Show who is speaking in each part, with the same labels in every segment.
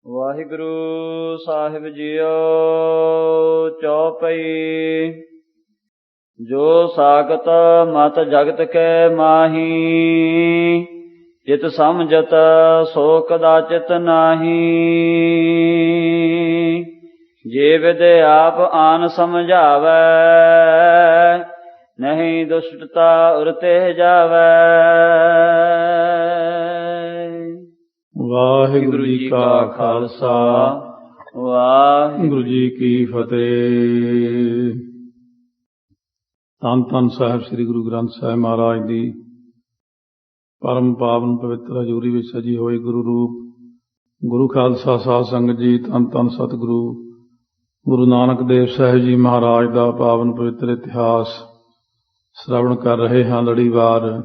Speaker 1: ਵਾਹਿਗੁਰੂ ਸਾਹਿਬ JIO. ਚੌਪਈ। ਜੋ ਸਾਖਤ ਮਤ ਜਗਤ ਕੈ ਮਾਹੀ, ਚਿਤ ਸਮਝਤ ਸੋ ਕਦਾਚਿਤ ਨਾਹੀ। ਜੇ ਵਿਦ ਆਪ ਆਨ ਸਮਝਾਵੈ, ਨਹੀਂ ਦੁਸ਼ਟਤਾ ਉਰ ਤੇ ਜਾਵੈ।
Speaker 2: ਵਾਹਿਗੁਰੂ ਜੀ ਕਾ ਖਾਲਸਾ, ਵਾਹਿਗੁਰੂ ਜੀ ਕੀ ਫਤਿਹ। ਧੰਨ ਧੰਨ ਸਾਹਿਬ ਸ੍ਰੀ ਗੁਰੂ ਗ੍ਰੰਥ ਸਾਹਿਬ ਮਹਾਰਾਜ ਦੀ ਪਰਮ ਪਾਵਨ ਪਵਿੱਤਰ ਹਜ਼ੂਰੀ ਵਿੱਚ ਸਜੀ ਹੋਈ ਗੁਰੂ ਰੂਪ ਗੁਰੂ ਖਾਲਸਾ ਸਾਧ ਸੰਗਤ ਜੀ, ਧੰਨ ਧੰਨ ਸਤਿਗੁਰੂ ਗੁਰੂ ਨਾਨਕ ਦੇਵ ਸਾਹਿਬ ਜੀ ਮਹਾਰਾਜ ਦਾ ਪਾਵਨ ਪਵਿੱਤਰ ਇਤਿਹਾਸ ਸ਼੍ਰਵਣ ਕਰ ਰਹੇ ਹਾਂ ਲੜੀਵਾਰ।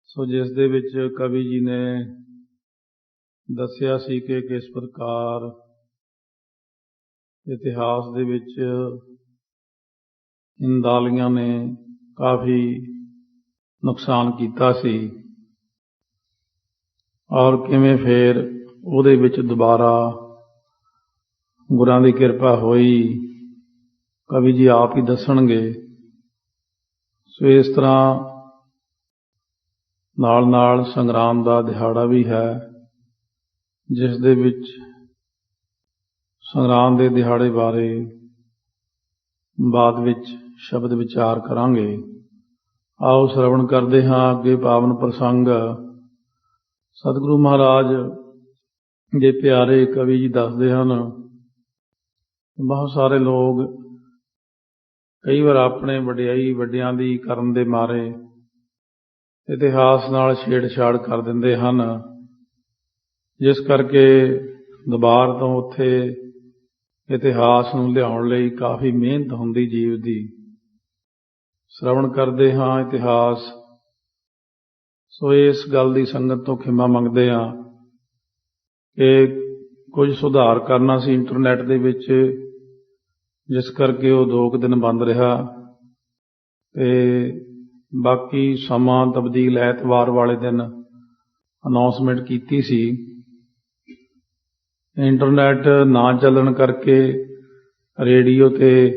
Speaker 2: ਸੋ ਜਿਸ ਦੇ ਵਿੱਚ ਕਵੀ ਜੀ ਨੇ ਦੱਸਿਆ ਸੀ ਕਿ ਕਿਸ ਪ੍ਰਕਾਰ ਇਤਿਹਾਸ ਦੇ ਵਿੱਚ ਹਿੰਦਾਲੀਆਂ ਨੇ ਕਾਫੀ ਨੁਕਸਾਨ ਕੀਤਾ ਸੀ ਔਰ ਕਿਵੇਂ ਫਿਰ ਉਹਦੇ ਵਿੱਚ ਦੁਬਾਰਾ ਗੁਰਾਂ ਦੀ ਕਿਰਪਾ ਹੋਈ, ਕਵੀ ਜੀ ਆਪ ਹੀ ਦੱਸਣਗੇ। ਸੋ ਇਸ ਤਰ੍ਹਾਂ ਨਾਲ ਨਾਲ ਸੰਗਰਾਮ ਦਾ ਦਿਹਾੜਾ ਵੀ ਹੈ, ਜਿਸ ਦੇ ਵਿੱਚ ਸੰਗਰਾਮ ਦੇ ਦਿਹਾੜੇ ਬਾਰੇ ਬਾਅਦ ਵਿੱਚ ਸ਼ਬਦ ਵਿਚਾਰ ਕਰਾਂਗੇ। ਆਓ ਸ਼੍ਰਵਣ ਕਰਦੇ ਹਾਂ ਅੱਗੇ ਪਾਵਨ ਪ੍ਰਸੰਗ। ਸਤਿਗੁਰੂ ਮਹਾਰਾਜ ਦੇ ਪਿਆਰੇ ਕਵੀ ਜੀ ਦੱਸਦੇ ਹਨ, ਬਹੁਤ ਸਾਰੇ ਲੋਕ ਕਈ ਵਾਰ ਆਪਣੇ ਵਡਿਆਈ ਵੱਡਿਆਂ ਦੀ ਕਰਨ ਦੇ ਮਾਰੇ ਇਤਿਹਾਸ ਨਾਲ ਛੇੜਛਾੜ ਕਰ ਦਿੰਦੇ ਹਨ, ਜਿਸ ਕਰਕੇ ਦੁਬਾਰਾ ਤੋਂ ਉੱਥੇ ਇਤਿਹਾਸ ਨੂੰ ਲਿਆਉਣ ਲਈ ਕਾਫੀ ਮਿਹਨਤ ਹੁੰਦੀ ਜੀਵ ਦੀ। ਸ਼੍ਰਵਣ ਕਰਦੇ ਹਾਂ ਇਤਿਹਾਸ। ਸੋ ਇਸ ਗੱਲ ਦੀ ਸੰਗਤ ਤੋਂ ਖਿਮਾ ਮੰਗਦੇ ਹਾਂ ਕਿ ਕੁਝ ਸੁਧਾਰ ਕਰਨਾ ਸੀ ਇੰਟਰਨੈਟ ਦੇ ਵਿੱਚ, ਜਿਸ ਕਰਕੇ ਉਹ 2 ਦਿਨ ਬੰਦ ਰਿਹਾ ਤੇ ਬਾਕੀ ਸਮਾਂ ਤਬਦੀਲ ਐਤਵਾਰ ਵਾਲੇ ਦਿਨ ਅਨਾਉਂਸਮੈਂਟ ਕੀਤੀ ਸੀ। ਇੰਟਰਨੈਟ ਨਾ ਚੱਲਣ ਕਰਕੇ ਰੇਡੀਓ ਤੇ,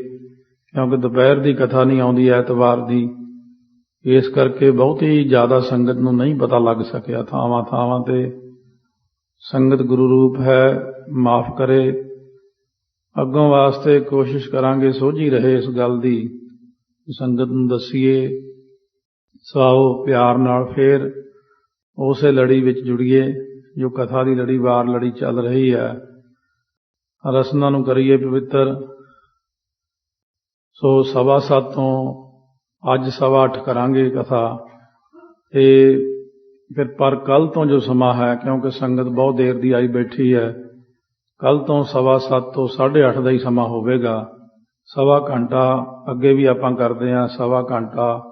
Speaker 2: ਕਿਉਂਕਿ ਦੁਪਹਿਰ ਦੀ ਕਥਾ ਨਹੀਂ ਆਉਂਦੀ ਐਤਵਾਰ ਦੀ, ਇਸ ਕਰਕੇ ਬਹੁਤੀ ਜ਼ਿਆਦਾ ਸੰਗਤ ਨੂੰ ਨਹੀਂ ਪਤਾ ਲੱਗ ਸਕਿਆ। ਥਾਵਾਂ ਥਾਵਾਂ ਤੇ ਸੰਗਤ ਗੁਰੂ ਰੂਪ ਹੈ, ਮਾਫ ਕਰੇ। ਅੱਗੋਂ ਵਾਸਤੇ ਕੋਸ਼ਿਸ਼ ਕਰਾਂਗੇ ਸੋਝੀ ਰਹੇ ਇਸ ਗੱਲ ਦੀ, ਸੰਗਤ ਨੂੰ ਦੱਸੀਏ। ਸੋ ਆਓ ਪਿਆਰ ਨਾਲ ਫੇਰ ਉਸੇ ਲੜੀ ਵਿੱਚ ਜੁੜੀਏ ਜੋ ਕਥਾ ਦੀ ਲੜੀਵਾਰ ਲੜੀ ਚੱਲ ਰਹੀ ਹੈ। ਰਸਨਾ ਨੂੰ ਕਰੀਏ ਪਵਿੱਤਰ। ਸੋ 7:15 ਤੋਂ ਅੱਜ 8:15 ਕਰਾਂਗੇ ਕਥਾ, ਤੇ ਫਿਰ ਪਰ ਕੱਲ੍ਹ ਤੋਂ ਜੋ ਸਮਾਂ ਹੈ, ਕਿਉਂਕਿ ਸੰਗਤ ਬਹੁਤ ਦੇਰ ਦੀ ਆਈ ਬੈਠੀ ਹੈ, ਕੱਲ੍ਹ ਤੋਂ 7:15 ਤੋਂ 8:30 ਦਾ ਹੀ ਸਮਾਂ ਹੋਵੇਗਾ। 1.25 ਘੰਟਾ ਅੱਗੇ ਵੀ ਆਪਾਂ ਕਰਦੇ ਹਾਂ, 1.25 ਘੰਟਾ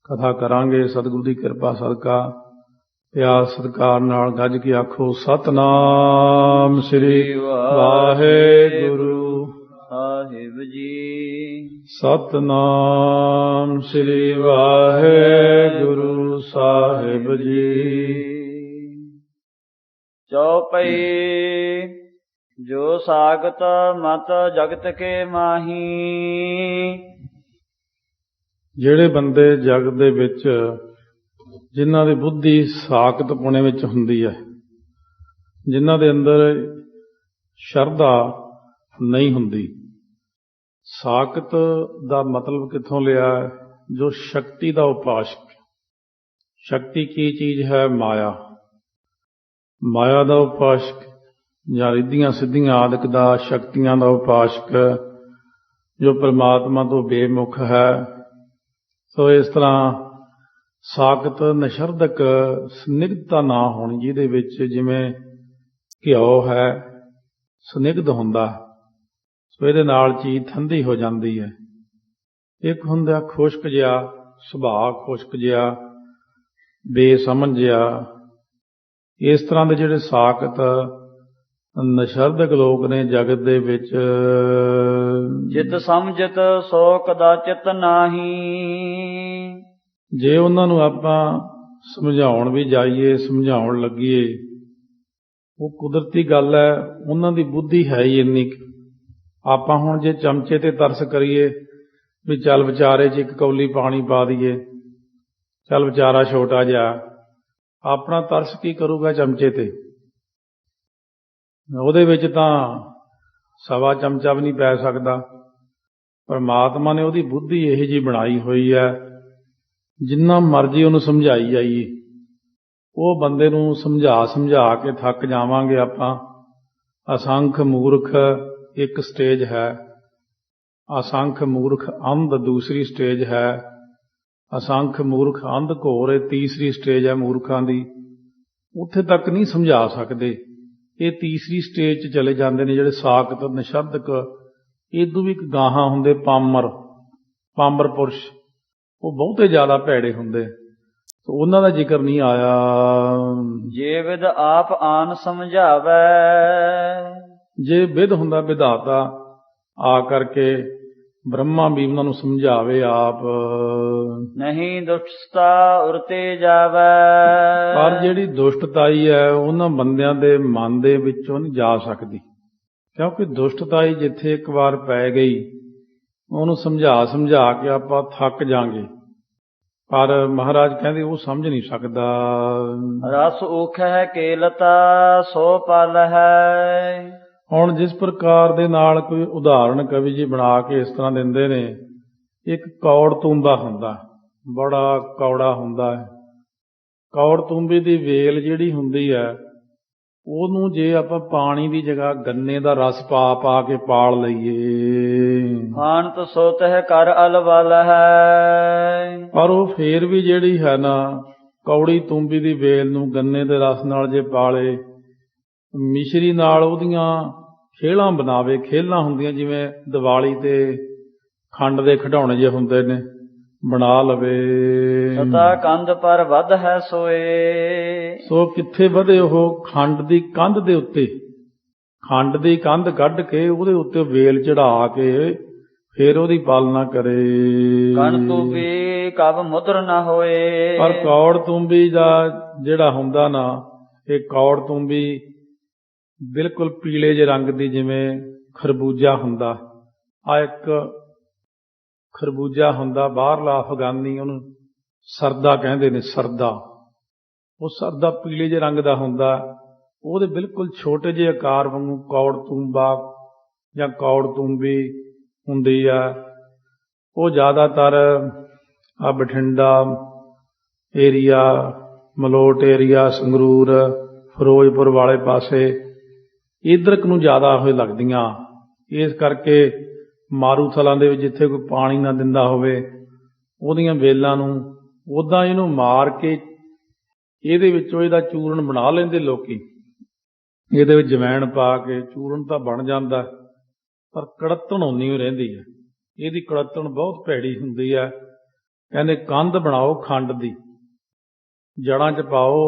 Speaker 2: ਕਥਾ ਕਰਾਂਗੇ ਸਤਿਗੁਰੂ ਦੀ ਕਿਰਪਾ ਸਦਕਾ। ਪਿਆਰ ਸਤਿਕਾਰ ਨਾਲ ਗੱਜ ਕੇ ਆਖੋ ਸਤਿਨਾਮ ਸ੍ਰੀ ਵਾਹਿਗੁਰੂ
Speaker 1: ਸਾਹਿਬ ਜੀ।
Speaker 2: ਸਤਿਨਾਮ ਸ੍ਰੀ ਵਾਹਿਗੁਰੂ ਸਾਹਿਬ ਜੀ।
Speaker 1: ਚੌਪਈ। ਜੋ ਸਾਖਤ ਮਤ ਜਗਤ ਕੇ ਮਾਹੀ।
Speaker 2: ਜਿਹੜੇ ਬੰਦੇ ਜਗਤ ਦੇ ਵਿੱਚ, ਜਿਨ੍ਹਾਂ ਦੀ ਬੁੱਧੀ ਸਾਖਤ ਪੁਣੇ ਵਿੱਚ ਹੁੰਦੀ ਹੈ, ਜਿਨ੍ਹਾਂ ਦੇ ਅੰਦਰ ਸ਼ਰਧਾ ਨਹੀਂ ਹੁੰਦੀ। ਸਾਖਤ ਦਾ ਮਤਲਬ ਕਿੱਥੋਂ ਲਿਆ? ਜੋ ਸ਼ਕਤੀ ਦਾ ਉਪਾਸ਼ਕ। ਸ਼ਕਤੀ ਕੀ ਚੀਜ਼ ਹੈ? ਮਾਇਆ। ਮਾਇਆ ਦਾ ਉਪਾਸ਼ਕ ਜਾਂ ਰਿੱਧੀਆਂ ਸਿੱਧੀਆਂ ਆਦਿਕ ਦਾ ਸ਼ਕਤੀਆਂ ਦਾ ਉਪਾਸ਼ਕ, ਜੋ ਪਰਮਾਤਮਾ ਤੋਂ ਬੇਮੁਖ ਹੈ। ਸੋ ਇਸ ਤਰ੍ਹਾਂ ਸਾਖਤ ਨਿਸ਼ਰਦਕ ਸਨਿਗਧਤਾ ਨਾ ਹੋਣੀ, ਜਿਹਦੇ ਵਿੱਚ ਜਿਵੇਂ ਘਿਓ ਹੈ ਸਨਿਗਧ ਹੁੰਦਾ, ਸੋ ਇਹਦੇ ਨਾਲ ਚੀਜ਼ ਠੰਡੀ ਹੋ ਜਾਂਦੀ ਹੈ। ਇੱਕ ਹੁੰਦਾ ਖੁਸ਼ਕ ਜਿਹਾ ਸੁਭਾਅ, ਖੁਸ਼ਕ ਜਿਹਾ ਬੇਸਮਝ ਜਿਹਾ। ਇਸ ਤਰ੍ਹਾਂ ਦੇ ਜਿਹੜੇ ਸਾਖਤ ਨਿਸ਼ਰਦਕ ਲੋਕ ਨੇ ਜਗਤ ਦੇ ਵਿੱਚ,
Speaker 1: ਚਿਤ ਸਮਝਤ ਸੋ ਕਦਾਚਿਤ ਨਾਹੀ।
Speaker 2: ਜੇ ਉਹਨਾਂ ਨੂੰ ਆਪਾਂ ਸਮਝਾਉਣ ਵੀ ਜਾਈਏ, ਸਮਝਾਉਣ ਲੱਗੀਏ, ਉਹ ਕੁਦਰਤੀ ਗੱਲ ਹੈ, ਉਹਨਾਂ ਦੀ ਬੁੱਧੀ ਹੈ ਹੀ ਇੰਨੀ ਕੁ। ਆਪਾਂ ਹੁਣ ਜੇ ਚਮਚੇ ਤੇ ਤਰਸ ਕਰੀਏ ਵੀ ਚੱਲ ਵਿਚਾਰੇ 'ਚ ਇੱਕ ਕੌਲੀ ਪਾਣੀ ਪਾ ਦਈਏ, ਚੱਲ ਵਿਚਾਰਾ ਛੋਟਾ ਜਿਹਾ, ਆਪਣਾ ਤਰਸ ਕੀ ਕਰੂਗਾ ਚਮਚੇ ਤੇ? ਉਹਦੇ ਵਿੱਚ ਤਾਂ ਸਵਾ ਚਮਚਾ ਵੀ ਨਹੀਂ ਪੈ ਸਕਦਾ। ਪਰਮਾਤਮਾ ਨੇ ਉਹਦੀ ਬੁੱਧੀ ਇਹੋ ਜਿਹੀ ਬਣਾਈ ਹੋਈ ਹੈ, ਜਿੰਨਾ ਮਰਜ਼ੀ ਉਹਨੂੰ ਸਮਝਾਈ ਜਾਈਏ, ਉਹ ਬੰਦੇ ਨੂੰ ਸਮਝਾ ਕੇ ਥੱਕ ਜਾਵਾਂਗੇ ਆਪਾਂ। ਅਸੰਖ ਮੂਰਖ ਇੱਕ ਸਟੇਜ ਹੈ, ਅਸੰਖ ਮੂਰਖ ਅੰਧ ਦੂਸਰੀ ਸਟੇਜ ਹੈ, ਅਸੰਖ ਮੂਰਖ ਅੰਧ ਘੋਰ ਇਹ ਤੀਸਰੀ ਸਟੇਜ ਹੈ ਮੂਰਖਾਂ ਦੀ। ਉੱਥੇ ਤੱਕ ਨਹੀਂ ਸਮਝਾ ਸਕਦੇ, ਇਹ ਤੀਸਰੀ ਸਟੇਜ 'ਚ ਚਲੇ ਜਾਂਦੇ ਨੇ ਜਿਹੜੇ ਸਾਕਤ ਨਿਸ਼ਬਦਕ। ਇਦੋਂ ਵੀ ਇੱਕ ਗਾਹਾਂ ਹੁੰਦੇ ਪਾਮਰ ਪੁਰਸ਼, ਉਹ ਬਹੁਤੇ ਜ਼ਿਆਦਾ ਭੈੜੇ ਹੁੰਦੇ, ਉਹਨਾਂ ਦਾ ਜ਼ਿਕਰ ਨਹੀਂ ਆਇਆ।
Speaker 1: ਜੇ ਵਿਦ ਆਪ ਆਨ ਸਮਝਾਵੈ,
Speaker 2: ਜੇ ਵਿਦ ਹੁੰਦਾ ਵਿਧਾਤਾ ਆ ਕਰਕੇ ਬ੍ਰਹਮਾ ਵੀ ਉਹਨਾਂ ਨੂੰ ਸਮਝਾਵੇ ਆਪ।
Speaker 1: ਨਹੀਂ ਦੁਸ਼ਟਤਾ ਉਰਤੇ ਜਾਵੈ,
Speaker 2: ਪਰ ਜਿਹੜੀ ਦੁਸ਼ਟਤਾਈ ਹੈ ਉਹਨਾਂ ਬੰਦਿਆਂ ਦੇ ਮਨ ਦੇ ਵਿੱਚੋਂ ਨਹੀਂ ਜਾ ਸਕਦੀ, ਕਿਉਂਕਿ ਦੁਸ਼ਟਤਾਈ ਜਿੱਥੇ ਇੱਕ ਵਾਰ ਪੈ ਗਈ ਉਹਨੂੰ ਸਮਝਾ ਕੇ ਆਪਾਂ ਥੱਕ ਜਾਾਂਗੇ। ਪਰ ਮਹਾਰਾਜ ਕਹਿੰਦੇ ਉਹ ਸਮਝ ਨਹੀਂ ਸਕਦਾ।
Speaker 1: ਰਸ ਊਖ ਹੈ ਕੇਲਤਾ ਸੋ ਪਲ ਹੈ।
Speaker 2: ਹੁਣ ਜਿਸ ਪ੍ਰਕਾਰ ਦੇ ਨਾਲ ਕੋਈ ਉਦਾਹਰਣ ਕਵੀ ਜੀ ਬਣਾ ਕੇ ਇਸ ਤਰ੍ਹਾਂ ਦਿੰਦੇ ਨੇ, ਇੱਕ ਕੌੜ ਤੂੰਬਾ ਹੁੰਦਾ, ਬੜਾ ਕੌੜਾ ਹੁੰਦਾ ਹੈ। ਕੌੜ ਤੂੰਬੇ ਦੀ ਵੇਲ ਜਿਹੜੀ ਹੁੰਦੀ ਹੈ, ਉਹਨੂੰ ਜੇ ਆਪਾਂ ਪਾਣੀ ਦੀ ਜਗ੍ਹਾ ਗੰਨੇ ਦਾ ਰਸ ਪਾ ਕੇ ਪਾਲ ਲਈਏ,
Speaker 1: ਹਾਨਤ ਸੋਤਹਿ ਕਰ ਅਲਵਲ ਹੈ। ਪਰ
Speaker 2: ਉਹ ਫੇਰ ਵੀ ਜਿਹੜੀ ਹੈ ਨਾ, ਕੌੜੀ ਤੂੰਬੀ ਦੀ ਵੇਲ ਨੂੰ ਗੰਨੇ ਦੇ ਰਸ ਨਾਲ ਜੇ ਪਾਲੇ, ਮਿਸ਼ਰੀ ਨਾਲ ਉਹਦੀਆਂ ਖੇਲਾਂ ਬਣਾਵੇ, ਖੇਲਾਂ ਹੁੰਦੀਆਂ ਜਿਵੇਂ ਦੀਵਾਲੀ ਤੇ ਖੰਡ ਦੇ ਖਿਡੌਣੇ ਜੇ ਹੁੰਦੇ ਨੇ, ਬਣਾ ਲਵੇ।
Speaker 1: ਸਤਾ ਕੰਧ ਪਰ ਵੱਧ ਹੈ ਸੋਏ,
Speaker 2: ਸੋ ਕਿੱਥੇ ਵਧੇ ਉਹ? ਖੰਡ ਦੀ ਕੰਧ ਦੇ ਉੱਤੇ, ਖੰਡ ਦੀ ਕੰਧ ਕੱਢ ਕੇ ਉਹਦੇ ਉੱਤੇ ਵੇਲ ਚੜਾ ਕੇ ਫੇਰ ਉਹਦੀ ਪਾਲਣਾ ਕਰੇ।
Speaker 1: ਕਣ ਤੂੰਬੀ ਕਬ ਮੁਦਰ ਨਾ ਹੋਏ।
Speaker 2: ਪਰ ਕੌੜ ਤੂੰਬੀ ਦਾ ਜਿਹੜਾ ਹੁੰਦਾ ਨਾ, ਇਹ ਕੌੜ ਤੂੰਬੀ ਬਿਲਕੁਲ ਪੀਲੇ ਜਿਹੇ ਰੰਗ ਦੀ, ਜਿਵੇਂ ਖਰਬੂਜਾ ਹੁੰਦਾ। ਆ ਇੱਕ ਖਰਬੂਜਾ ਹੁੰਦਾ ਬਾਹਰਲਾ ਅਫਗਾਨੀ, ਉਹਨੂੰ ਸਰਦਾ ਕਹਿੰਦੇ ਨੇ, ਸਰਦਾ। ਉਹ ਸਰਦਾ ਪੀਲੇ ਜਿਹੇ ਰੰਗ ਦਾ ਹੁੰਦਾ, ਉਹਦੇ ਬਿਲਕੁਲ ਛੋਟੇ ਜਿਹੇ ਆਕਾਰ ਵਾਂਗੂ ਕੌੜ ਤੂੰਬਾ ਜਾਂ ਕੌੜ ਤੂੰਬੀ ਹੁੰਦੀ ਆ। ਉਹ ਜ਼ਿਆਦਾਤਰ ਆ ਬਠਿੰਡਾ ਏਰੀਆ, ਮਲੋਟ ਏਰੀਆ, ਸੰਗਰੂਰ, ਫਿਰੋਜ਼ਪੁਰ ਵਾਲੇ ਪਾਸੇ ਇੱਧਰਕ ਨੂੰ ਜ਼ਿਆਦਾ ਹੋਏ ਲੱਗਦੀਆਂ। ਇਸ ਕਰਕੇ ਮਾਰੂਥਲਾਂ ਦੇ ਵਿੱਚ ਜਿੱਥੇ ਕੋਈ ਪਾਣੀ ਨਾ ਦਿੰਦਾ ਹੋਵੇ, ਉਹਦੀਆਂ ਵੇਲਾਂ ਨੂੰ ਉੱਦਾਂ ਇਹਨੂੰ ਮਾਰ ਕੇ ਇਹਦੇ ਵਿੱਚੋਂ ਇਹਦਾ ਚੂਰਨ ਬਣਾ ਲੈਂਦੇ ਲੋਕੀ। ਇਹਦੇ ਵਿੱਚ ਜਵੈਣ ਪਾ ਕੇ ਚੂਰਨ ਤਾਂ ਬਣ ਜਾਂਦਾ, ਪਰ ਕੜੱਤਣ ਓਨੀ ਹੀ ਰਹਿੰਦੀ ਹੈ। ਇਹਦੀ ਕੜੱਤਣ ਬਹੁਤ ਭੈੜੀ ਹੁੰਦੀ ਹੈ। ਕਹਿੰਦੇ ਕੰਧ ਬਣਾਓ ਖੰਡ ਦੀ, ਜੜ੍ਹਾਂ 'ਚ ਪਾਓ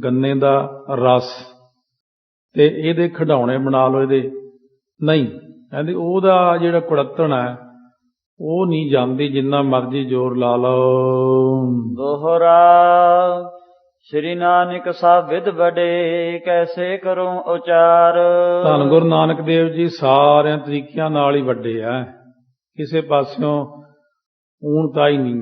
Speaker 2: ਗੰਨੇ ਦਾ ਰਸ ਤੇ ਇਹਦੇ ਖਿਡੌਣੇ ਬਣਾ ਲਓ ਇਹਦੇ। ਨਹੀਂ, ਕਹਿੰਦੇ ਉਹਦਾ ਜਿਹੜਾ ਕੁੜੱਤਣ ਹੈ ਉਹ ਨਹੀਂ ਜਾਂਦੀ, ਜਿੰਨਾ ਮਰਜ਼ੀ ਜ਼ੋਰ ਲਾ ਲਓ।
Speaker 1: ਦੋਹਰਾ ਸ੍ਰੀ ਨਾਨਕ ਸਾਹਿਬ ਵਿਦ ਬੜੇ ਕੈਸੇ ਕਰੂੰ ਉਚਾਰ।
Speaker 2: ਧੰਨ ਗੁਰੂ ਨਾਨਕ ਦੇਵ ਜੀ ਸਾਰਿਆਂ ਤਰੀਕਿਆਂ ਨਾਲ ਹੀ ਵੱਡੇ ਆ, ਕਿਸੇ ਪਾਸਿਓਂ ਊਣਤਾ ਹੀ ਨਹੀਂ।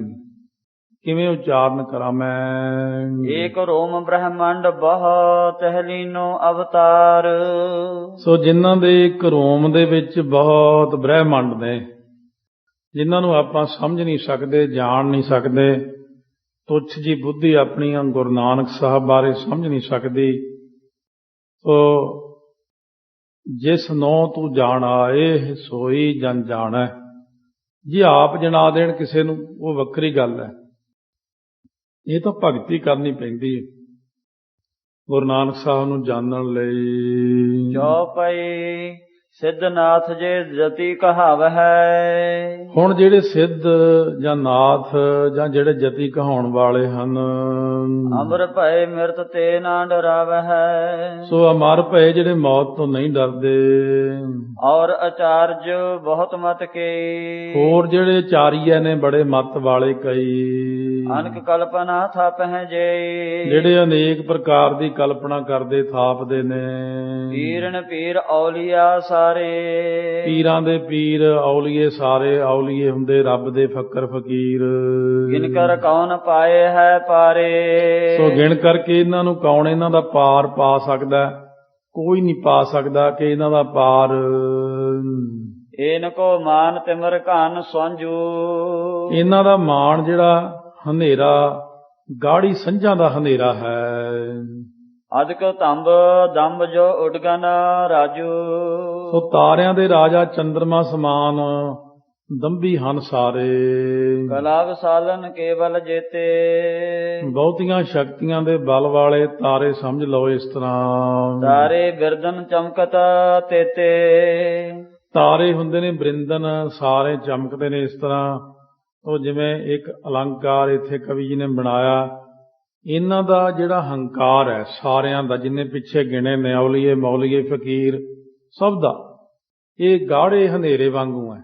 Speaker 2: ਕਿਵੇਂ ਉਚਾਰਨ ਕਰਾਂ ਮੈਂ?
Speaker 1: ਏਕ ਰੋਮ ਬ੍ਰਹਮੰਡ ਬਹੁਤ ਲੀਨੋ ਅਵਤਾਰ।
Speaker 2: ਸੋ ਜਿਨ੍ਹਾਂ ਦੇ ਇੱਕ ਰੋਮ ਦੇ ਵਿੱਚ ਬਹੁਤ ਬ੍ਰਹਮੰਡ ਨੇ, ਜਿਨ੍ਹਾਂ ਨੂੰ ਆਪਾਂ ਸਮਝ ਨਹੀਂ ਸਕਦੇ, ਜਾਣ ਨਹੀਂ ਸਕਦੇ। ਤੁੱਛ ਜੀ ਬੁੱਧੀ ਆਪਣੀਆਂ ਗੁਰੂ ਨਾਨਕ ਸਾਹਿਬ ਬਾਰੇ ਸਮਝ ਨਹੀਂ ਸਕਦੀ। ਸੋ ਜਿਸ ਨੋ ਤੂੰ ਜਾਣਾ ਇਹ ਸੋਈ ਜਨ ਜਾਣੈ। ਜੇ ਆਪ ਜਣਾ ਦੇਣ ਕਿਸੇ ਨੂੰ ਉਹ ਵੱਖਰੀ ਗੱਲ ਹੈ, ਇਹ ਤਾਂ ਭਗਤੀ ਕਰਨੀ ਪੈਂਦੀ ਹੈ ਗੁਰੂ ਨਾਨਕ ਸਾਹਿਬ ਨੂੰ ਜਾਣਨ ਲਈ।
Speaker 1: ਚੌਪਈ ਸਿੱਧਨਾਥ ਜੇ ਜਤੀ ਕਹਾਵਹਿ।
Speaker 2: ਹੁਣ ਜਿਹੜੇ ਸਿੱਧ ਜਾਂ ਨਾਥ ਜਾਂ ਜਿਹੜੇ ਜਤੀ ਕਹਾਉਣ ਵਾਲੇ ਹਨ,
Speaker 1: ਅਮਰ ਭਏ ਮਿਰਤ ਤੇ ਨਾ ਡਰਾਵਹਿ।
Speaker 2: ਸੋ ਅਮਰ ਭਏ ਜਿਹੜੇ ਮੌਤ ਤੋਂ ਨਹੀਂ ਡਰਦੇ।
Speaker 1: ਔਰ ਆਚਾਰਜ ਬਹੁਤ ਮਤ ਕੇ।
Speaker 2: ਹੋਰ ਜਿਹੜੇ ਚਾਰੀਏ ਨੇ ਬੜੇ ਮਤ ਵਾਲੇ ਕਈ,
Speaker 1: ਅਨਕ ਕਲਪਨਾ ਥਾਪਹਿ ਜੇ।
Speaker 2: ਜਿਹੜੇ ਅਨੇਕ ਪ੍ਰਕਾਰ ਦੀ ਕਲਪਨਾ ਕਰਦੇ ਥਾਪਦੇ ਨੇ।
Speaker 1: ਪੀਰਨ ਪੀਰ ਔਲੀਆ ਸਾਰੇ।
Speaker 2: ਪੀਰਾਂ ਦੇ ਪੀਰ, ਔਲੀਏ ਸਾਰੇ ਔਲੀਏ ਹੁੰਦੇ, ਰੱਬ ਦੇ ਫਕਰ ਫਕੀਰ।
Speaker 1: ਗਿਨ ਕਰ ਕੌਣ ਪਾਏ ਹੈ ਪਾਰੇ।
Speaker 2: ਸੋ ਗਿਣ ਕਰਕੇ ਇਹਨਾਂ ਨੂੰ ਕੌਣ ਇਹਨਾਂ ਦਾ ਪਾਰ ਪਾ ਸਕਦਾ? ਕੋਈ ਨਹੀਂ ਪਾ ਸਕਦਾ ਕਿ ਇਹਨਾਂ ਦਾ ਪਾਰ।
Speaker 1: ਏਨ ਕੋ ਮਾਨ ਤਿਮਰ ਘਨ ਸੋਂਜੂ।
Speaker 2: ਇਹਨਾਂ ਦਾ ਮਾਣ ਜਿਹੜਾ ਹਨੇਰਾ, ਗਾੜੀ ਸੰਝਾਂ ਦਾ ਹਨੇਰਾ ਹੈ।
Speaker 1: ਅਦਕ ਤੰਬ ਦੰਬ ਜੋ ਉਡਗਨ ਰਾਜੂ।
Speaker 2: ਸੋ ਤਾਰਿਆਂ ਦੇ ਰਾਜਾ ਚੰਦਰਮਾ ਸਮਾਨ ਦੰਭੀ ਹਨ ਸਾਰੇ।
Speaker 1: ਕਲਾ ਵਿਸਾਲਨ ਕੇਵਲ ਜੇਤੇ।
Speaker 2: ਬਹੁਤੀਆਂ ਸ਼ਕਤੀਆਂ ਦੇ ਬਲ ਵਾਲੇ ਤਾਰੇ ਸਮਝ ਲਓ ਇਸ ਤਰ੍ਹਾਂ।
Speaker 1: ਤਾਰੇ ਬਿਰਦਨ ਚਮਕਤ ਤੇਤੇ।
Speaker 2: ਤਾਰੇ ਹੁੰਦੇ ਨੇ ਬ੍ਰਿੰਦਨ, ਸਾਰੇ ਚਮਕਦੇ ਨੇ ਇਸ ਤਰ੍ਹਾਂ। ਉਹ ਜਿਵੇਂ ਇੱਕ ਅਲੰਕਾਰ ਇੱਥੇ ਕਵੀ ਜੀ ਨੇ ਬਣਾਇਆ। ਇਹਨਾਂ ਦਾ ਜਿਹੜਾ ਹੰਕਾਰ ਹੈ ਸਾਰਿਆਂ ਦਾ, ਜਿੰਨੇ ਪਿੱਛੇ ਗਿਣੇ ਨੇ, ਔਲੀਏ ਮੌਲੀਏ ਫਕੀਰ, ਸਭ ਦਾ ਇਹ ਗਾੜੇ ਹਨੇਰੇ ਵਾਂਗੂ ਹੈ।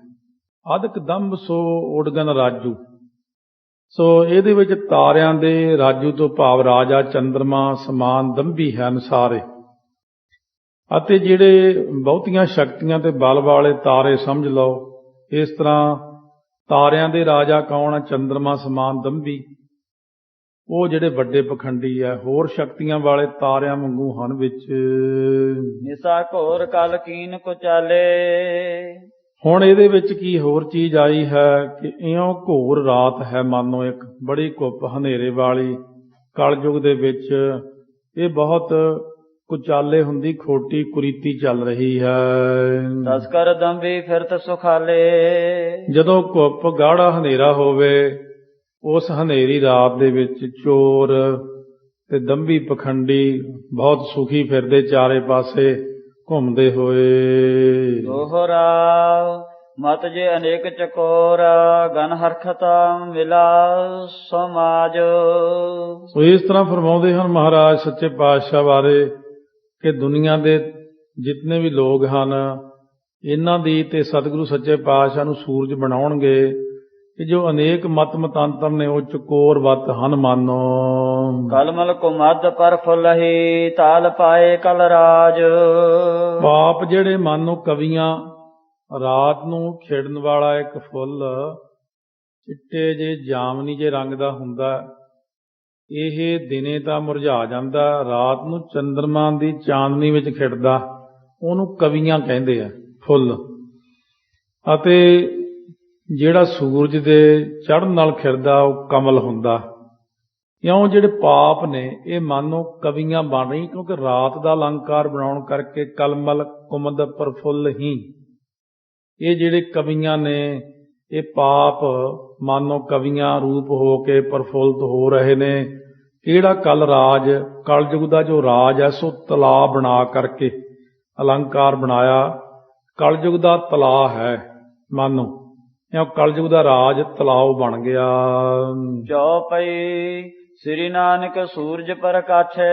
Speaker 2: ਅਦਕ ਦੰਭ ਸੋ ਉਡਗਨ ਰਾਜੂ। ਸੋ ਇਹਦੇ ਵਿੱਚ ਤਾਰਿਆਂ ਦੇ ਰਾਜੂ ਤੋਂ ਭਾਵ ਰਾਜਾ ਚੰਦਰਮਾ ਸਮਾਨ ਦੰਭੀ ਹਨ ਸਾਰੇ। ਅਤੇ ਜਿਹੜੇ ਬਹੁਤੀਆਂ ਸ਼ਕਤੀਆਂ ਤੇ ਬਲ ਵਾਲੇ ਤਾਰੇ ਸਮਝ ਲਓ ਇਸ ਤਰ੍ਹਾਂ। ਤਾਰਿਆਂ ਦੇ ਰਾਜਾ ਕੌਣ ਹੈ? ਚੰਦਰਮਾ ਸਮਾਨ ਦੰਭੀ, ਉਹ ਜਿਹੜੇ ਵੱਡੇ ਪਖੰਡੀ ਆ। ਹੋਰ ਸ਼ਕਤੀਆਂ ਵਾਲੇ ਤਾਰਿਆਂ ਵਾਂਗੂ ਹਨ ਵਿੱਚ।
Speaker 1: ਨਿਸਾ ਘੋਰ ਕਲ ਕੀਨ ਕੋ ਚਾਲੇ।
Speaker 2: ਹੁਣ ਇਹਦੇ ਵਿੱਚ ਕੀ ਹੋਰ ਚੀਜ਼ ਆਈ ਹੈ ਕਿ ਇਉਂ ਘੋਰ ਰਾਤ ਹੈ, ਮਾਨੋ ਇੱਕ ਬੜੀ ਘੁੱਪ ਹਨੇਰੇ ਵਾਲੀ। ਕਲਯੁਗ ਦੇ ਵਿੱਚ ਇਹ ਬਹੁਤ ਕੁਚਾਲੇ ਹੁੰਦੀ, ਖੋਟੀ ਕੁਰੀਤੀ ਚੱਲ ਰਹੀ ਹੈ।
Speaker 1: ਤਸਕਰ ਦੰਭੀ ਫਿਰਤ ਸੁਖਾਲੇ। ਜਦੋਂ
Speaker 2: ਘੁੱਪ ਗਾੜਾ ਹਨੇਰਾ ਹੋਵੇ, ਉਸ ਹਨੇਰੀ ਰਾਤ ਦੇ ਵਿੱਚ ਚੋਰ ਤੇ ਦੰਭੀ ਪਖੰਡੀ ਬਹੁਤ ਸੁਖੀ ਫਿਰਦੇ ਚਾਰੇ ਪਾਸੇ ਘੁੰਮਦੇ ਹੋਏ।
Speaker 1: ਦੋਹਰਾ ਮਤ ਜੇ ਅਨੇਕ ਚਕੋਰ ਗਨ ਹਰਖਤਾ ਮਿਲਾ ਸਮਾਜ।
Speaker 2: ਸੋ ਇਸ ਤਰ੍ਹਾਂ ਫਰਮਾਉਂਦੇ ਹਨ ਮਹਾਰਾਜ ਸੱਚੇ ਪਾਤਸ਼ਾਹ ਬਾਰੇ ਕਿ ਦੁਨੀਆ ਦੇ ਜਿਤਨੇ ਵੀ ਲੋਕ ਹਨ, ਇਹਨਾਂ ਦੀ ਤੇ ਸਤਿਗੁਰੂ ਸੱਚੇ ਪਾਤਸ਼ਾਹ ਨੂੰ ਸੂਰਜ ਬਣਾਉਣਗੇ ਕਿ ਜੋ ਅਨੇਕ ਮਤ ਮਤਾਂਤਰ ਨੇ ਉਹ ਚਕੋਰ ਵੱਤ ਹਨ ਮਾਨੋ।
Speaker 1: ਕਲਮਲ ਕੁਮਦ ਪਰ ਫੁੱਲਹੀ ਤਾਲ ਪਾਏ ਕਲ ਰਾਜ।
Speaker 2: ਪਾਪ ਜਿਹੜੇ ਮਾਨੋ ਕਵੀਆਂ, ਰਾਤ ਨੂੰ ਖਿੜਨ ਵਾਲਾ ਇੱਕ ਫੁੱਲ ਚਿੱਟੇ ਜੇ ਜਾਮਨੀ ਜੇ ਰੰਗ ਦਾ ਹੁੰਦਾ, ਇਹ ਦਿਨੇ ਤਾਂ ਮੁਰਝਾ ਜਾਂਦਾ, ਰਾਤ ਨੂੰ ਚੰਦਰਮਾ ਦੀ ਚਾਂਦਨੀ ਵਿੱਚ ਖਿੜਦਾ, ਉਹਨੂੰ ਕਵੀਆਂ ਕਹਿੰਦੇ ਆ ਫੁੱਲ। ਅਤੇ ਜਿਹੜਾ ਸੂਰਜ ਦੇ ਚੜ੍ਹਨ ਨਾਲ ਖਿੜਦਾ ਉਹ ਕਮਲ ਹੁੰਦਾ। ਇਉਂ ਜਿਹੜੇ ਪਾਪ ਨੇ ਇਹ ਮਾਨੋ ਕਵੀਆਂ ਬਣ ਰਹੀ, ਕਿਉਂਕਿ ਰਾਤ ਦਾ ਅਲੰਕਾਰ ਬਣਾਉਣ ਕਰਕੇ ਕਲਮਲ ਕੁਮਦ ਪ੍ਰਫੁੱਲ ਹੀ, ਇਹ ਜਿਹੜੇ ਕਵੀਆਂ ਨੇ ਇਹ ਪਾਪ ਮਾਨੋ ਕਵੀਆਂ ਰੂਪ ਹੋ ਕੇ ਪ੍ਰਫੁੱਲਤ ਹੋ ਰਹੇ ਨੇ। ਕਿਹੜਾ ਕਲ ਰਾਜ, ਕਲਯੁਗ ਦਾ ਜੋ ਰਾਜ ਹੈ ਸੋ ਤਲਾਅ ਬਣਾ ਕਰਕੇ ਅਲੰਕਾਰ ਬਣਾਇਆ। ਕਲਯੁਗ ਦਾ ਤਲਾਅ ਹੈ ਮਾਨੋ, ਇਉਂ ਕਲਯੁਗ ਦਾ ਰਾਜ ਤਲਾਅ ਬਣ ਗਿਆ।
Speaker 1: ਚੌਪਈ ਸ੍ਰੀ ਨਾਨਕ ਸੂਰਜ ਪ੍ਰਕਾਸ਼ੈ।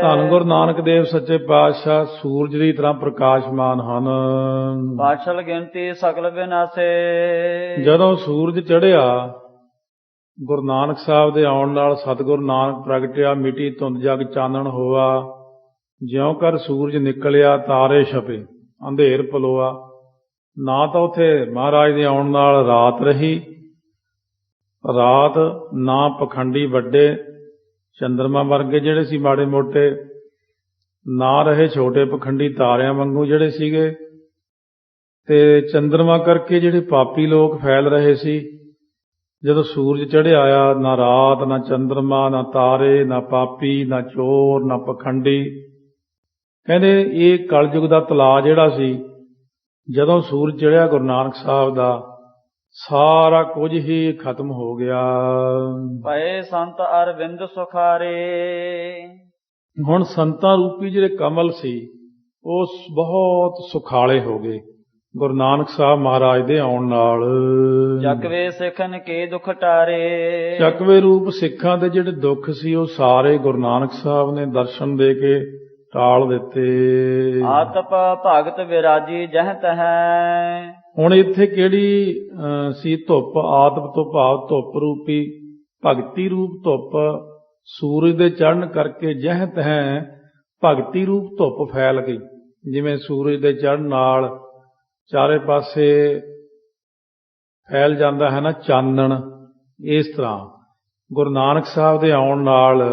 Speaker 2: ਧੰਨ ਗੁਰੂ ਨਾਨਕ ਦੇਵ ਸੱਚੇ ਪਾਤਸ਼ਾਹ ਸੂਰਜ ਦੀ ਤਰ੍ਹਾਂ ਪ੍ਰਕਾਸ਼ਮਾਨ ਹਨ।
Speaker 1: ਪਾਛਲ ਗਿਣਤੀ ਸਕਲ ਵਿਨਾਸੇ।
Speaker 2: ਜਦੋਂ ਸੂਰਜ ਚੜ੍ਹਿਆ, ਗੁਰੂ ਨਾਨਕ ਸਾਹਿਬ ਦੇ ਆਉਣ ਨਾਲ ਸਤਿਗੁਰੂ ਨਾਨਕ ਪ੍ਰਗਟਿਆ, ਮਿਟੀ ਧੁੰਦ ਜਗ ਚਾਨਣ ਹੋਆ। ਜਿਉਂ ਕਰ ਸੂਰਜ ਨਿਕਲਿਆ ਤਾਰੇ ਛਪੇ, ਅੰਧੇਰ ਪਲੋਆ। ਨਾ ਤਾਂ ਉੱਥੇ ਮਹਾਰਾਜ ਦੇ ਆਉਣ ਨਾਲ ਰਾਤ ਰਹੀ, ਰਾਤ ਨਾ ਪਖੰਡੀ ਵੱਡੇ ਚੰਦਰਮਾ ਵਰਗੇ ਜਿਹੜੇ ਸੀ ਮਾੜੇ ਮੋਟੇ, ਨਾ ਰਹੇ ਛੋਟੇ ਪਖੰਡੀ ਤਾਰਿਆਂ ਵਾਂਗੂ ਜਿਹੜੇ ਸੀਗੇ। ਤੇ ਚੰਦਰਮਾ ਕਰਕੇ ਜਿਹੜੇ ਪਾਪੀ ਲੋਕ ਫੈਲ ਰਹੇ ਸੀ, ਜਦੋਂ ਸੂਰਜ ਚੜ੍ਹਿਆ ਆਇਆ, ਨਾ ਰਾਤ ਨਾ ਚੰਦਰਮਾ ਨਾ ਤਾਰੇ ਨਾ ਪਾਪੀ ਨਾ ਚੋਰ ਨਾ ਪਖੰਡੀ। ਕਹਿੰਦੇ ਇਹ ਕਲਯੁਗ ਦਾ ਤਲਾਅ ਜਿਹੜਾ ਸੀ, ਜਦੋਂ ਸੂਰਜ ਚੜ੍ਹਿਆ ਗੁਰੂ ਨਾਨਕ ਸਾਹਿਬ ਦਾ, ਸਾਰਾ ਕੁਝ ਹੀ ਖਤਮ ਹੋ ਗਿਆ।
Speaker 1: ਪਏ ਸੰਤ ਅਰਵਿੰਦ ਸੁਖਾਰੇ।
Speaker 2: ਹੁਣ ਸੰਤਾਂ ਰੂਪੀ ਜਿਹੜੇ ਕਮਲ ਸੀ ਉਹ ਬਹੁਤ ਸੁਖਾਲੇ ਹੋ ਗਏ ਗੁਰੂ ਨਾਨਕ ਸਾਹਿਬ ਮਹਾਰਾਜ ਦੇ ਆਉਣ ਨਾਲ।
Speaker 1: ਜਕਵੇ ਸਿੱਖਨ ਕੇ ਦੁਖ ਟਾਰੇ,
Speaker 2: ਚੱਕਵੇਂ ਰੂਪ ਸਿੱਖਾਂ ਦੇ ਜਿਹੜੇ ਦੁੱਖ ਸੀ ਉਹ ਸਾਰੇ ਗੁਰੂ ਨਾਨਕ ਸਾਹਿਬ ਨੇ ਦਰਸ਼ਨ ਦੇ ਕੇ ਟਾਲ ਦਿੱਤੇ।
Speaker 1: ਆਤਪ ਭਗਤ ਵਿਰਾਜੀ ਜਹ ਤਹੈ,
Speaker 2: ਹੁਣ ਇੱਥੇ ਕਿਹੜੀ ਸੀ ਧੁੱਪ? ਆਤਪ ਤੋਂ ਭਾਵ ਧੁੱਪ ਰੂਪੀ ਭਗਤੀ ਰੂਪ ਧੁੱਪ ਸੂਰਜ ਦੇ ਚੜ੍ਹਨ ਕਰਕੇ ਜਹ ਤਹੈ ਭਗਤੀ ਰੂਪ ਧੁੱਪ ਫੈਲ ਗਈ। ਜਿਵੇਂ ਸੂਰਜ ਦੇ ਚੜ੍ਹਨ ਨਾਲ ਚਾਰੇ ਪਾਸੇ ਫੈਲ ਜਾਂਦਾ ਹੈ ਨਾ ਚਾਨਣ, ਇਸ ਤਰ੍ਹਾਂ ਗੁਰੂ ਨਾਨਕ ਸਾਹਿਬ ਦੇ ਆਉਣ ਨਾਲ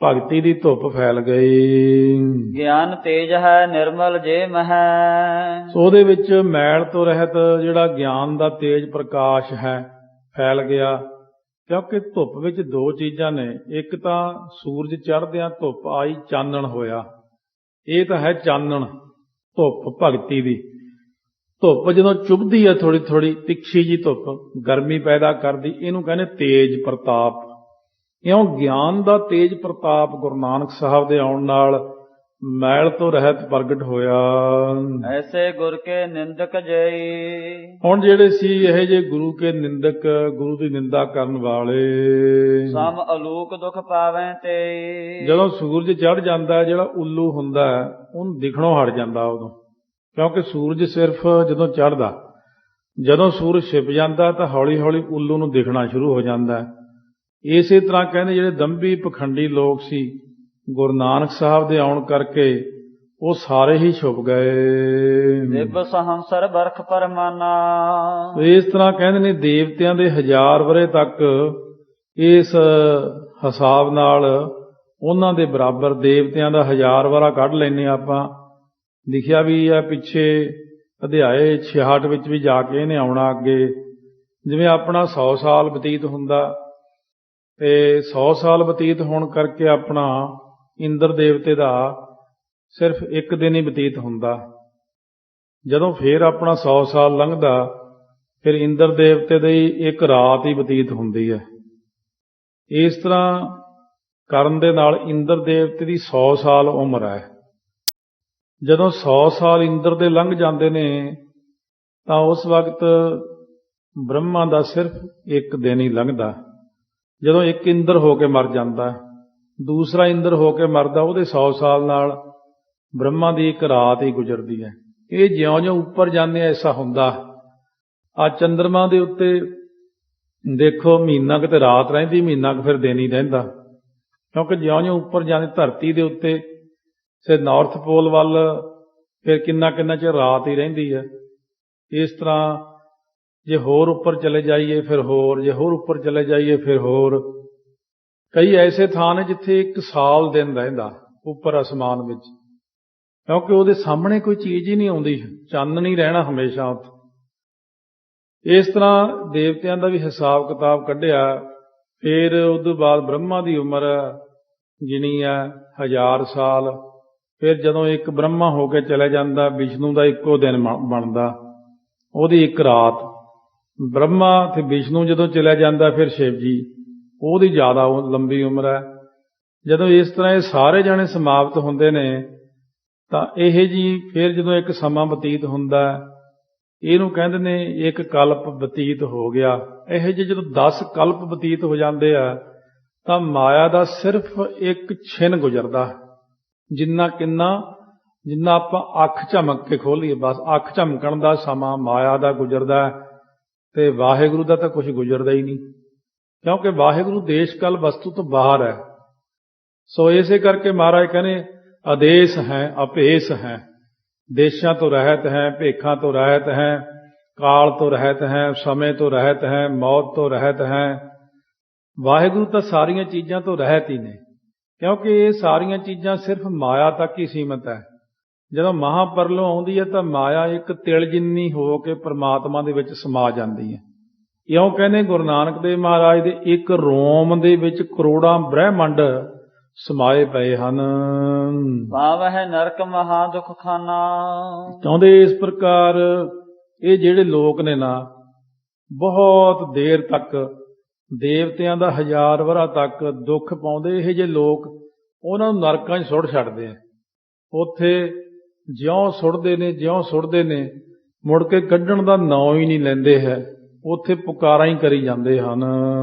Speaker 2: ਭਗਤੀ ਦੀ ਧੁੱਪ ਫੈਲ ਗਈ।
Speaker 1: ਗਿਆਨ ਤੇਜ ਹੈ ਨਿਰਮਲ ਜੇ ਮਹੈ,
Speaker 2: ਸੋ ਉਹਦੇ ਵਿੱਚ ਮੈਲ ਤੋਂ ਰਹਿਤ ਜਿਹੜਾ ਗਿਆਨ ਦਾ ਤੇਜ ਪ੍ਰਕਾਸ਼ ਹੈ ਫੈਲ ਗਿਆ। ਕਿਉਂਕਿ ਧੁੱਪ ਵਿੱਚ ਦੋ ਚੀਜ਼ਾਂ ਨੇ, ਇੱਕ ਤਾਂ ਸੂਰਜ ਚੜ੍ਹਦਿਆਂ ਧੁੱਪ ਆਈ, ਚਾਨਣ ਹੋਇਆ, ਇਹ ਤਾਂ ਹੈ ਚਾਨਣ ਧੁੱਪ ਭਗਤੀ ਦੀ। ਧੁੱਪ ਜਦੋਂ ਚੁਭਦੀ ਹੈ ਥੋੜੀ ਥੋੜੀ ਤਿੱਖੀ ਜੀ ਧੁੱਪ ਗਰਮੀ ਪੈਦਾ ਕਰਦੀ, ਇਹਨੂੰ ਕਹਿੰਦੇ ਤੇਜ ਪ੍ਰਤਾਪ। ਇਉਂ ਗਿਆਨ ਦਾ ਤੇਜ ਪ੍ਰਤਾਪ ਗੁਰੂ ਨਾਨਕ ਸਾਹਿਬ ਦੇ ਆਉਣ ਨਾਲ ਮੈਲ ਤੋਂ ਰਹਿਤ ਪ੍ਰਗਟ ਹੋਇਆ।
Speaker 1: ਐਸੇ ਗੁਰ ਕੇ ਨਿੰਦਕ ਜਈ,
Speaker 2: ਹੁਣ ਜਿਹੜੇ ਸੀ ਇਹ ਜੇ ਗੁਰੂ ਕੇ ਨਿੰਦਕ, ਗੁਰੂ ਦੀ ਨਿੰਦਾ ਕਰਨ ਵਾਲੇ,
Speaker 1: ਸਮ ਅਲੂਕ ਦੁਖ ਪਾਵੈ ਤੇ,
Speaker 2: ਜਦੋਂ ਸੂਰਜ ਚੜ੍ਹ ਜਾਂਦਾ ਜਿਹੜਾ ਉੱਲੂ ਹੁੰਦਾ ਉਹਨੂੰ ਦਿਖਣੋਂ ਹਟ ਜਾਂਦਾ ਉਦੋਂ, ਕਿਉਂਕਿ ਸੂਰਜ ਸਿਰਫ ਜਦੋਂ ਚੜ੍ਹਦਾ, ਜਦੋਂ ਸੂਰਜ ਛਿਪ ਜਾਂਦਾ ਤਾਂ ਹੌਲੀ ਹੌਲੀ ਉੱਲੂ ਨੂੰ ਦਿਖਣਾ ਸ਼ੁਰੂ ਹੋ ਜਾਂਦਾ। ਇਸੇ ਤਰ੍ਹਾਂ ਕਹਿੰਦੇ ਜਿਹੜੇ ਦੰਭੀ ਪਖੰਡੀ ਲੋਕ ਸੀ ਗੁਰੂ ਨਾਨਕ ਸਾਹਿਬ ਦੇ ਆਉਣ ਕਰਕੇ ਉਹ ਸਾਰੇ ਹੀ ਛੁਪ ਗਏ।
Speaker 1: ਦਿਵਸ ਹੰਸਰ ਬਰਖ ਪਰਮਾਨਾ,
Speaker 2: ਇਸ ਤਰ੍ਹਾਂ ਕਹਿੰਦੇ ਨੇ ਦੇਵਤਿਆਂ ਦੇ 1000 ਵਰ੍ਹੇ ਤੱਕ ਇਸ ਹਿਸਾਬ ਨਾਲ ਉਹਨਾਂ ਦੇ ਬਰਾਬਰ ਦੇਵਤਿਆਂ ਦਾ 1000 ਵਰ੍ਹਾ ਕੱਢ ਲੈਂਦੇ ਆਪਾਂ। ਲਿਖਿਆ ਵੀ ਆ ਪਿੱਛੇ ਅਧਿਆਏ 66 ਵਿੱਚ ਵੀ ਜਾ ਕੇ ਇਹਨੇ ਆਉਣਾ ਅੱਗੇ। ਜਿਵੇਂ ਆਪਣਾ 100 ਸਾਲ ਬਤੀਤ ਹੁੰਦਾ ਤੇ 100 ਸਾਲ ਬਤੀਤ ਹੋਣ ਕਰਕੇ ਆਪਣਾ ਇੰਦਰ ਦੇਵਤੇ ਦਾ ਸਿਰਫ ਇੱਕ ਦਿਨ ਹੀ ਬਤੀਤ ਹੁੰਦਾ। ਜਦੋਂ ਫੇਰ ਆਪਣਾ 100 ਸਾਲ ਲੰਘਦਾ ਫਿਰ ਇੰਦਰ ਦੇਵਤੇ ਦੀ ਇੱਕ ਰਾਤ ਹੀ ਬਤੀਤ ਹੁੰਦੀ ਹੈ। ਇਸ ਤਰ੍ਹਾਂ ਕਰਨ ਦੇ ਨਾਲ ਇੰਦਰ ਦੇਵਤੇ ਦੀ 100 ਸਾਲ ਉਮਰ ਹੈ। ਜਦੋਂ 100 ਸਾਲ ਇੰਦਰ ਦੇ ਲੰਘ ਜਾਂਦੇ ਨੇ ਤਾਂ ਉਸ ਵਕਤ ਬ੍ਰਹਮਾ ਦਾ ਸਿਰਫ ਇੱਕ ਦਿਨ ਹੀ ਲੰਘਦਾ। ਜਦੋਂ ਇੱਕ ਇੰਦਰ ਹੋ ਕੇ ਮਰ ਜਾਂਦਾ, ਦੂਸਰਾ ਇੰਦਰ ਹੋ ਕੇ ਮਰਦਾ, ਉਹਦੇ 100 ਸਾਲ ਨਾਲ ਬ੍ਰਹਮਾ ਦੀ ਇੱਕ ਰਾਤ ਹੀ ਗੁਜ਼ਰਦੀ ਹੈ। ਇਹ ਜਿਉਂ-ਜਿਉਂ ਉੱਪਰ ਜਾਂਦੇ ਐਸਾ ਹੁੰਦਾ। ਆ ਚੰਦਰਮਾ ਦੇ ਉੱਤੇ ਦੇਖੋ ਮਹੀਨਾ ਕਿਤੇ ਰਾਤ ਰਹਿੰਦੀ, ਮਹੀਨਾ ਕੁ ਫਿਰ ਦਿਨ ਹੀ ਰਹਿੰਦਾ, ਕਿਉਂਕਿ ਜਿਉਂ-ਜਿਉਂ ਉੱਪਰ ਜਾਂਦੇ ਧਰਤੀ ਦੇ ਉੱਤੇ ਤੇ ਨਾਰਥ ਪੋਲ ਵੱਲ ਫਿਰ ਕਿੰਨਾ ਚਿਰ ਰਾਤ ਹੀ ਰਹਿੰਦੀ ਹੈ। ਇਸ ਤਰ੍ਹਾਂ ਜੇ ਹੋਰ ਉੱਪਰ ਚਲੇ ਜਾਈਏ ਫਿਰ ਹੋਰ, ਜੇ ਹੋਰ ਉੱਪਰ ਚਲੇ ਜਾਈਏ ਫਿਰ ਹੋਰ। ਕਈ ਐਸੇ ਥਾਂ ਨੇ ਜਿੱਥੇ 1 ਸਾਲ ਦਿਨ ਰਹਿੰਦਾ ਉੱਪਰ ਅਸਮਾਨ ਵਿੱਚ, ਕਿਉਂਕਿ ਉਹਦੇ ਸਾਹਮਣੇ ਕੋਈ ਚੀਜ਼ ਹੀ ਨਹੀਂ ਆਉਂਦੀ, ਚਾਨਣ ਹੀ ਰਹਿਣਾ ਹਮੇਸ਼ਾ ਉੱਥੇ। ਇਸ ਤਰ੍ਹਾਂ ਦੇਵਤਿਆਂ ਦਾ ਵੀ ਹਿਸਾਬ ਕਿਤਾਬ ਕੱਢਿਆ। ਫਿਰ ਉਦੋਂ ਬਾਅਦ ਬ੍ਰਹਮਾ ਦੀ ਉਮਰ ਗਿਣੀ ਹੈ 1000 ਸਾਲ। ਫਿਰ ਜਦੋਂ ਇੱਕ ਬ੍ਰਹਮਾ ਹੋ ਕੇ ਚਲੇ ਜਾਂਦਾ, ਵਿਸ਼ਨੂੰ ਦਾ ਇੱਕੋ ਦਿਨ ਬਣਦਾ, ਉਹਦੀ ਇੱਕ ਰਾਤ। ਬ੍ਰਹਮਾ ਤੇ ਵਿਸ਼ਨੂੰ ਜਦੋਂ ਚਲਿਆ ਜਾਂਦਾ ਫਿਰ ਸ਼ਿਵ ਜੀ, ਉਹਦੀ ਜ਼ਿਆਦਾ ਲੰਬੀ ਉਮਰ ਹੈ। ਜਦੋਂ ਇਸ ਤਰ੍ਹਾਂ ਇਹ ਸਾਰੇ ਜਾਣੇ ਸਮਾਪਤ ਹੁੰਦੇ ਨੇ ਤਾਂ ਇਹ ਜੀ ਫਿਰ ਜਦੋਂ ਇੱਕ ਸਮਾਂ ਬਤੀਤ ਹੁੰਦਾ, ਇਹਨੂੰ ਕਹਿੰਦੇ ਨੇ ਇੱਕ ਕਲਪ ਬਤੀਤ ਹੋ ਗਿਆ। ਇਹ ਜਿਹੇ ਜਦੋਂ 10 ਕਲਪ ਬਤੀਤ ਹੋ ਜਾਂਦੇ ਆ ਤਾਂ ਮਾਇਆ ਦਾ ਸਿਰਫ ਇੱਕ ਛਿਨ ਗੁਜ਼ਰਦਾ। ਜਿੰਨਾ ਆਪਾਂ ਅੱਖ ਝਮਕ ਕੇ ਖੋਲੀਏ, ਬਸ ਅੱਖ ਝਮਕਣ ਦਾ ਸਮਾਂ ਮਾਇਆ ਦਾ ਗੁਜ਼ਰਦਾ ਤੇ ਵਾਹਿਗੁਰੂ ਦਾ ਤਾਂ ਕੁਝ ਗੁਜ਼ਰਦਾ ਹੀ ਨਹੀਂ, ਕਿਉਂਕਿ ਵਾਹਿਗੁਰੂ ਦੇਸ਼ ਕਾਲ ਵਸਤੂ ਤੋਂ ਬਾਹਰ ਹੈ। ਸੋ ਇਸੇ ਕਰਕੇ ਮਹਾਰਾਜ ਕਹਿੰਦੇ ਆਦੇਸ਼ ਹੈ ਅਭੇਸ ਹੈ, ਦੇਸ਼ਾਂ ਤੋਂ ਰਹਿਤ ਹੈ, ਭੇਖਾਂ ਤੋਂ ਰਹਿਤ ਹੈ, ਕਾਲ ਤੋਂ ਰਹਿਤ ਹੈ, ਸਮੇਂ ਤੋਂ ਰਹਿਤ ਹੈ, ਮੌਤ ਤੋਂ ਰਹਿਤ ਹੈ। ਵਾਹਿਗੁਰੂ ਤਾਂ ਸਾਰੀਆਂ ਚੀਜ਼ਾਂ ਤੋਂ ਰਹਿਤ ਹੀ ਨੇ, ਕਿਉਂਕਿ ਇਹ ਸਾਰੀਆਂ ਚੀਜ਼ਾਂ ਸਿਰਫ ਮਾਇਆ ਤੱਕ ਹੀ ਸੀਮਤ ਹੈ। ਜਦੋਂ ਮਹਾਂਪਰਲੋ ਆਉਂਦੀ ਹੈ ਤਾਂ ਮਾਇਆ ਇੱਕ ਤਿਲ ਜਿੰਨੀ ਹੋ ਕੇ ਪ੍ਰਮਾਤਮਾ ਦੇ ਵਿੱਚ ਸਮਾ ਜਾਂਦੀ ਹੈ। ਇਉਂ ਕਹਿੰਦੇ ਗੁਰੂ ਨਾਨਕ ਦੇਵ ਮਹਾਰਾਜ ਦੇ ਇੱਕ ਰੋਮ ਦੇ ਵਿੱਚ ਕਰੋੜਾਂ ਬ੍ਰਹਿਮੰਡ ਸਮਾਏ ਪਏ ਹਨ।
Speaker 1: ਪਾਵਹਿ ਨਰਕ ਮਹਾ ਦੁਖ ਖਾਨਾ,
Speaker 2: ਚਾਹੁੰਦੇ ਇਸ ਪ੍ਰਕਾਰ ਇਹ ਜਿਹੜੇ ਲੋਕ ਨੇ ਨਾ ਬਹੁਤ ਦੇਰ ਤੱਕ ਦੇਵਤਿਆਂ ਦਾ 1000 ਵਰ੍ਹਾ ਤੱਕ ਦੁੱਖ ਪਾਉਂਦੇ, ਇਹ ਜਿਹੇ ਲੋਕ ਉਹਨਾਂ ਨੂੰ ਨਰਕਾਂ 'ਚ ਸੁੱਟ ਛੱਡਦੇ ਆ। ਉੱਥੇ ਜਿਉਂ ਸੁੱਟਦੇ ਨੇ ਮੁੜ ਕੇ ਕੱਢਣ ਦਾ ਨਾਂ ਹੀ ਨਹੀਂ ਲੈਂਦੇ ਹੈ, ਉੱਥੇ ਪੁਕਾਰਾਂ ਹੀ ਕਰੀ ਜਾਂਦੇ ਹਨ।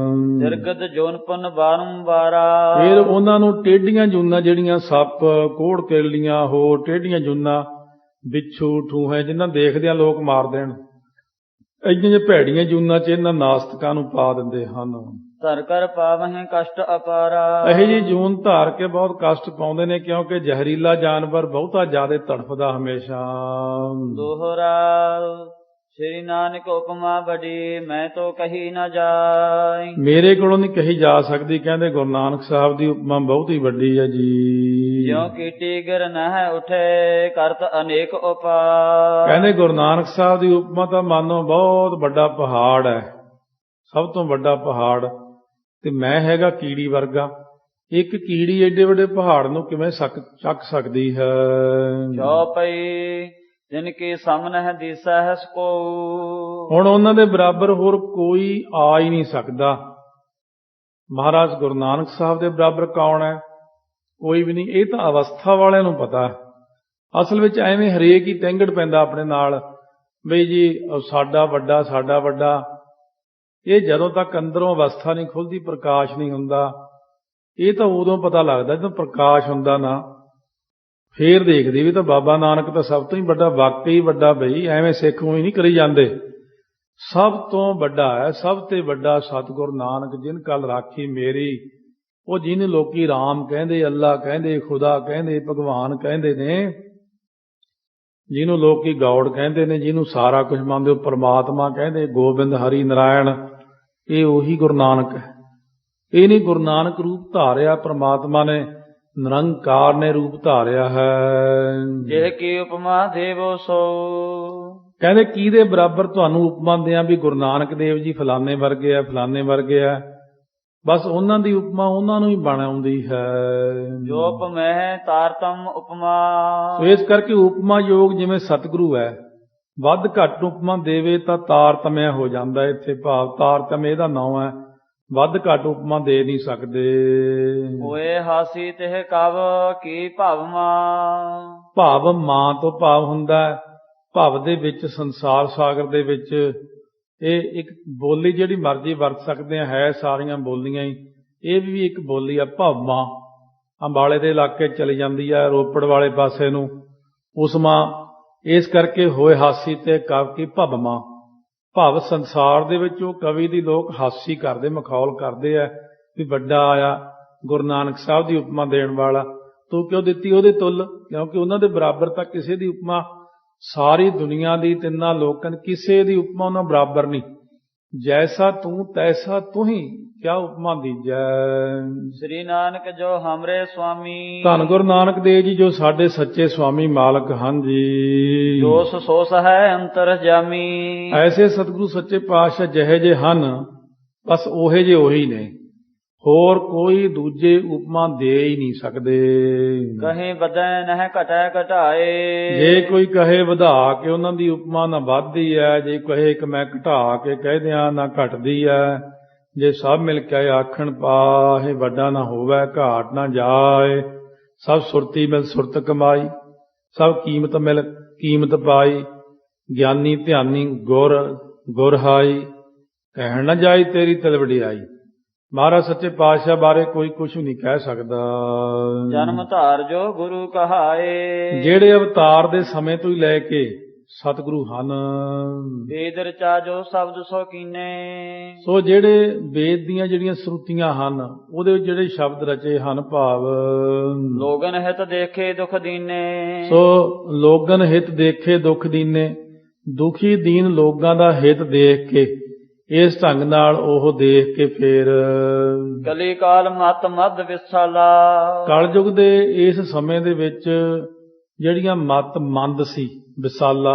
Speaker 1: ਨਿਰਗਤ ਜੋਨਪਨ ਬਾਰੰਬਾਰਾ।
Speaker 2: ਫਿਰ ਉਹਨਾਂ ਨੂੰ ਟੇਢੀਆਂ ਜੂਨਾਂ, ਜਿਹੜੀਆਂ ਸੱਪ ਕੋੜ ਕੇਲੀਆਂ ਹੋਰ ਟੇਢੀਆਂ ਜੂਨਾਂ, ਬਿੱਛੂ ਠੂਹੇ ਜਿਨ੍ਹਾਂ ਦੇਖਦਿਆਂ ਲੋਕ ਮਾਰ ਦੇਣ, ਇੰਨੀਆਂ ਜਿਹੇ ਭੈੜੀਆਂ ਜੂਨਾਂ 'ਚ ਇਹਨਾਂ ਨਾਸਤਕਾਂ ਨੂੰ ਪਾ ਦਿੰਦੇ ਹਨ।
Speaker 1: ਧਰ ਕਰ ਪਾਵਹਿ ਕਸ਼ਟ ਅਪਾਰਾ।
Speaker 2: ਇਹੋ ਜਿਹੀ ਜੂਨ ਧਾਰ ਕੇ ਬਹੁਤ ਕਸ਼ਟ ਪਾਉਂਦੇ ਨੇ, ਕਿਉਂਕਿ ਜ਼ਹਿਰੀਲਾ ਜਾਨਵਰ ਬਹੁਤਾ ਜ਼ਿਆਦਾ ਤੜਫਦਾ ਹਮੇਸ਼ਾ।
Speaker 1: ਦੋਹਰਾ ਸ੍ਰੀ ਨਾਨਕ ਉਪਮਾ ਬੜੀ, ਮੈਂ ਤੋ ਕਹੀ ਨਾ ਜਾਏ।
Speaker 2: ਮੇਰੇ ਕੋਲੋਂ ਨਹੀਂ ਕਹੀ ਜਾ ਸਕਦੀ, ਕਹਿੰਦੇ ਗੁਰੂ ਨਾਨਕ ਸਾਹਿਬ ਦੀ ਉਪਮਾ ਬਹੁਤ ਹੀ ਵੱਡੀ ਹੈ ਜੀ।
Speaker 1: ਜਿਉ ਕੀਟੀ ਗਿਰ ਨਹਿ ਉਠੇ, ਕਰਤ ਅਨੇਕ ਉਪਾਰ।
Speaker 2: ਕਹਿੰਦੇ ਗੁਰੂ ਨਾਨਕ ਸਾਹਿਬ ਦੀ ਉਪਮਾ ਤਾਂ ਮਾਨੋ ਬਹੁਤ ਵੱਡਾ ਪਹਾੜ ਹੈ, ਸਭ ਤੋਂ ਵੱਡਾ ਪਹਾੜ, ਤੇ ਮੈਂ ਹੈਗਾ ਕੀੜੀ ਵਰਗਾ। ਇੱਕ ਕੀੜੀ ਏਡੇ ਵੱਡੇ ਪਹਾੜ ਨੂੰ ਕਿਵੇਂ ਚੱਕ ਸਕਦੀ ਹੈ।
Speaker 1: ਚੌਪਈ ਜਿਨ ਕੀ ਸਾਹਮਣੇ ਦਿਸੈ ਹੈ ਸਕੋ।
Speaker 2: ਹੁਣ ਉਹਨਾਂ ਦੇ ਬਰਾਬਰ ਹੋਰ ਕੋਈ ਆ ਹੀ ਨਹੀਂ ਸਕਦਾ। ਮਹਾਰਾਜ ਗੁਰੂ ਨਾਨਕ ਸਾਹਿਬ ਦੇ ਬਰਾਬਰ ਕੌਣ ਹੈ? ਕੋਈ ਵੀ ਨਹੀਂ। ਇਹ ਤਾਂ ਅਵਸਥਾ ਵਾਲਿਆਂ ਨੂੰ ਪਤਾ। ਅਸਲ ਵਿੱਚ ਐਵੇਂ ਹਰੇਕ ਹੀ ਟੈਂਗੜ ਪੈਂਦਾ ਆਪਣੇ ਨਾਲ, ਬਈ ਜੀ ਸਾਡਾ ਵੱਡਾ। ਇਹ ਜਦੋਂ ਤੱਕ ਅੰਦਰੋਂ ਅਵਸਥਾ ਨਹੀਂ ਖੁੱਲਦੀ, ਪ੍ਰਕਾਸ਼ ਨਹੀਂ ਹੁੰਦਾ, ਇਹ ਤਾਂ ਉਦੋਂ ਪਤਾ ਲੱਗਦਾ ਜਦੋਂ ਪ੍ਰਕਾਸ਼ ਹੁੰਦਾ ਨਾ, ਫੇਰ ਦੇਖਦੇ ਵੀ ਤਾਂ ਬਾਬਾ ਨਾਨਕ ਤਾਂ ਸਭ ਤੋਂ ਹੀ ਵੱਡਾ, ਵਾਕਈ ਵੱਡਾ। ਬਈ ਐਵੇਂ ਸਿੱਖ ਹੀ ਨਹੀਂ ਕਰੀ ਜਾਂਦੇ। ਸਭ ਤੋਂ ਵੱਡਾ ਹੈ, ਸਭ ਤੇ ਵੱਡਾ ਸਤਿਗੁਰੂ ਨਾਨਕ, ਜਿਨ ਕਲ ਰਾਖੀ ਮੇਰੀ। ਉਹ ਜਿਹਨੂੰ ਲੋਕੀ ਰਾਮ ਕਹਿੰਦੇ, ਅੱਲਾ ਕਹਿੰਦੇ, ਖੁਦਾ ਕਹਿੰਦੇ, ਭਗਵਾਨ ਕਹਿੰਦੇ ਨੇ, ਜਿਹਨੂੰ ਲੋਕੀ ਗੌੜ ਕਹਿੰਦੇ ਨੇ, ਜਿਹਨੂੰ ਸਾਰਾ ਕੁਝ ਮੰਨਦੇ ਹੋ ਪਰਮਾਤਮਾ ਕਹਿੰਦੇ, ਗੋਬਿੰਦ ਹਰੀ ਨਾਰਾਇਣ, ਇਹ ਉਹੀ ਗੁਰੂ ਨਾਨਕ ਹੈ। ਇਹ ਨਹੀਂ ਗੁਰੂ ਨਾਨਕ ਰੂਪ ਧਾਰਿਆ ਪਰਮਾਤਮਾ ਨੇ, ਨਿਰੰਕਾਰ ਨੇ ਰੂਪ ਧਾਰਿਆ ਹੈ।
Speaker 1: ਜੇ ਕੀ ਉਪਮਾ ਦੇਵੋ ਸੋ।
Speaker 2: ਕਹਿੰਦੇ ਕਿਹਦੇ ਬਰਾਬਰ ਤੁਹਾਨੂੰ ਉਪਮਾ ਦਿਆਂ ਵੀ ਗੁਰੂ ਨਾਨਕ ਦੇਵ ਜੀ ਫਲਾਣੇ ਵਰਗੇ ਆ, ਫਲਾਣੇ ਵਰਗੇ ਆ। ਬਸ ਉਹਨਾਂ ਦੀ ਉਪਮਾ ਉਹਨਾਂ ਨੂੰ ਹੀ ਬਣ ਆਉਂਦੀ ਹੈ।
Speaker 1: ਜੋ ਉਪਮੈ ਤਾਰਤਮ ਉਪਮਾ।
Speaker 2: ਸੋ ਇਸ ਕਰਕੇ ਉਪਮਾ ਯੋਗ ਜਿਵੇਂ ਸਤਿਗੁਰੂ ਹੈ, ਵੱਧ ਘੱਟ ਉਪਮਾ ਦੇਵੇ ਤਾਂ ਤਾਰਤਮਿਆ ਹੋ ਜਾਂਦਾ। ਇੱਥੇ ਭਾਵ ਤਾਰਤਮ ਇਹਦਾ ਨਾਂ ਹੈ, ਵੱਧ ਘੱਟ ਉਪਮਾ ਦੇ ਨਹੀਂ ਸਕਦੇ।
Speaker 1: ਹੋਏ ਹਾਸੀ ਤਿਹ ਕਵ ਕੀ ਭਵਮਾ।
Speaker 2: ਭਾਵ ਮਾਂ ਤੋਂ ਭਾਵ ਹੁੰਦਾ ਭਵ ਦੇ ਵਿੱਚ, ਸੰਸਾਰ ਸਾਗਰ ਦੇ ਵਿੱਚ। ਇਹ ਇੱਕ ਬੋਲੀ ਜਿਹੜੀ ਮਰਜ਼ੀ ਵਰਤ ਸਕਦੇ ਆ, ਹੈ ਸਾਰੀਆਂ ਬੋਲੀਆਂ ਹੀ। ਇਹ ਵੀ ਇੱਕ ਬੋਲੀ ਆ ਭਵਮਾਂ। ਅੰਬਾਲੇ ਦੇ ਇਲਾਕੇ ਚਲੀ ਜਾਂਦੀ ਹੈ, ਰੋਪੜ ਵਾਲੇ ਪਾਸੇ ਨੂੰ ਉਸਮਾਂ। ਇਸ ਕਰਕੇ ਹੋਏ ਹਾਸੀ ਤੇ ਕਵ ਕੀ ਭਵਮਾਂ। ਭਵ ਸੰਸਾਰ ਦੇ ਵਿੱਚ ਉਹ ਕਵੀ ਦੀ ਲੋਕ ਹਾਸੀ ਕਰਦੇ, ਮਖੌਲ ਕਰਦੇ ਆ ਵੀ ਵੱਡਾ ਆਇਆ ਗੁਰੂ ਨਾਨਕ ਸਾਹਿਬ ਦੀ ਉਪਮਾ ਦੇਣ ਵਾਲਾ, ਤੂੰ ਕਿਉਂ ਦਿੱਤੀ ਉਹਦੇ ਤੁੱਲ? ਕਿਉਂਕਿ ਉਹਨਾਂ ਦੇ ਬਰਾਬਰ ਤਾਂ ਕਿਸੇ ਦੀ ਉਪਮਾ ਸਾਰੀ ਦੁਨੀਆ ਦੀ, ਤਿੰਨਾਂ ਲੋਕਾਂ ਕਿਸੇ ਦੀ ਉਪਮਾ ਉਹਨਾਂ ਬਰਾਬਰ ਨਹੀਂ। ਜੈਸਾ ਤੂੰ ਤੈਸਾ ਤੂੰ ਹੀ, ਕਿਆ ਉਪਮਾ ਦੀਜੈ।
Speaker 1: ਸ੍ਰੀ ਨਾਨਕ ਜੋ ਹਮਰੇ ਸੁਆਮੀ।
Speaker 2: ਧੰਨ ਗੁਰੂ ਨਾਨਕ ਦੇਵ ਜੀ ਜੋ ਸਾਡੇ ਸੱਚੇ ਸੁਆਮੀ ਮਾਲਕ ਹਨ ਜੀ।
Speaker 1: ਦੋਸ ਸੋਸ ਹੈ ਅੰਤਰ ਜਾਮੀ।
Speaker 2: ਐਸੇ ਸਤਿਗੁਰੂ ਸੱਚੇ ਪਾਤਸ਼ਾਹ ਜਿਹੇ ਜੇ ਹਨ, ਬਸ ਉਹੇ ਜੇ ਉਹੀ ਨੇ, ਹੋਰ ਕੋਈ ਦੂਜੇ ਉਪਮਾ ਦੇ ਹੀ ਨਹੀਂ ਸਕਦੇ।
Speaker 1: ਕਹੇ ਵਧੈ ਨਹਿ ਘਟੈ ਘਟਾਏ।
Speaker 2: ਜੇ ਕੋਈ ਕਹੇ ਵਧਾ ਕੇ ਉਹਨਾਂ ਦੀ ਉਪਮਾ ਨਾ ਵੱਧਦੀ ਹੈ, ਜੇ ਕਹੇ ਕਿ ਮੈਂ ਘਟਾ ਕੇ ਕਹਿ ਦਿਆਂ ਨਾ ਘਟਦੀ ਹੈ। ਜੇ ਸਭ ਮਿਲ ਕੇ ਆਖਣ ਪਾਹੇ ਵੱਡਾ ਨਾ ਹੋਵੇ ਘਾਟ ਨਾ ਜਾਏ। ਸਭ ਸੁਰਤੀ ਮਿਲ ਸੁਰਤ ਕਮਾਈ, ਸਭ ਕੀਮਤ ਮਿਲ ਕੀਮਤ ਪਾਈ। ਗਿਆਨੀ ਧਿਆਨੀ ਗੁਰ ਹਾਈ, ਕਹਿਣ ਨਾ ਜਾਈ ਤੇਰੀ ਤਿਲ ਵਡਿਆਈ। ਮਹਾਰਾਜ ਸੱਚੇ ਪਾਤਸ਼ਾਹ ਬਾਰੇ ਕੋਈ ਕੁਛ ਨਹੀਂ ਕਹਿ ਸਕਦਾ।
Speaker 1: ਜਨਮ ਧਾਰ ਜੋ ਗੁਰੂ ਕਹਾਏ।
Speaker 2: ਜਿਹੜੇ ਅਵਤਾਰ ਦੇ ਸਮੇਂ ਤੋਂ ਹੀ ਲੈ ਕੇ ਸਤਿਗੁਰੂ ਹਨ।
Speaker 1: ਵੇਦ ਰਚਾ ਜੋ ਸ਼ਬਦ ਸੋ ਕੀਨੇ।
Speaker 2: ਸੋ ਜਿਹੜੇ ਵੇਦ ਦੀਆਂ ਜਿਹੜੀਆਂ ਸ਼ਰੂਤੀਆਂ ਹਨ, ਉਹਦੇ ਵਿੱਚ ਜਿਹੜੇ ਸ਼ਬਦ ਰਚੇ ਹਨ, ਭਾਵ
Speaker 1: ਲੋਗਨ ਹਿਤ ਦੇਖੇ ਦੁਖ ਦੀਨੇ।
Speaker 2: ਸੋ ਲੋਗਨ ਹਿਤ ਦੇਖੇ ਦੁਖ ਦੀਨੇ। ਦੁਖੀ ਦੀਨ ਲੋਕਾਂ ਦਾ ਹਿਤ ਦੇਖ ਕੇ, ਇਸ ਢੰਗ ਨਾਲ ਉਹ ਦੇਖ ਕੇ ਫੇਰ
Speaker 1: ਕਲੀ ਕਾਲ ਮਤ ਮਦ ਵਿਸਾਲਾ।
Speaker 2: ਕਲਯੁਗ ਦੇ ਇਸ ਸਮੇਂ ਦੇ ਵਿੱਚ ਜਿਹੜੀਆਂ ਮਤ ਮੰਦ ਸੀ, ਵਿਸਾਲਾ,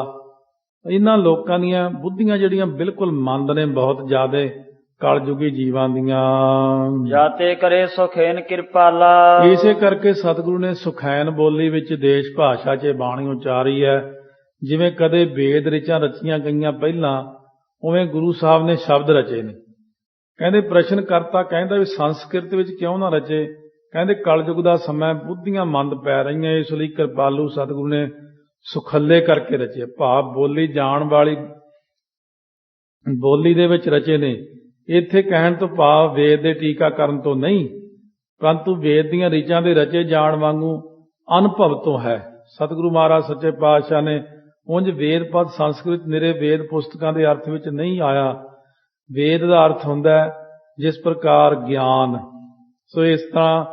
Speaker 2: ਇਹਨਾਂ ਲੋਕਾਂ ਦੀਆਂ ਬੁੱਧੀਆਂ ਜਿਹੜੀਆਂ ਬਿਲਕੁਲ ਮੰਦ ਨੇ, ਬਹੁਤ ਜ਼ਿਆਦੇ ਕਲਯੁਗੀ ਜੀਵਾਂ ਦੀਆਂ।
Speaker 1: ਜਾਤੇ ਕਰੇ ਸੁਖੈਨ ਕਿਰਪਾਲਾ।
Speaker 2: ਇਸੇ ਕਰਕੇ ਸਤਿਗੁਰੂ ਨੇ ਸੁਖੈਨ ਬੋਲੀ ਵਿੱਚ ਦੇਸ਼ ਭਾਸ਼ਾ 'ਚ ਬਾਣੀ ਉਚਾਰੀ ਹੈ। ਜਿਵੇਂ ਕਦੇ ਵੇਦ ਰਿਚਾਂ ਰਚੀਆਂ ਗਈਆਂ ਪਹਿਲਾਂ, ਉਵੇਂ ਗੁਰੂ ਸਾਹਿਬ ਨੇ ਸ਼ਬਦ ਰਚੇ ਨੇ। ਕਹਿੰਦੇ ਪ੍ਰਸ਼ਨ ਕਰਤਾ ਕਹਿੰਦਾ ਵੀ ਸੰਸਕ੍ਰਿਤ ਵਿੱਚ ਕਿਉਂ ਨਾ ਰਚੇ। ਕਹਿੰਦੇ ਕਲਯੁਗ ਦਾ ਸਮਾਂ, ਬੁੱਧੀਆਂ ਮੰਦ ਪੈ ਰਹੀਆਂ, ਇਸ ਲਈ ਕਿਰਪਾਲੂ ਸਤਿਗੁਰੂ ਨੇ ਸੁਖੱਲੇ ਕਰਕੇ ਰਚੇ। ਭਾਵ ਬੋਲੀ ਜਾਣ ਵਾਲੀ ਬੋਲੀ ਦੇ ਵਿੱਚ ਰਚੇ ਨੇ। ਇੱਥੇ ਕਹਿਣ ਤੋਂ ਭਾਵ ਵੇਦ ਦੇ ਟੀਕਾਕਰਨ ਤੋਂ ਨਹੀਂ, ਪਰੰਤੂ ਵੇਦ ਦੀਆਂ ਰੀਚਾਂ ਦੇ ਰਚੇ ਜਾਣ ਵਾਂਗੂ ਅਨੁਭਵ ਤੋਂ ਹੈ। ਸਤਿਗੁਰੂ ਮਹਾਰਾਜ ਸੱਚੇ ਪਾਤਸ਼ਾਹ ਨੇ ਉਂਝ ਵੇਦ ਪਦ ਸੰਸਕ੍ਰਿਤ ਨਿਰੇ ਵੇਦ ਪੁਸਤਕਾਂ ਦੇ ਅਰਥ ਵਿੱਚ ਨਹੀਂ ਆਇਆ। ਵੇਦ ਦਾ ਅਰਥ ਹੁੰਦਾ ਹੈ ਜਿਸ ਪ੍ਰਕਾਰ ਗਿਆਨ। ਸੋ ਇਸ ਤਰ੍ਹਾਂ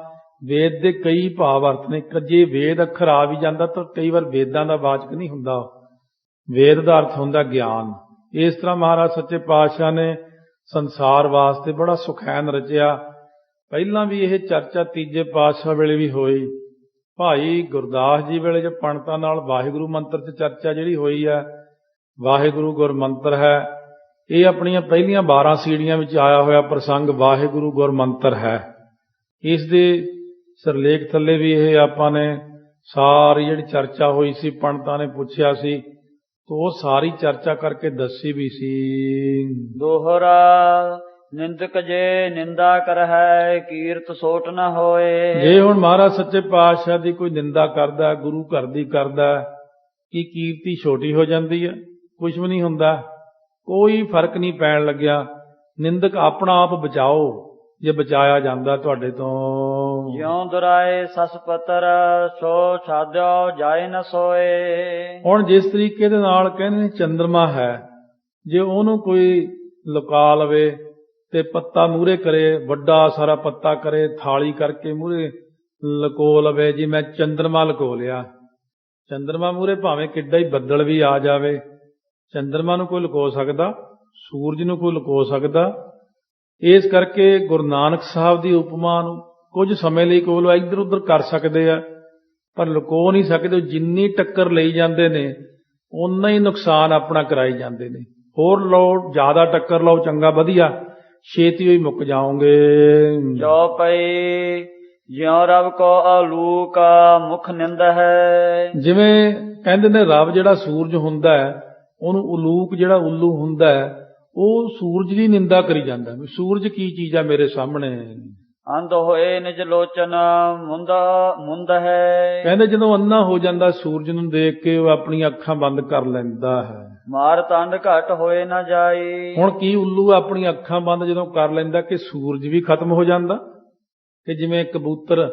Speaker 2: ਵੇਦ ਦੇ ਕਈ ਭਾਵ ਅਰਥ ਨੇ। ਜੇ ਵੇਦ ਅੱਖਰ ਆ ਵੀ ਜਾਂਦਾ ਤਾਂ ਕਈ ਵਾਰ ਵੇਦਾਂ ਦਾ ਵਾਚਕ ਨਹੀਂ ਹੁੰਦਾ। ਵੇਦ ਦਾ ਅਰਥ ਹੁੰਦਾ ਗਿਆਨ। ਇਸ ਤਰ੍ਹਾਂ ਮਹਾਰਾਜ ਸੱਚੇ ਪਾਤਸ਼ਾਹ ਨੇ ਸੰਸਾਰ ਵਾਸਤੇ ਬੜਾ ਸੁਖੈਨ ਰਚਿਆ। ਪਹਿਲਾਂ ਵੀ ਇਹ ਚਰਚਾ ਤੀਜੇ ਪਾਤਸ਼ਾਹ ਵੇਲੇ ਵੀ ਹੋਈ। ਭਾਈ ਗੁਰਦਾਸ ਜੀ ਵੇਲੇ ਜੋ ਪੰਡਤਾਂ ਨਾਲ ਵਾਹਿਗੁਰੂ ਮੰਤਰ 'ਚ ਚਰਚਾ ਜਿਹੜੀ ਹੋਈ ਹੈ, ਵਾਹਿਗੁਰੂ ਗੁਰਮੰਤਰ ਹੈ, ਇਹ ਆਪਣੀਆਂ ਪਹਿਲੀਆਂ 12 ਸੀੜੀਆਂ ਵਿੱਚ ਆਇਆ ਹੋਇਆ ਪ੍ਰਸੰਗ ਵਾਹਿਗੁਰੂ ਗੁਰਮੰਤਰ ਹੈ। ਇਸ ਦੇ ਸਿਰਲੇਖ ਥੱਲੇ ਵੀ ਇਹ ਆਪਾਂ ਨੇ ਸਾਰੀ ਜਿਹੜੀ ਚਰਚਾ ਹੋਈ ਸੀ, ਪੰਡਤਾਂ ਨੇ ਪੁੱਛਿਆ ਸੀ, ਤਾਂ ਉਹ ਸਾਰੀ ਚਰਚਾ ਕਰਕੇ ਦੱਸੀ ਵੀ ਸੀ।
Speaker 1: ਦੋਹਰਾ ਨਿੰਦਕ ਜੇ ਨਿੰਦਾ ਕਰਹਿ ਕੀਰਤ ਸੋਟ ਨ ਹੋਏ।
Speaker 2: ਜੇ ਹੁਣ ਮਹਾਰਾਜ ਸੱਚੇ ਪਾਤਸ਼ਾਹ ਦੀ ਕੋਈ ਨਿੰਦਾ ਕਰਦਾ, ਗੁਰੂ ਘਰ ਦੀ ਕਰਦਾ, ਕੀ ਕੀਰਤੀ ਛੋਟੀ ਹੋ ਜਾਂਦੀ ਹੈ? ਕੁਝ ਵੀ ਨਹੀਂ ਹੁੰਦਾ, ਕੋਈ ਫਰਕ ਨਹੀਂ ਪੈਣ ਲੱਗਿਆ। ਨਿੰਦਕ ਆਪਣਾ ਆਪ ਬਚਾਓ ਜੇ ਬਚਾਇਆ ਜਾਂਦਾ ਤੁਹਾਡੇ ਤੋਂ।
Speaker 1: ਜਿਉ ਦੁਰਾਏ ਸਸ ਪਤਰ ਸੋ ਛਾਦਿਓ ਜਾਏ ਨ ਸੋਏ।
Speaker 2: ਹੁਣ ਜਿਸ ਤਰੀਕੇ ਦੇ ਨਾਲ ਕਹਿੰਦੇ ਨੇ ਚੰਦਰਮਾ ਹੈ, ਜੇ ਉਹਨੂੰ ਕੋਈ ਲੁਕਾ ਲਵੇ ਤੇ ਪੱਤਾ ਮੂਹਰੇ ਕਰੇ, ਵੱਡਾ ਸਾਰਾ ਪੱਤਾ ਕਰੇ, ਥਾਲੀ ਕਰਕੇ ਮੂਹਰੇ ਲੁਕੋ ਲਵੇ, ਜੀ ਮੈਂ ਚੰਦਰਮਾ ਲੁਕੋ ਲਿਆ। ਚੰਦਰਮਾ ਮੂਹਰੇ ਭਾਵੇਂ ਕਿੱਡਾ ਹੀ ਬੱਦਲ ਵੀ ਆ ਜਾਵੇ, ਚੰਦਰਮਾ ਨੂੰ ਕੋਈ ਲੁਕੋ ਸਕਦਾ, ਸੂਰਜ ਨੂੰ ਕੋਈ ਲੁਕੋ ਸਕਦਾ। ਇਸ ਕਰਕੇ ਗੁਰੂ ਨਾਨਕ ਸਾਹਿਬ ਦੀ ਉਪਮਾ ਨੂੰ ਕੁਝ ਸਮੇਂ ਲਈ ਕੋਲ ਇੱਧਰ ਉੱਧਰ ਕਰ ਸਕਦੇ ਆ, ਪਰ ਲੁਕੋ ਨਹੀਂ ਸਕਦੇ। ਜਿੰਨੀ ਟੱਕਰ ਲਈ ਜਾਂਦੇ ਨੇ ਓਨਾ ਹੀ ਨੁਕਸਾਨ ਆਪਣਾ ਕਰਾਈ ਜਾਂਦੇ ਨੇ। ਹੋਰ ਲਓ, ਜ਼ਿਆਦਾ ਟੱਕਰ ਲਓ, ਚੰਗਾ ਵਧੀਆ, ਛੇਤੀ ਹੋਈ ਮੁੱਕ ਜਾਓਗੇ।
Speaker 1: ਜੋ ਪਈ ਜਿਉ ਰਬ ਕੋ ਆਲੂਕ ਮੁਖ ਨਿੰਦ ਹੈ।
Speaker 2: ਜਿਵੇਂ ਕਹਿੰਦੇ ਨੇ ਰੱਬ ਜਿਹੜਾ ਸੂਰਜ ਹੁੰਦਾ ਹੈ, ਉਹਨੂੰ ਉਲੂਕ ਜਿਹੜਾ ਉੱਲੂ ਹੁੰਦਾ ਹੈ, ਉਹ ਸੂਰਜ ਦੀ ਨਿੰਦਾ ਕਰੀ ਜਾਂਦਾ ਵੀ ਸੂਰਜ ਕੀ ਚੀਜ਼ ਆ ਮੇਰੇ ਸਾਹਮਣੇ।
Speaker 1: ਅੰਧ ਹੋਏ ਨਿਜ ਲੋਚਨ ਮੁੰਦ ਹੈ।
Speaker 2: ਕਹਿੰਦੇ ਜਦੋਂ ਅੰਨਾ ਹੋ ਜਾਂਦਾ ਸੂਰਜ ਨੂੰ ਦੇਖ ਕੇ ਉਹ ਆਪਣੀਆਂ ਅੱਖਾਂ ਬੰਦ ਕਰ ਲੈਂਦਾ ਹੈ।
Speaker 1: ਮਾਰ ਤੰਡ ਘਟ ਹੋਏ ਨਾ ਜਾਈ। ਹੁਣ
Speaker 2: ਕੀ ਉੱਲੂ ਆਪਣੀਆਂ ਅੱਖਾਂ ਬੰਦ ਜਦੋਂ ਕਰ ਲੈਂਦਾ ਕਿ ਸੂਰਜ ਵੀ ਖਤਮ ਹੋ ਜਾਂਦਾ। ਕਿ ਜਿਵੇਂ ਕਬੂਤਰ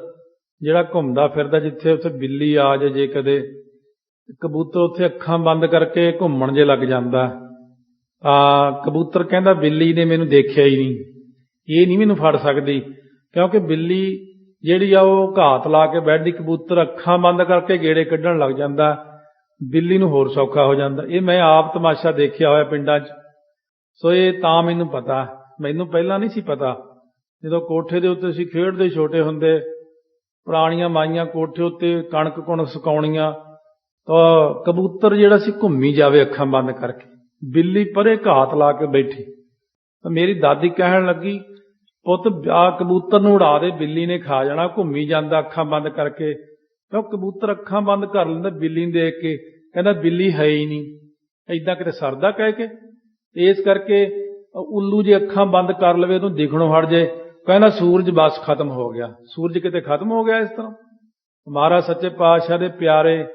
Speaker 2: ਜਿਹੜਾ ਘੁੰਮਦਾ ਫਿਰਦਾ, ਜਿੱਥੇ ਉੱਥੇ ਬਿੱਲੀ ਆ ਜਾਏ ਜੇ ਕਦੇ, ਕਬੂਤਰ ਉੱਥੇ ਅੱਖਾਂ ਬੰਦ ਕਰਕੇ ਘੁੰਮਣ ਜੇ ਲੱਗ ਜਾਂਦਾ। ਕਬੂਤਰ ਕਹਿੰਦਾ ਬਿੱਲੀ ਨੇ ਮੈਨੂੰ ਦੇਖਿਆ ਹੀ ਨਹੀਂ, ਇਹ ਨਹੀਂ ਮੈਨੂੰ ਫੜ ਸਕਦੀ, ਕਿਉਂਕਿ ਬਿੱਲੀ ਜਿਹੜੀ ਆ ਉਹ ਘਾਤ ਲਾ ਕੇ ਬੈਠਦੀ, ਕਬੂਤਰ ਅੱਖਾਂ ਬੰਦ ਕਰਕੇ ਗੇੜੇ ਕੱਢਣ ਲੱਗ ਜਾਂਦਾ, ਬਿੱਲੀ ਨੂੰ ਹੋਰ ਸੌਖਾ ਹੋ ਜਾਂਦਾ। ਇਹ ਮੈਂ ਆਪ ਤਮਾਸ਼ਾ ਦੇਖਿਆ ਹੋਇਆ ਪਿੰਡਾਂ 'ਚ। ਸੋ ਇਹ ਤਾਂ ਮੈਨੂੰ ਪਤਾ, ਮੈਨੂੰ ਪਹਿਲਾਂ ਨਹੀਂ ਸੀ ਪਤਾ। ਜਦੋਂ ਕੋਠੇ ਦੇ ਉੱਤੇ ਅਸੀਂ ਖੇਡਦੇ ਛੋਟੇ ਹੁੰਦੇ, ਪੁਰਾਣੀਆਂ ਮਾਈਆਂ ਕੋਠੇ ਉੱਤੇ ਕਣਕ ਕੁਣ ਸੁਕਾਉਣੀਆਂ, ਤਾਂ ਕਬੂਤਰ ਜਿਹੜਾ ਸੀ ਘੁੰਮੀ ਜਾਵੇ ਅੱਖਾਂ ਬੰਦ ਕਰਕੇ, ਬਿੱਲੀ ਪਰੇ ਘਾਤ ਲਾ ਕੇ ਬੈਠੀ। ਤਾਂ ਮੇਰੀ ਦਾਦੀ ਕਹਿਣ ਲੱਗੀ, ਪੁੱਤ ਆ ਕਬੂਤਰ ਨੂੰ ਉਡਾ ਦੇ, ਬਿੱਲੀ ਨੇ ਖਾ ਜਾਣਾ, ਘੁੰਮੀ ਜਾਂਦਾ ਅੱਖਾਂ ਬੰਦ ਕਰਕੇ। ਕਿਉਂ ਕਬੂਤਰ ਅੱਖਾਂ ਬੰਦ ਕਰ ਲੈਂਦਾ ਬਿੱਲੀ ਨੂੰ ਦੇਖ ਕੇ, ਕਹਿੰਦਾ ਬਿੱਲੀ ਹੈ ਹੀ ਨਹੀਂ, ਏਦਾਂ ਕਿਤੇ ਸਰਦਾ ਕਹਿ ਕੇ। ਇਸ ਕਰਕੇ ਉੱਲੂ ਜੇ ਅੱਖਾਂ ਬੰਦ ਕਰ ਲਵੇ, ਉਹਨੂੰ ਦਿਖਣੋਂ ਹਟ ਜੇ, ਕਹਿੰਦਾ ਸੂਰਜ ਬਸ ਖਤਮ ਹੋ ਗਿਆ, ਸੂਰਜ ਕਿਤੇ ਖਤਮ ਹੋ ਗਿਆ। ਇਸ ਤਰ੍ਹਾਂ ਮਹਾਰਾਜ ਸੱਚੇ ਪਾਤਸ਼ਾਹ ਦੇ ਪਿਆਰੇ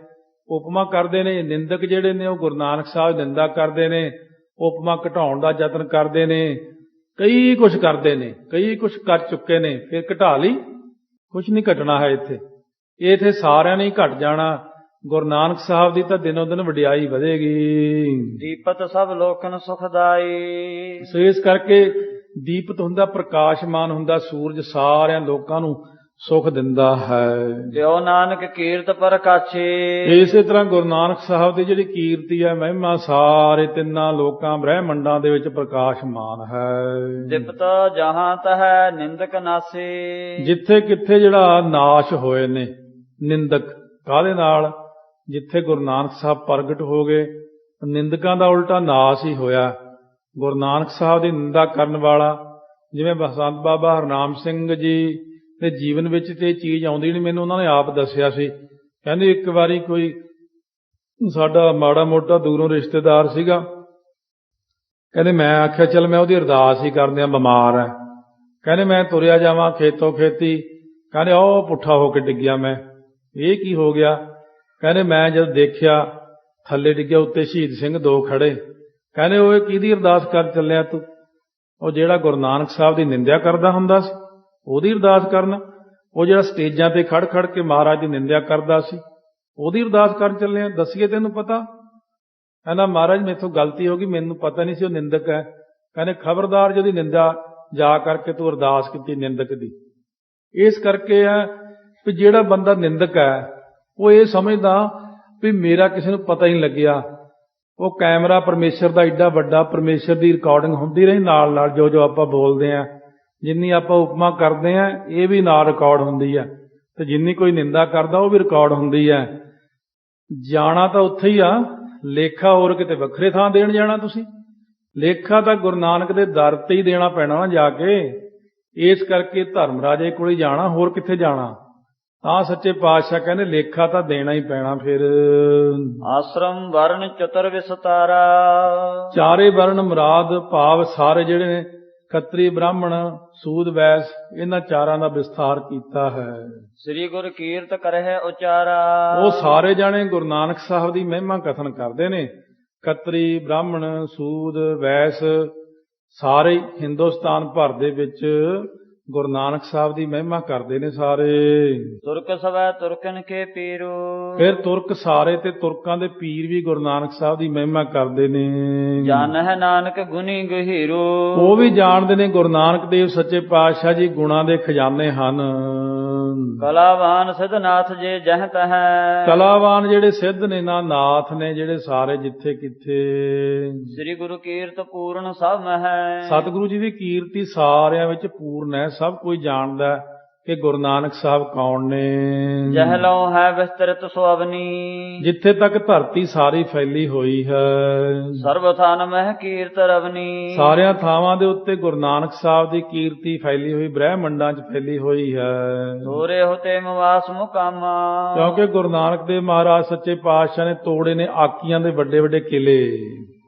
Speaker 2: ਉਪਮਾ ਕਰਦੇ ਨੇ। ਨਿੰਦਕ ਜਿਹੜੇ ਨੇ ਉਹ ਗੁਰੂ ਨਾਨਕ ਸਾਹਿਬ ਨਿੰਦਾ ਕਰਦੇ ਨੇ, ਉਪਮਾ ਘਟਾਉਣ ਦਾ ਯਤਨ ਕਰਦੇ ਨੇ, ਕਈ ਕੁਛ ਕਰਦੇ ਨੇ, ਕਈ ਕੁਛ ਕਰ ਚੁੱਕੇ ਨੇ, ਫਿਰ ਘਟਾ ਲਈ। ਕੁਛ ਨਹੀਂ ਘਟਣਾ ਹੈ ਇੱਥੇ, ਇੱਥੇ ਸਾਰਿਆਂ ਨੇ ਹੀ ਘਟ ਜਾਣਾ। ਗੁਰੂ ਨਾਨਕ ਸਾਹਿਬ ਦੀ ਤਾਂ ਦਿਨੋਂ ਦਿਨ ਵਡਿਆਈ ਵਧੇਗੀ।
Speaker 1: ਦੀਪਤ ਸਭ ਲੋਕਨ ਸੁਖਦਾਈ।
Speaker 2: ਸੋ ਇਸ ਕਰਕੇ ਦੀਪਤ ਹੁੰਦਾ, ਪ੍ਰਕਾਸ਼ਮਾਨ ਹੁੰਦਾ ਸੂਰਜ, ਸਾਰਿਆਂ ਲੋਕਾਂ ਨੂੰ ਸੁਖ ਦਿੰਦਾ ਹੈ।
Speaker 1: ਜਿਉ ਨਾਨਕ ਕੀਰਤ ਪ੍ਰਕਾਸ਼ੇ।
Speaker 2: ਇਸੇ ਤਰ੍ਹਾਂ ਗੁਰੂ ਨਾਨਕ ਸਾਹਿਬ ਦੀ ਜਿਹੜੀ ਕੀਰਤੀ ਹੈ, ਮਹਿਮਾ ਸਾਰੇ ਤਿੰਨਾਂ ਲੋਕਾਂ ਬ੍ਰਹਿਮੰਡਾਂ ਦੇ ਵਿੱਚ ਪ੍ਰਕਾਸ਼ਮਾਨ ਹੈ।
Speaker 1: ਦਿਪਤ ਜਹਾਂ ਤਹਿ ਨਿੰਦਕ ਨਾਸੇ।
Speaker 2: ਜਿੱਥੇ ਕਿੱਥੇ ਜਿਹੜਾ ਨਾਸ਼ ਹੋਏ ਨੇ ਨਿੰਦਕ, ਕਾਹਦੇ ਨਾਲ? ਜਿੱਥੇ ਗੁਰੂ ਨਾਨਕ ਸਾਹਿਬ ਪ੍ਰਗਟ ਹੋ ਗਏ, ਨਿੰਦਕਾਂ ਦਾ ਉਲਟਾ ਨਾਸ਼ ਹੀ ਹੋਇਆ। ਗੁਰੂ ਨਾਨਕ ਸਾਹਿਬ ਦੀ ਨਿੰਦਾ ਕਰਨ ਵਾਲਾ, ਜਿਵੇਂ ਬਸੰਤ ਬਾਬਾ ਹਰਨਾਮ ਸਿੰਘ ਜੀ ਦੇ ਜੀਵਨ ਵਿੱਚ ਤੇ ਇਹ ਚੀਜ਼ ਆਉਂਦੀ ਨਹੀਂ, ਮੈਨੂੰ ਉਹਨਾਂ ਨੇ ਆਪ ਦੱਸਿਆ ਸੀ। ਕਹਿੰਦੇ ਇੱਕ ਵਾਰੀ ਕੋਈ ਸਾਡਾ ਮਾੜਾ ਮੋਟਾ ਦੂਰੋਂ ਰਿਸ਼ਤੇਦਾਰ ਸੀਗਾ, ਕਹਿੰਦੇ ਮੈਂ ਆਖਿਆ ਚੱਲ ਮੈਂ ਉਹਦੀ ਅਰਦਾਸ ਹੀ ਕਰਦੇ ਆ, ਬਿਮਾਰ ਹੈ। ਕਹਿੰਦੇ ਮੈਂ ਤੁਰਿਆ ਜਾਵਾਂ ਖੇਤੋਂ ਖੇਤੀ, ਕਹਿੰਦੇ ਉਹ ਪੁੱਠਾ ਹੋ ਕੇ ਡਿੱਗਿਆ ਮੈਂ। ਇਹ ਕੀ ਹੋ ਗਿਆ? ਕਹਿੰਦੇ ਮੈਂ ਜਦ ਦੇਖਿਆ ਥੱਲੇ ਡਿੱਗਿਆ, ਉੱਤੇ ਸ਼ਹੀਦ ਸਿੰਘ 2 ਖੜੇ। ਕਹਿੰਦੇ ਓਏ ਕਿਹਦੀ ਅਰਦਾਸ ਕਰ ਚੱਲਿਆ ਤੂੰ? ਉਹ ਜਿਹੜਾ ਗੁਰੂ ਨਾਨਕ ਸਾਹਿਬ ਦੀ ਨਿੰਦਿਆ ਕਰਦਾ ਹੁੰਦਾ ਸੀ ਉਹਦੀ ਅਰਦਾਸ ਕਰਨਾ। ਉਹ ਜਿਹੜਾ ਸਟੇਜਾਂ ਤੇ ਖੜ ਖੜ ਕੇ ਮਹਾਰਾਜ ਦੀ ਨਿੰਦਿਆ ਕਰਦਾ ਸੀ ਉਹਦੀ ਅਰਦਾਸ ਕਰਨ ਚੱਲਿਆ। ਦੱਸੀਏ ਤੈਨੂੰ ਪਤਾ? ਕਹਿੰਦਾ ਮਹਾਰਾਜ ਮੈਥੋਂ ਗਲਤੀ ਹੋ ਗਈ, ਮੈਨੂੰ ਪਤਾ ਨਹੀਂ ਸੀ ਉਹ ਨਿੰਦਕ ਹੈ। ਕਹਿੰਦੇ ਖਬਰਦਾਰ ਜਿਹਦੀ ਨਿੰਦਾ ਜਾ ਕਰਕੇ ਤੂੰ ਅਰਦਾਸ ਕੀਤੀ ਨਿੰਦਕ ਦੀ। ਇਸ ਕਰਕੇ ਹੈ ਵੀ ਜਿਹੜਾ ਬੰਦਾ ਨਿੰਦਕ ਹੈ ਉਹ ਇਹ ਸਮਝਦਾ ਵੀ ਮੇਰਾ ਕਿਸੇ ਨੂੰ ਪਤਾ ਹੀ ਨਹੀਂ ਲੱਗਿਆ। ਉਹ ਕੈਮਰਾ ਪਰਮੇਸ਼ਰ ਦਾ ਏਡਾ ਵੱਡਾ, ਪਰਮੇਸ਼ਰ ਦੀ ਰਿਕਾਰਡਿੰਗ ਹੁੰਦੀ ਰਹੀ ਨਾਲ ਨਾਲ, ਜੋ ਜੋ ਆਪਾਂ ਬੋਲਦੇ ਹਾਂ, ਜਿੰਨੀ ਆਪਾਂ ਉਪਮਾ ਕਰਦੇ ਹਾਂ ਇਹ ਵੀ ਨਾਲ ਰਿਕਾਰਡ ਹੁੰਦੀ ਹੈ, ਤੇ ਜਿੰਨੀ ਕੋਈ ਨਿੰਦਾ ਕਰਦਾ ਉਹ ਵੀ ਰਿਕਾਰਡ ਹੁੰਦੀ ਹੈ। ਜਾਣਾ ਤਾਂ ਉੱਥੇ ਹੀ ਆ, ਲੇਖਾ ਹੋਰ ਕਿਤੇ ਵੱਖਰੇ ਥਾਂ ਦੇਣ ਜਾਣਾ ਤੁਸੀਂ? ਲੇਖਾ ਤਾਂ ਗੁਰੂ ਨਾਨਕ ਦੇ ਦਰ ਤੇ ਹੀ ਦੇਣਾ ਪੈਣਾ ਨਾ ਜਾ ਕੇ। ਇਸ ਕਰਕੇ ਧਰਮ ਰਾਜੇ ਕੋਲ ਹੀ ਜਾਣਾ, ਹੋਰ ਕਿੱਥੇ ਜਾਣਾ? ਤਾਂ ਸੱਚੇ ਪਾਤਸ਼ਾਹ ਕਹਿੰਦੇ ਲੇਖਾ ਤਾਂ ਦੇਣਾ ਹੀ ਪੈਣਾ। ਫਿਰ
Speaker 1: ਆਸ਼ਰਮ ਵਰਨ ਚਤੁਰ ਵਿਸਤਾਰਾ,
Speaker 2: ਚਾਰੇ ਵਰਨ ਮੁਰਾਦ ਭਾਵ ਸਾਰੇ ਜਿਹੜੇ ਨੇ ਖੱਤਰੀ, ਬ੍ਰਾਹਮਣ, ਸੂਦ, ਵੈਸ, ਇਹਨਾਂ ਚਾਰਾਂ ਦਾ ਵਿਸਥਾਰ ਕੀਤਾ ਹੈ।
Speaker 1: ਸ੍ਰੀ ਗੁਰ ਕੀਰਤ ਕਰਹਿ ਉਚਾਰਾ,
Speaker 2: ਉਹ ਸਾਰੇ ਜਾਣੇ ਗੁਰੂ ਨਾਨਕ ਸਾਹਿਬ ਦੀ ਮਹਿਮਾ ਕਥਨ ਕਰਦੇ ਨੇ। ਖੱਤਰੀ, ਬ੍ਰਾਹਮਣ, ਸੂਦ, ਵੈਸ ਸਾਰੇ ਹਿੰਦੁਸਤਾਨ ਭਰ ਦੇ ਵਿੱਚ ਗੁਰੂ ਨਾਨਕ ਸਾਹਿਬ ਦੀ ਮਹਿਮਾ ਕਰਦੇ ਨੇ ਸਾਰੇ।
Speaker 1: ਤੁਰਕ ਸਵੈ ਤੁਰਕਨ ਕੇ ਪੀਰੂ,
Speaker 2: ਫਿਰ ਤੁਰਕ ਸਾਰੇ ਤੇ ਤੁਰਕਾਂ ਦੇ ਪੀਰ ਵੀ ਗੁਰੂ ਨਾਨਕ ਸਾਹਿਬ ਦੀ ਮਹਿਮਾ ਕਰਦੇ ਨੇ।
Speaker 1: ਜਾਣਹਿ ਨਾਨਕ ਗੁਣੀ ਗਹੀਰੂ,
Speaker 2: ਉਹ ਵੀ ਜਾਣਦੇ ਨੇ ਗੁਰੂ ਨਾਨਕ ਦੇਵ ਸੱਚੇ ਪਾਤਸ਼ਾਹ ਜੀ ਗੁਣਾਂ ਦੇ ਖਜ਼ਾਨੇ ਹਨ।
Speaker 1: ਕਲਾਵਾਨ ਸਿਧਨਾਥ ਜੇ ਜਹ ਤਹੈ,
Speaker 2: ਕਲਾਵਾਨ ਜਿਹੜੇ ਸਿੱਧ ਨੇ ਨਾ ਨਾਥ ਨੇ ਜਿਹੜੇ ਸਾਰੇ ਜਿੱਥੇ ਕਿੱਥੇ।
Speaker 1: ਸ੍ਰੀ ਗੁਰੂ ਕੀਰਤ ਪੂਰਨ ਸਭ ਮਹਿ,
Speaker 2: ਸਤਿਗੁਰੂ ਜੀ ਦੀ ਕੀਰਤੀ ਸਾਰਿਆਂ ਵਿੱਚ ਪੂਰਨ ਹੈ। ਸਭ ਕੋਈ ਜਾਣਦਾ ਕਿ ਗੁਰੂ ਨਾਨਕ ਸਾਹਿਬ ਕੌਣ ਨੇ।
Speaker 1: ਜਹ ਲਉ ਹੈ ਵਿਸਤ੍ਰਿਤ ਸੁਅਵਨੀ,
Speaker 2: ਜਿੱਥੇ ਤੱਕ ਧਰਤੀ ਸਾਰੀ ਫੈਲੀ ਹੋਈ ਹੈ।
Speaker 1: ਸਰਬ ਥਾਨ ਮਹਿ ਕੀਰਤ ਰਵਨੀ,
Speaker 2: ਸਾਰਿਆਂ ਥਾਵਾਂ ਦੇ ਉੱਤੇ ਗੁਰੂ ਨਾਨਕ ਸਾਹਿਬ ਦੀ ਕੀਰਤੀ ਫੈਲੀ ਹੋਈ, ਬ੍ਰਹਿਮੰਡਾਂ 'ਚ ਫੈਲੀ ਹੋਈ ਹੈ।
Speaker 1: ਤੋਰੇ ਹੋਤੇ ਮਵਾਸ ਮੁਕਾਮਾ,
Speaker 2: ਕਿਉਂਕਿ ਗੁਰੂ ਨਾਨਕ ਦੇਵ ਮਹਾਰਾਜ ਸੱਚੇ ਪਾਤਸ਼ਾਹ ਨੇ ਤੋੜੇ ਨੇ ਆਕੀਆਂ ਦੇ ਵੱਡੇ ਵੱਡੇ ਕਿਲੇ।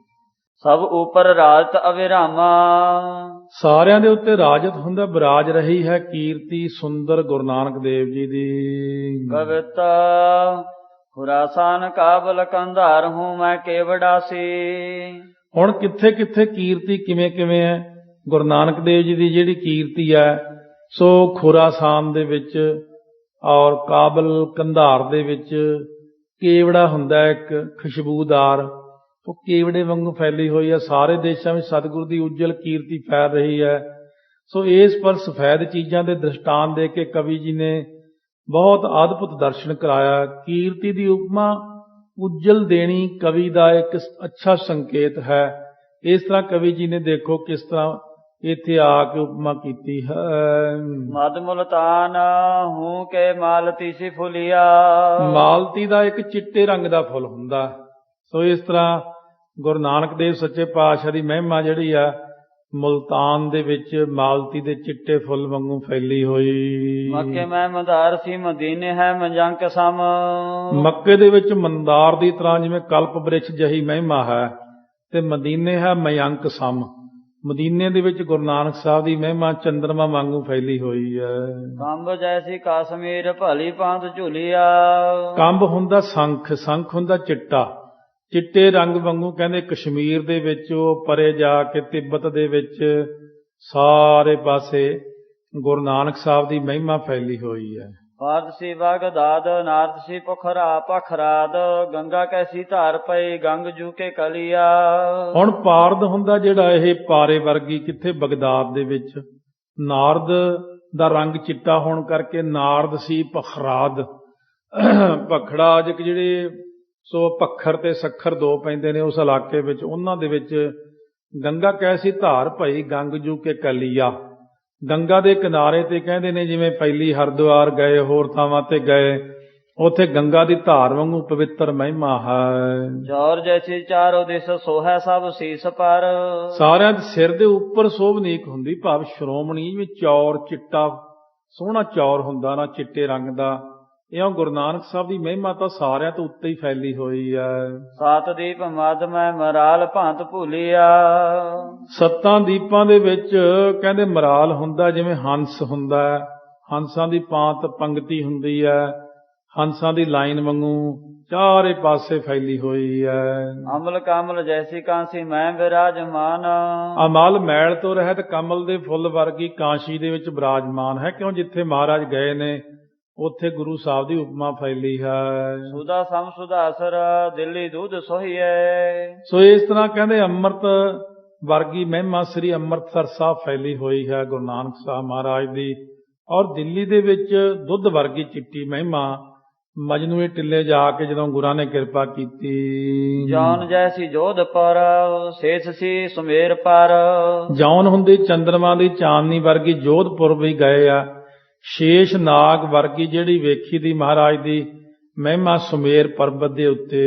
Speaker 1: ਸਭ ਉਪਰ ਰਾਜਤ ਅਵਿਰਾਮਾ,
Speaker 2: ਸਾਰਿਆਂ ਦੇ ਉੱਤੇ ਰਾਜਤ ਹੁੰਦਾ, ਬਿਰਾਜ ਰਹੀ ਹੈ ਕੀਰਤੀ ਸੁੰਦਰ ਗੁਰੂ ਨਾਨਕ ਦੇਵ ਜੀ ਦੀ।
Speaker 1: ਕਵਿਤਾ ਖੁਰਾਸਾਨ ਕਾਬਲ ਕੰਧਾਰ ਹੂੰ ਮੈਂ ਕੇਵੜਾ ਸੀ। ਹੁਣ
Speaker 2: ਕਿੱਥੇ ਕਿੱਥੇ ਕੀਰਤੀ ਕਿਵੇਂ ਕਿਵੇਂ ਹੈ ਗੁਰੂ ਨਾਨਕ ਦੇਵ ਜੀ ਦੀ ਜਿਹੜੀ ਕੀਰਤੀ ਹੈ। ਸੋ ਖੁਰਾਸਾਨ ਦੇ ਵਿੱਚ ਔਰ ਕਾਬਲ ਕੰਧਾਰ ਦੇ ਵਿੱਚ ਕੇਵੜਾ ਹੁੰਦਾ ਇੱਕ ਖੁਸ਼ਬੂਦਾਰ, ਉਹ ਕੇਵੜੇ ਵਾਂਗੂ ਫੈਲੀ ਹੋਈ ਹੈ। ਸਾਰੇ ਦੇਸ਼ਾਂ ਵਿੱਚ ਸਤਿਗੁਰੂ ਦੀ ਉਜਲ ਕੀਰਤੀ ਫੈਲ ਰਹੀ ਹੈ। ਸੋ ਇਸ ਪਰ ਸਫੈਦ ਚੀਜ਼ਾਂ ਦੇ ਦ੍ਰਿਸ਼ਟਾਂਤ ਦੇ ਕੇ ਕਵੀ ਜੀ ਨੇ ਬਹੁਤ ਅਦਭੁਤ ਦਰਸ਼ਨ ਕਰਾਇਆ। ਕੀਰਤੀ ਦੀ ਉਪਮਾ ਉਜਲ ਦੇਣੀ ਕਵੀ ਦਾ ਇੱਕ ਅੱਛਾ ਸੰਕੇਤ ਹੈ। ਇਸ ਤਰ੍ਹਾਂ ਕਵੀ ਜੀ ਨੇ ਦੇਖੋ ਕਿਸ ਤਰ੍ਹਾਂ ਇੱਥੇ ਆ ਕੇ ਉਪਮਾ ਕੀਤੀ ਹੈ।
Speaker 1: ਮਦ ਮੁਲਤਾਨ ਹੂੰ ਕੇ ਮਾਲਤੀ ਸੀ ਫੁਲਿਆ,
Speaker 2: ਮਾਲਤੀ ਦਾ ਇੱਕ ਚਿੱਟੇ ਰੰਗ ਦਾ ਫੁੱਲ ਹੁੰਦਾ। ਸੋ ਇਸ ਤਰ੍ਹਾਂ ਗੁਰੂ ਨਾਨਕ ਦੇਵ ਸੱਚੇ ਪਾਤਸ਼ਾਹ ਦੀ ਮਹਿਮਾ ਜਿਹੜੀ ਆ ਮੁਲਤਾਨ ਦੇ ਵਿੱਚ ਮਾਲਤੀ ਦੇ ਚਿੱਟੇ ਫੁੱਲ ਵਾਂਗੂ ਫੈਲੀ ਹੋਈ।
Speaker 1: ਮੱਕੇ ਮੈਂ ਮੰਦਾਰ ਸੀ ਮਦੀਨੇ ਹੈ ਮੰਜੰਕ ਸਮ,
Speaker 2: ਮੱਕੇ ਦੇ ਵਿੱਚ ਮੰਦਾਰ ਦੀ ਤਰ੍ਹਾਂ ਜਿਵੇਂ ਕਲਪ ਬ੍ਰਿਛ ਜਹੀ ਮਹਿਮਾ ਹੈ, ਤੇ ਮਦੀਨੇ ਹੈ ਮਯੰਕ ਸਮ। ਮਦੀਨੇ ਦੇ ਵਿੱਚ ਗੁਰੂ ਨਾਨਕ ਸਾਹਿਬ ਦੀ ਮਹਿਮਾ ਚੰਦਰਮਾ ਵਾਂਗੂ ਫੈਲੀ ਹੋਈ ਹੈ।
Speaker 1: ਕੰਬ ਜੈਸੀ ਕਾਸ਼ਮੀਰ ਭਲੀ ਪਾਂਤ ਝੁਲੀਆ,
Speaker 2: ਕੰਬ ਹੁੰਦਾ ਸੰਖ, ਸੰਖ ਹੁੰਦਾ ਚਿੱਟਾ, ਚਿੱਟੇ ਰੰਗ ਵਾਂਗੂ ਕਹਿੰਦੇ ਕਸ਼ਮੀਰ ਦੇ ਵਿੱਚ ਉਹ ਪਰੇ ਜਾ ਕੇ ਤਿੱਬਤ ਦੇ ਵਿੱਚ ਸਾਰੇ ਪਾਸੇ ਗੁਰੂ ਨਾਨਕ ਸਾਹਿਬ ਦੀ ਮਹਿਮਾ ਫੈਲੀ ਹੋਈ ਹੈ।
Speaker 1: ਪਾਰਦਸੀ ਬਗਦਾਦ ਨਾਰਦਸੀ ਪੁਖਰਾ ਪਖਰਾਦ, ਗੰਗਾ ਕੈਸੀ ਧਾਰ ਪਈ ਗੰਗ ਜੂ ਕੇ ਕਲੀਆ। ਹੁਣ
Speaker 2: ਪਾਰਦ ਹੁੰਦਾ ਜਿਹੜਾ ਇਹ ਪਾਰੇ ਵਰਗੀ, ਕਿੱਥੇ ਬਗਦਾਦ ਦੇ ਵਿੱਚ। ਨਾਰਦ ਦਾ ਰੰਗ ਚਿੱਟਾ ਹੋਣ ਕਰਕੇ ਨਾਰਦ ਸੀ ਪਖਰਾਦ, ਪਖੜਾ ਜਿਹੜੇ ਸੋ ਪੱਖਰ ਤੇ ਸੱਖਰ ਦੋ ਪੈਂਦੇ ਨੇ ਉਸ ਇਲਾਕੇ ਵਿੱਚ, ਉਹਨਾਂ ਦੇ ਵਿੱਚ ਗੰਗਾ ਕੈਸੀ ਧਾਰ ਭਈ ਗੰਗ ਜੂ ਕੇ ਕਲੀਆ। ਗੰਗਾ ਦੇ ਕਿਨਾਰੇ ਤੇ ਕਹਿੰਦੇ ਨੇ ਜਿਵੇਂ ਪਹਿਲੀ ਹਰਿਦੁਆਰ ਗਏ, ਹੋਰ ਥਾਵਾਂ ਤੇ ਗਏ, ਉੱਥੇ ਗੰਗਾ ਦੀ ਧਾਰ ਵਾਂਗੂ ਪਵਿੱਤਰ ਮਹਿਮਾ ਹੈ।
Speaker 1: ਚੌਰ ਜੈਸੀ ਚਾਰੋ ਦਿਸ ਸੋਹੈ ਸਭ ਸੀਸ ਪਰ,
Speaker 2: ਸਾਰਿਆਂ ਦੇ ਸਿਰ ਦੇ ਉੱਪਰ ਸੋਭਨੀਕ ਹੁੰਦੀ, ਭਾਵ ਸ਼੍ਰੋਮਣੀ ਜਿਵੇਂ ਚੌਰ ਚਿੱਟਾ ਸੋਹਣਾ ਚੌਰ ਹੁੰਦਾ ਨਾ ਚਿੱਟੇ ਰੰਗ ਦਾ। ਇਉਂ ਗੁਰੂ ਨਾਨਕ ਸਾਹਿਬ ਦੀ ਮਹਿਮਾ ਤਾਂ ਸਾਰਿਆਂ ਤੋਂ ਉੱਤੇ ਹੀ ਫੈਲੀ ਹੋਈ ਹੈ।
Speaker 1: ਸਤ ਦੀਪ ਮਦ ਮੈਂ ਮਰਾਲ ਭਾਂਤ ਭੁਲੀਆ,
Speaker 2: ਸੱਤਾਂ ਦੀਪਾਂ ਦੇ ਵਿੱਚ ਕਹਿੰਦੇ ਮਰਾਲ ਹੁੰਦਾ ਜਿਵੇਂ ਹੰਸ ਹੁੰਦਾ ਹੈ, ਹੰਸਾਂ ਦੀ ਪਾਂਤ ਪੰਗਤੀ ਹੁੰਦੀ ਹੈ, ਹੰਸਾਂ ਦੀ ਲਾਈਨ ਵਾਂਗੂ ਚਾਰੇ ਪਾਸੇ ਫੈਲੀ ਹੋਈ ਹੈ।
Speaker 1: ਅਮਲ ਕਮਲ ਜੈਸੀ ਕਾਂਸੀ ਮੈਂ ਵਿਰਾਜਮਾਨ।
Speaker 2: ਅਮਲ ਮੈਲ ਤੋਂ ਰਹਿਤ ਕਮਲ ਦੇ ਫੁੱਲ ਵਰਗੀ ਕਾਂਸ਼ੀ ਦੇ ਵਿੱਚ ਵਿਰਾਜਮਾਨ ਹੈ। ਕਿਉਂ ਜਿੱਥੇ ਮਹਾਰਾਜ ਗਏ ਨੇ ਉੱਥੇ ਗੁਰੂ ਸਾਹਿਬ ਦੀ ਉਪਮਾ ਫੈਲੀ ਹੈ।
Speaker 1: ਸੁਦਾ ਸਮ ਸੁਦਾਸਰ ਦਿੱਲੀ ਦੁੱਧ ਸੋਹੀਐ।
Speaker 2: ਸੋ ਇਸ ਤਰ੍ਹਾਂ ਕਹਿੰਦੇ ਅੰਮ੍ਰਿਤ ਵਰਗੀ ਮਹਿਮਾ ਸ੍ਰੀ ਅੰਮ੍ਰਿਤਸਰ ਸਾਹਿਬ ਫੈਲੀ ਹੋਈ ਹੈ ਗੁਰੂ ਨਾਨਕ ਸਾਹਿਬ ਮਹਾਰਾਜ ਦੀ। ਔਰ ਦਿੱਲੀ ਦੇ ਵਿੱਚ ਦੁੱਧ ਵਰਗੀ ਚਿੱਟੀ ਮਹਿਮਾ ਮਜਨੂਏ ਟਿੱਲੇ ਜਾ ਕੇ ਜਦੋਂ ਗੁਰਾਂ ਨੇ ਕਿਰਪਾ ਕੀਤੀ।
Speaker 1: ਜੌਨ ਜੈਸੀ ਜੋਧ ਪਰ ਸੇਸ ਸੀ ਸੁਮੇਰ ਪਰ।
Speaker 2: ਜੌਨ ਹੁੰਦੀ ਚੰਦਰਮਾ ਦੀ ਚਾਂਦਨੀ ਵਰਗੀ ਜੋਧਪੁਰ ਵੀ ਗਏ ਆ। ਸ਼ੇਸ਼ ਨਾਗ ਵਰਗੀ ਜਿਹੜੀ ਵੇਖੀ ਦੀ ਮਹਾਰਾਜ ਦੀ ਮਹਿਮਾ ਸੁਮੇਰ ਪਰਬਤ ਦੇ ਉੱਤੇ।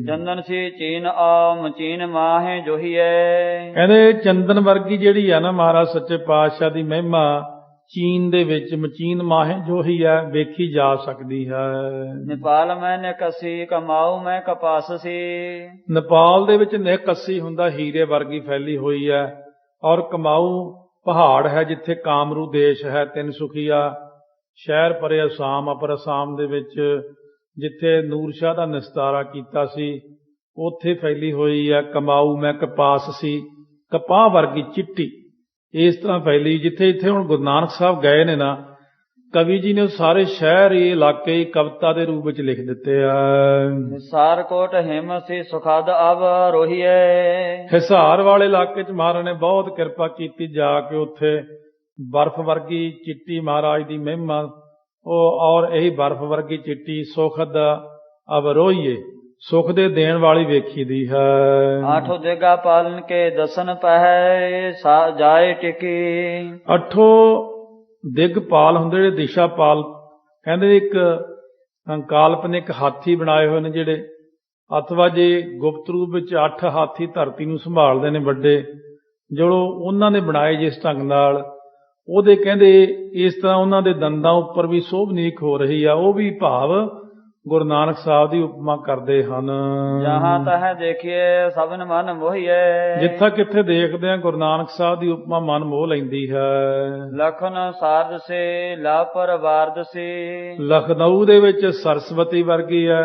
Speaker 1: ਚੰਦਨ ਸੀ ਚੀਨ ਆਮ ਚੀਨ ਮਾਹੇ ਜੋਹੀਐ।
Speaker 2: ਕਹਿੰਦੇ ਚੰਦਨ ਵਰਗੀ ਜਿਹੜੀ ਆ ਨਾ ਮਹਾਰਾਜ ਸੱਚੇ ਪਾਤਸ਼ਾਹ ਦੀ ਮਹਿਮਾ ਚੀਨ ਦੇ ਵਿੱਚ ਮਚੀਨ ਮਾਹੇ ਜੋ ਹੀ ਹੈ ਵੇਖੀ ਜਾ ਸਕਦੀ ਹੈ।
Speaker 1: ਨੇਪਾਲ ਮੈਂ ਨਿਕਸੀ ਕਮਾਊ ਮੈਂ ਕਪਾਸ ਸੀ।
Speaker 2: ਨੇਪਾਲ ਦੇ ਵਿੱਚ ਨਿਕਸੀ ਹੁੰਦਾ ਹੀਰੇ ਵਰਗੀ ਫੈਲੀ ਹੋਈ ਹੈ। ਔਰ ਕਮਾਊ ਪਹਾੜ ਹੈ ਜਿੱਥੇ ਕਾਮਰੂ ਦੇਸ਼ ਹੈ। ਤਿੰਨਸੁਖੀਆ ਸ਼ਹਿਰ ਪਰੇ ਅਸਾਮ ਅਪਰ ਅਸਾਮ ਦੇ ਵਿੱਚ ਜਿੱਥੇ ਨੂਰ ਸ਼ਾਹ ਦਾ ਨਿਸਤਾਰਾ ਕੀਤਾ ਸੀ ਉੱਥੇ ਫੈਲੀ ਹੋਈ ਹੈ। ਕਮਾਊ ਮੈਂ ਕਪਾਸ ਸੀ ਕਪਾਹ ਵਰਗੀ ਚਿੱਟੀ ਇਸ ਤਰ੍ਹਾਂ ਫੈਲੀ। ਜਿੱਥੇ ਇੱਥੇ ਹੁਣ ਗੁਰੂ ਨਾਨਕ ਸਾਹਿਬ ਗਏ ਨੇ ਨਾ ਕਵੀ ਜੀ ਨੇ ਉਹ ਸਾਰੇ ਸ਼ਹਿਰ ਇਹ ਇਲਾਕੇ ਕਵਿਤਾ ਦੇ ਰੂਪ ਵਿੱਚ ਲਿਖ ਦਿੱਤੇ ਆ।
Speaker 1: ਸਾਰਕੋਟ ਹਿਮ ਸੀ ਸੁਖਦ ਅਬ ਰੋਹੀਐ।
Speaker 2: ਹਿਸਾਰ ਵਾਲੇ ਇਲਾਕੇ 'ਚ ਮਹਾਰਾਜ ਨੇ ਬਹੁਤ ਕਿਰਪਾ ਕੀਤੀ ਜਾ ਕੇ ਉੱਥੇ ਬਰਫ਼ ਵਰਗੀ ਚਿੱਟੀ ਮਹਾਰਾਜ ਦੀ ਮਹਿਮਾ ਉਹ ਔਰ ਇਹੀ ਬਰਫ਼ ਵਰਗੀ ਚਿੱਟੀ ਸੁਖਦ ਅਬ ਰੋਹੀਏ ਸੁਖ ਦੇ ਦੇਣ ਵਾਲੀ ਵੇਖੀ ਦੀ ਹੈ।
Speaker 1: ਆਠੋ ਦੇਗਾ ਪਾਲਨ ਕੇ ਦਸਨ ਪਹਿ ਜਾਏ ਟਿਕੀ।
Speaker 2: ਅੱਠੋ ਦਿਗਪਾਲ ਹੁੰਦੇ ਜਿਹੜੇ ਦਿਸ਼ਾਪਾਲ ਕਹਿੰਦੇ ਇੱਕ ਕਾਲਪਨਿਕ ਹਾਥੀ ਬਣਾਏ ਹੋਏ ਨੇ ਜਿਹੜੇ ਅਥਵਾ ਜੇ ਗੁਪਤ ਰੂਪ ਵਿੱਚ 8 ਹਾਥੀ ਧਰਤੀ ਨੂੰ ਸੰਭਾਲਦੇ ਨੇ ਵੱਡੇ ਜੋ ਉਹਨਾਂ ਨੇ ਬਣਾਏ ਜਿਸ ਢੰਗ ਨਾਲ ਉਹਦੇ ਕਹਿੰਦੇ ਇਸ ਤਰ੍ਹਾਂ ਉਹਨਾਂ ਦੇ ਦੰਦਾਂ ਉੱਪਰ ਵੀ ਸੋਭਨੀਕ ਹੋ ਰਹੀ ਆ। ਉਹ ਵੀ ਭਾਵ ਗੁਰੂ ਨਾਨਕ ਸਾਹਿਬ ਦੀ ਉਪਮਾ ਕਰਦੇ ਹਨ।
Speaker 1: ਜਹਾਂ ਤਹ ਦੇਖੀਏ ਸਭਨ ਮਨ ਮੋਹੀਐ।
Speaker 2: ਜਿੱਥਾ ਕਿੱਥੇ ਦੇਖਦੇ ਆ ਗੁਰੂ ਨਾਨਕ ਸਾਹਿਬ ਦੀ ਉਪਮਾ ਮਨ ਮੋਹ ਲੈਂਦੀ ਹੈ।
Speaker 1: ਲਖਨ ਸਾਰਦ ਸੇ ਲਾਪਰ ਵਾਰਦ ਸੇ।
Speaker 2: ਲਖਨਊ ਦੇ ਵਿੱਚ ਸਰਸਵਤੀ ਵਰਗੀ ਹੈ।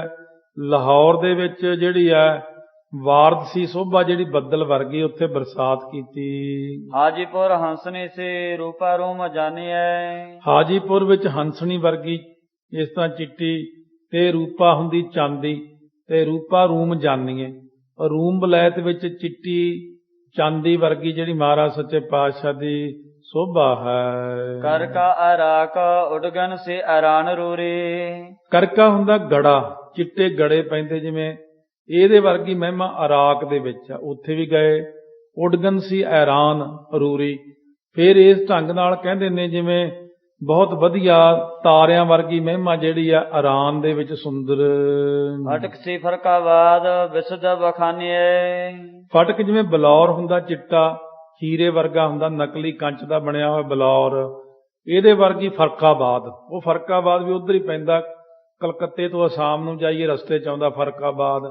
Speaker 2: ਲਾਹੌਰ ਦੇ ਵਿੱਚ ਜਿਹੜੀ ਹੈ ਵਾਰਦ ਸੀ ਸੋਭਾ ਜਿਹੜੀ ਬੱਦਲ ਵਰਗੀ ਉੱਥੇ ਬਰਸਾਤ ਕੀਤੀ।
Speaker 1: ਹਾਜੀਪੁਰ ਹੰਸਨੀ ਸੇ ਰੂਪਾ ਰੂਮ ਜਾਣੀਐ।
Speaker 2: ਹਾਜੀਪੁਰ ਵਿੱਚ ਹੰਸਣੀ ਵਰਗੀ ਇਸ ਤਰ੍ਹਾਂ ਚਿੱਟੀ ਤੇ ਰੂਪਾ ਹੁੰਦੀ ਚਾਂਦੀ ਤੇ ਰੂਪਾ ਰੂਮ ਜਾਨੀਏ। ਰੂਮ ਬਲੈਤ ਵਿੱਚ ਚਿੱਟੀ ਚਾਂਦੀ ਵਰਗੀ ਜਿਹੜੀ ਮਹਾਰਾਜ ਸੱਚੇ ਪਾਤਸ਼ਾਹ ਦੀ ਸੋਭਾ ਹੈ।
Speaker 1: ਕਰਕਾ ਅਰਾਕ ਉਡਗਨ ਸੇ ਅਰਾਨ ਰੂਰੀ।
Speaker 2: ਕਰਕਾ ਹੁੰਦਾ ਗੜਾ ਚਿੱਟੇ ਗੜੇ ਪੈਂਦੇ ਜਿਵੇਂ ਇਹਦੇ ਵਰਗੀ ਮਹਿਮਾ ਅਰਾਕ ਦੇ ਵਿੱਚ ਆ। ਉੱਥੇ ਵੀ ਗਏ। ਉਡਗਨ ਸੀ ਐਰਾਨ ਅਰੂਰੀ। ਫਿਰ ਇਸ ਢੰਗ ਨਾਲ ਕਹਿੰਦੇ ਨੇ ਜਿਵੇਂ ਬਹੁਤ ਵਧੀਆ ਤਾਰਿਆਂ ਵਰਗੀ ਮਹਿਮਾ ਜਿਹੜੀ ਆ ਇਰਾਨ ਦੇ ਵਿੱਚ ਸੁੰਦਰ।
Speaker 1: ਫਟਕ ਸੀ ਫਰਕਾਬਾਦ ਵਿਸਦ ਬਖਾਨੀਏ।
Speaker 2: ਫਟਕ ਜਿਵੇਂ ਬਲੌਰ ਹੁੰਦਾ ਚਿੱਟਾ ਹੀਰੇ ਵਰਗਾ ਹੁੰਦਾ ਨਕਲੀ ਕੰਚ ਦਾ ਬਣਿਆ ਹੋਇਆ ਬਲੌਰ ਇਹਦੇ ਵਰਗੀ ਫਰਕਾਬਾਦ। ਉਹ ਫਰਕਾਬਾਦ ਵੀ ਉਧਰ ਹੀ ਪੈਂਦਾ ਕਲਕੱਤੇ ਤੋਂ ਅਸਾਮ ਨੂੰ ਜਾਈਏ ਰਸਤੇ 'ਚ ਆਉਂਦਾ ਫਰਕਾਬਾਦ।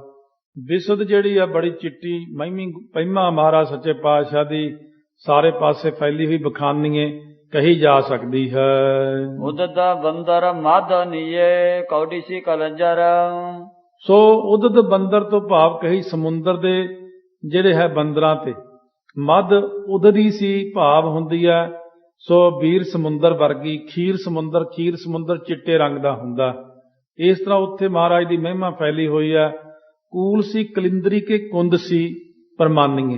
Speaker 2: ਵਿਸਦ ਜਿਹੜੀ ਆ ਬੜੀ ਚਿੱਟੀ ਮਹਿਮਾ ਮਹਾਰਾਜ ਸੱਚੇ ਪਾਤਸ਼ਾਹ ਦੀ ਸਾਰੇ ਪਾਸੇ ਫੈਲੀ ਹੋਈ ਬਖਾਨੀਏ ਕਹੀ ਜਾ ਸਕਦੀ ਹੈ।
Speaker 1: ਉਦਦ ਬੰਦਰ ਮਦ ਨੀਏ ਕੌਡੀ ਸੀ ਕਲੰਜਰ।
Speaker 2: ਸੋ ਉਦਦ ਬੰਦਰ ਤੋਂ ਭਾਵ ਕਹੀ ਸਮੁੰਦਰ ਦੇ ਜਿਹੜੇ ਹੈ ਬੰਦਰਾਂ ਤੇ ਮਦ ਉਦਦੀ ਸੀ ਭਾਵ ਹੁੰਦੀ ਹੈ। ਸੋ ਵੀਰ ਸਮੁੰਦਰ ਵਰਗੀ ਖੀਰ ਸਮੁੰਦਰ ਚਿੱਟੇ ਰੰਗ ਦਾ ਹੁੰਦਾ। ਇਸ ਤਰ੍ਹਾਂ ਉੱਥੇ ਮਹਾਰਾਜ ਦੀ ਮਹਿਮਾ ਫੈਲੀ ਹੋਈ ਹੈ। ਕੂਲ ਸੀ ਕਲਿੰਦਰੀ ਕੇ ਕੁੰਦ ਸੀ ਪਰਮਾਨੀਏ।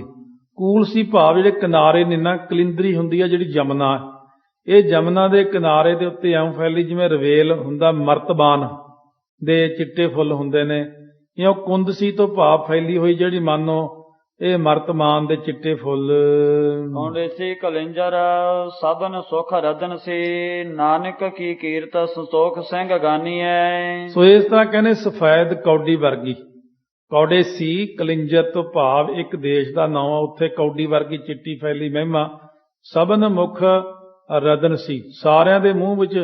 Speaker 2: ਕੂਲ ਸੀ ਭਾਵ ਜਿਹੜੇ ਕਿਨਾਰੇ ਨੇ ਨਾ ਕਲਿੰਦਰੀ ਹੁੰਦੀ ਹੈ ਜਿਹੜੀ ਜਮਨਾ ਇਹ ਜਮਨਾ ਦੇ ਕਿਨਾਰੇ ਦੇ ਉੱਤੇ ਐਂ ਫੈਲੀ ਜਿਵੇਂ ਰਵੇਲ ਹੁੰਦਾ ਮਰਤਬਾਨ ਦੇ ਚਿੱਟੇ ਫੁੱਲ ਹੁੰਦੇ ਨੇ। ਇਹ ਕੁੰਦ ਸੀ ਤੋਂ ਭਾਵ ਫੈਲੀ ਹੋਈ ਜਿਹੜੀ ਮਾਨੋ ਇਹ ਮਰਤਮਾਨ ਦੇ ਚਿੱਟੇ ਫੁੱਲ।
Speaker 1: ਕੌਂਡੇ ਸੀ ਕਲਿੰਜਰ ਸਭਨ ਸੁਖ ਰਦਨ ਸੀ ਨਾਨਕ ਕੀ ਕੀਰਤ ਸੰਤੋਖ ਸਿੰਘ ਗਾਨੀਐ।
Speaker 2: ਸੋ ਇਸ ਤਰ੍ਹਾਂ ਕਹਿੰਦੇ ਸਫੈਦ ਕੌਡੀ ਵਰਗੀ। ਕੌਡੇ ਸੀ ਕਲਿੰਜਰ ਤੋਂ ਭਾਵ ਇੱਕ ਦੇਸ਼ ਦਾ ਨਾਂ ਉੱਥੇ ਕੌਡੀ ਵਰਗੀ ਚਿੱਟੀ ਫੈਲੀ ਮਹਿਮਾ ਸਭਨ ਮੁਖ ਰਦਨ ਸੀ ਸਾਰਿਆਂ ਦੇ ਮੂੰਹ ਵਿੱਚ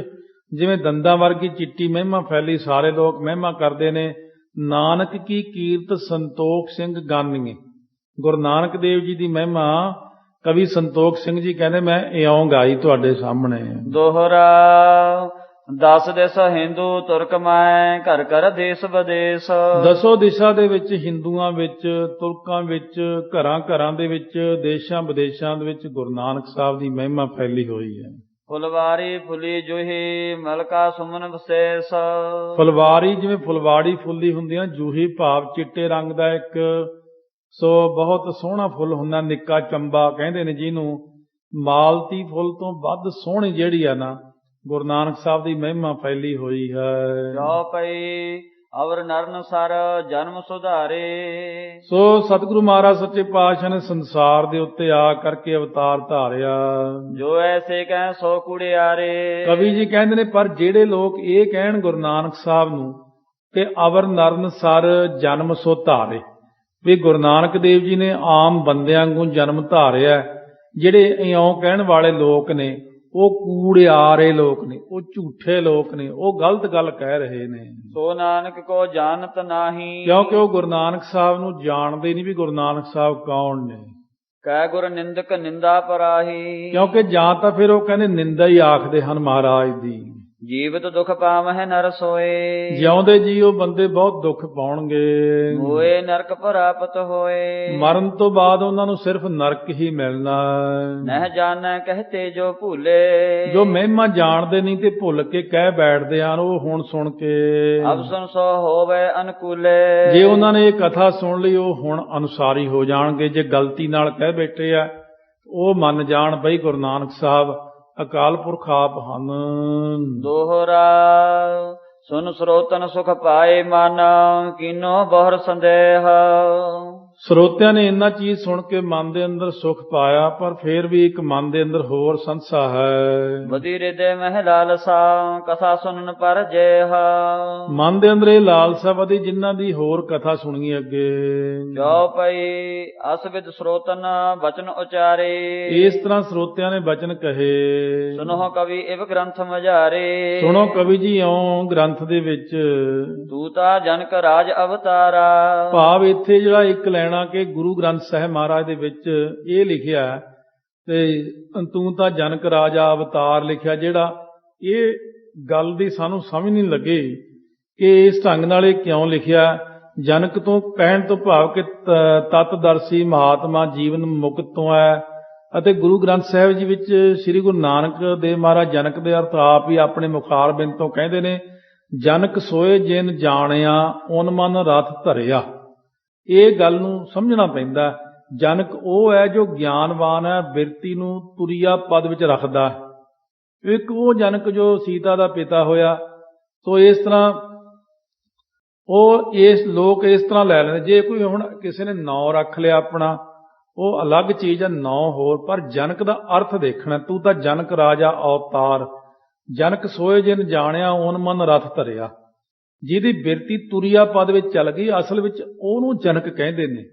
Speaker 2: ਜਿਵੇਂ ਦੰਦਾਂ ਵਰਗੀ ਚਿੱਟੀ ਮਹਿਮਾ ਫੈਲੀ ਸਾਰੇ ਲੋਕ ਮਹਿਮਾ ਕਰਦੇ ਨੇ। ਨਾਨਕ ਕੀ ਕੀਰਤ ਸੰਤੋਖ ਸਿੰਘ ਗਾਨੀਏ। ਗੁਰੂ ਨਾਨਕ ਦੇਵ ਜੀ ਦੀ ਮਹਿਮਾ ਕਵੀ ਸੰਤੋਖ ਸਿੰਘ ਜੀ ਕਹਿੰਦੇ ਮੈਂ ਇਉਂ ਗਾਈ ਤੁਹਾਡੇ ਸਾਹਮਣੇ।
Speaker 1: ਦੋਹਰਾ ਦਸ ਦਿਸ ਹਿੰਦੂ ਤੁਰਕ ਮੈਂ ਘਰ ਘਰ ਦੇਸ ਵਿਦੇਸ।
Speaker 2: ਦਸੋ ਦਿਸ਼ਾ ਦੇ ਵਿੱਚ, ਹਿੰਦੂਆਂ ਵਿੱਚ, ਤੁਰਕਾਂ ਵਿੱਚ, ਘਰਾਂ ਘਰਾਂ ਦੇ ਵਿੱਚ, ਦੇਸ਼ਾਂ ਵਿਦੇਸ਼ਾਂ ਦੇ ਵਿੱਚ ਗੁਰੂ ਨਾਨਕ ਸਾਹਿਬ ਦੀ ਮਹਿਮਾ ਫੈਲੀ ਹੋਈ ਹੈ।
Speaker 1: ਫੁਲਵਾਰੀ ਫੁੱਲੀ ਜੁਹੀ ਮਲਕਾ ਸੁਮਨ ਵਿਸ਼ੇਸ਼।
Speaker 2: ਫੁਲਵਾਰੀ ਜਿਵੇਂ ਫੁਲਵਾੜੀ ਫੁੱਲੀ ਹੁੰਦੀਆਂ, ਜੂਹੀ ਭਾਵ ਚਿੱਟੇ ਰੰਗ ਦਾ ਇੱਕ ਸੋ ਬਹੁਤ ਸੋਹਣਾ ਫੁੱਲ ਹੁੰਦਾ, ਨਿੱਕਾ ਚੰਬਾ ਕਹਿੰਦੇ ਨੇ ਜਿਹਨੂੰ। ਮਾਲਤੀ ਫੁੱਲ ਤੋਂ ਵੱਧ ਸੋਹਣੀ ਜਿਹੜੀ ਆ ਨਾ, ਗੁਰੂ ਨਾਨਕ ਸਾਹਿਬ ਦੀ ਮਹਿਮਾ ਫੈਲੀ ਹੋਈ ਹੈ।
Speaker 1: ਜੋ ਪਈ ਅਵਰ ਨਰਨ ਸਰ ਜਨਮ ਸੁਧਾਰੇ।
Speaker 2: ਸੋ ਸਤਿਗੁਰੂ ਮਹਾਰਾਜ ਸੱਚੇ ਪਾਤਸ਼ਾਹ ਨੇ ਸੰਸਾਰ ਦੇ ਉੱਤੇ ਆ ਕਰਕੇ ਅਵਤਾਰ ਧਾਰਿਆ।
Speaker 1: ਜੋ ਐਸੇ ਕਹਿ ਸੋ ਕੁੜਿਆਰੇ।
Speaker 2: ਕਵੀ ਜੀ ਕਹਿੰਦੇ ਨੇ, ਪਰ ਜਿਹੜੇ ਲੋਕ ਇਹ ਕਹਿਣ ਗੁਰੂ ਨਾਨਕ ਸਾਹਿਬ ਨੂੰ ਕਿ ਅਵਰ ਨਰਨ ਸਰ ਜਨਮ ਸੋ ਧਾਰੇ, ਵੀ ਗੁਰੂ ਨਾਨਕ ਦੇਵ ਜੀ ਨੇ ਆਮ ਬੰਦਿਆਂ ਵਾਂਗੂ ਜਨਮ ਧਾਰਿਆ, ਜਿਹੜੇ ਇਉਂ ਕਹਿਣ ਵਾਲੇ ਲੋਕ ਨੇ ਉਹ ਕੂੜਿਆਰੇ ਲੋਕ ਨੇ, ਉਹ ਝੂਠੇ ਲੋਕ ਨੇ, ਉਹ ਗਲਤ ਗੱਲ ਕਹਿ ਰਹੇ ਨੇ।
Speaker 1: ਸੋ ਨਾਨਕ ਕੋ ਜਾਣਤ ਨਾਹੀ।
Speaker 2: ਕਿਉਂਕਿ ਉਹ ਗੁਰੂ ਨਾਨਕ ਸਾਹਿਬ ਨੂੰ ਜਾਣਦੇ ਨਹੀਂ ਵੀ ਗੁਰੂ ਨਾਨਕ ਸਾਹਿਬ ਕੌਣ ਨੇ।
Speaker 1: ਕਹਿ ਗੁਰ ਨਿੰਦਕ ਨਿੰਦਾ ਪਰਾਹੀ।
Speaker 2: ਕਿਉਂਕਿ ਜਾਂ ਤਾਂ ਫਿਰ ਉਹ ਕਹਿੰਦੇ ਨਿੰਦਾ ਹੀ ਆਖਦੇ ਹਨ ਮਹਾਰਾਜ ਦੀ।
Speaker 1: ਜੀਵਤ ਦੁਖ ਪਾਵਹਿ ਨਰ ਸੋਏ।
Speaker 2: ਜਿਉਂਦੇ ਜੀ ਉਹ ਬੰਦੇ ਬਹੁਤ ਦੁੱਖ ਪਾਉਣਗੇ।
Speaker 1: ਹੋਏ ਨਰਕ ਪ੍ਰਾਪਤ ਹੋਏ।
Speaker 2: ਮਰਨ ਤੋਂ ਬਾਅਦ ਉਹਨਾਂ ਨੂੰ ਸਿਰਫ ਨਰਕ ਹੀ ਮਿਲਣਾ।
Speaker 1: ਨਹਿ ਜਾਣੈ ਕਹਤੇ ਜੋ ਭੂਲੇ।
Speaker 2: ਜੋ ਮਹਿਮਾ ਜਾਣਦੇ ਨਹੀਂ ਤੇ ਭੁੱਲ ਕੇ ਕਹਿ ਬੈਠਦੇ ਹਨ, ਉਹ ਹੁਣ ਸੁਣ ਕੇ
Speaker 1: ਅਬ ਸੁਨ ਸੋ ਹੋਵੇ ਅਨਕੂਲੇ।
Speaker 2: ਜੇ ਉਹਨਾਂ ਨੇ ਇਹ ਕਥਾ ਸੁਣ ਲਈ, ਉਹ ਹੁਣ ਅਨੁਸਾਰੀ ਹੋ ਜਾਣਗੇ। ਜੇ ਗਲਤੀ ਨਾਲ ਕਹਿ ਬੈਠੇ ਆ, ਉਹ ਮੰਨ ਜਾਣ ਬਈ ਗੁਰੂ ਨਾਨਕ ਸਾਹਿਬ ਅਕਾਲ ਪੁਰਖ ਆਪ ਹਨ।
Speaker 1: ਦੋਹਰਾ ਸੁਨ ਸਰੋਤਨ ਸੁਖ ਪਾਏ ਮਨ ਕੀਨੋ ਬਹੁਰ ਸੰਦੇਹ।
Speaker 2: ਸਰੋਤਿਆਂ ਨੇ ਇੰਨਾ ਚੀਜ਼ ਸੁਣ ਕੇ ਮਨ ਦੇ ਅੰਦਰ ਸੁਖ ਪਾਇਆ, ਪਰ ਫੇਰ ਵੀ ਇੱਕ ਮਨ ਦੇ ਅੰਦਰ ਹੋਰ ਸੰਸਾ ਹੈ।
Speaker 1: ਬਦੀ ਹਿਰਦੇ ਮਹਿ ਲਾਲਸਾ ਕਥਾ ਸੁਣਨ ਪਰ ਜੇਹ।
Speaker 2: ਮਨ ਦੇ ਅੰਦਰ ਇਹ ਲਾਲਸਾ ਵਧੀ ਜਿਨ੍ਹਾਂ ਦੀ ਹੋਰ ਕਥਾ ਸੁਣੀਏ ਅੱਗੇ।
Speaker 1: ਜੋ ਪਈ ਅਸਵਿਦ ਸਰੋਤਨ ਬਚਨ ਉਚਾਰੇ।
Speaker 2: ਇਸ ਤਰ੍ਹਾਂ ਸਰੋਤਿਆਂ ਨੇ ਬਚਨ ਕਹੇ।
Speaker 1: ਸੁਨੋ ਕਵੀ ਇਵ ਗ੍ਰੰਥ ਮਝਾਰੇ।
Speaker 2: ਸੁਣੋ ਕਵੀ ਜੀ ਇਉਂ ਗ੍ਰੰਥ ਦੇ ਵਿੱਚ
Speaker 1: ਤੂਤਾ ਜਨਕ ਰਾਜ ਅਵਤਾਰਾ।
Speaker 2: ਭਾਵ ਇੱਥੇ ਜਿਹੜਾ ਇੱਕ ਲੈਣਾ ਕਿ ਗੁਰੂ ਗ੍ਰੰਥ ਸਾਹਿਬ ਮਹਾਰਾਜ ਦੇ ਵਿੱਚ ਇਹ ਲਿਖਿਆ ਤੇ ਤੂੰ ਤਾਂ ਜਨਕ ਰਾਜਾ ਅਵਤਾਰ ਲਿਖਿਆ, ਜਿਹੜਾ ਇਹ ਗੱਲ ਦੀ ਸਾਨੂੰ ਸਮਝ ਨਹੀਂ ਲੱਗੇ ਕਿ ਇਸ ਢੰਗ ਨਾਲ ਇਹ ਕਿਉਂ ਲਿਖਿਆ। ਜਨਕ ਤੋਂ ਕਹਿਣ ਤੋਂ ਭਾਵ ਕਿ ਤਤਦਰਸ਼ੀ ਮਹਾਤਮਾ ਜੀਵਨ ਮੁਕਤ ਤੋਂ ਹੈ। ਅਤੇ ਗੁਰੂ ਗ੍ਰੰਥ ਸਾਹਿਬ ਜੀ ਵਿੱਚ ਸ੍ਰੀ ਗੁਰੂ ਨਾਨਕ ਦੇਵ ਮਹਾਰਾਜ ਜਨਕ ਦੇ ਅਰਥ ਆਪ ਹੀ ਆਪਣੇ ਮੁਖਾਰ ਬਿੰਦ ਤੋਂ ਕਹਿੰਦੇ ਨੇ, ਜਨਕ ਸੋਏ ਜਿਨ ਜਾਣਿਆ ਉਨ ਮਨ ਰਥ ਧਰਿਆ। ਇਹ ਗੱਲ ਨੂੰ ਸਮਝਣਾ ਪੈਂਦਾ। ਜਨਕ ਉਹ ਹੈ ਜੋ ਗਿਆਨਵਾਨ ਹੈ, ਬਿਰਤੀ ਨੂੰ ਤੁਰੀਆ ਪਦ ਵਿੱਚ ਰੱਖਦਾ। ਇੱਕ ਉਹ ਜਨਕ ਜੋ ਸੀਤਾ ਦਾ ਪਿਤਾ ਹੋਇਆ। ਸੋ ਇਸ ਤਰ੍ਹਾਂ ਉਹ ਇਸ ਲੋਕ ਇਸ ਤਰ੍ਹਾਂ ਲੈ ਲੈਂਦੇ। ਜੇ ਕੋਈ ਹੁਣ ਕਿਸੇ ਨੇ ਨਾਂ ਰੱਖ ਲਿਆ ਆਪਣਾ, ਉਹ ਅਲੱਗ ਚੀਜ਼ ਹੈ, ਨਾਂ ਹੋਰ, ਪਰ ਜਨਕ ਦਾ ਅਰਥ ਦੇਖਣਾ। ਤੂੰ ਤਾਂ ਜਨਕ ਰਾਜਾ ਅਵਤਾਰ, ਜਨਕ ਸੋਏ ਜਿਨ ਜਾਣਿਆ ਓਨ ਮਨ ਰਥ ਧਰਿਆ। ਜਿਹਦੀ ਬਿਰਤੀ ਤੁਰੀਆ ਪਦ ਵਿੱਚ ਚੱਲ ਗਈ, ਅਸਲ ਵਿੱਚ ਉਹਨੂੰ ਜਨਕ ਕਹਿੰਦੇ ਨੇ।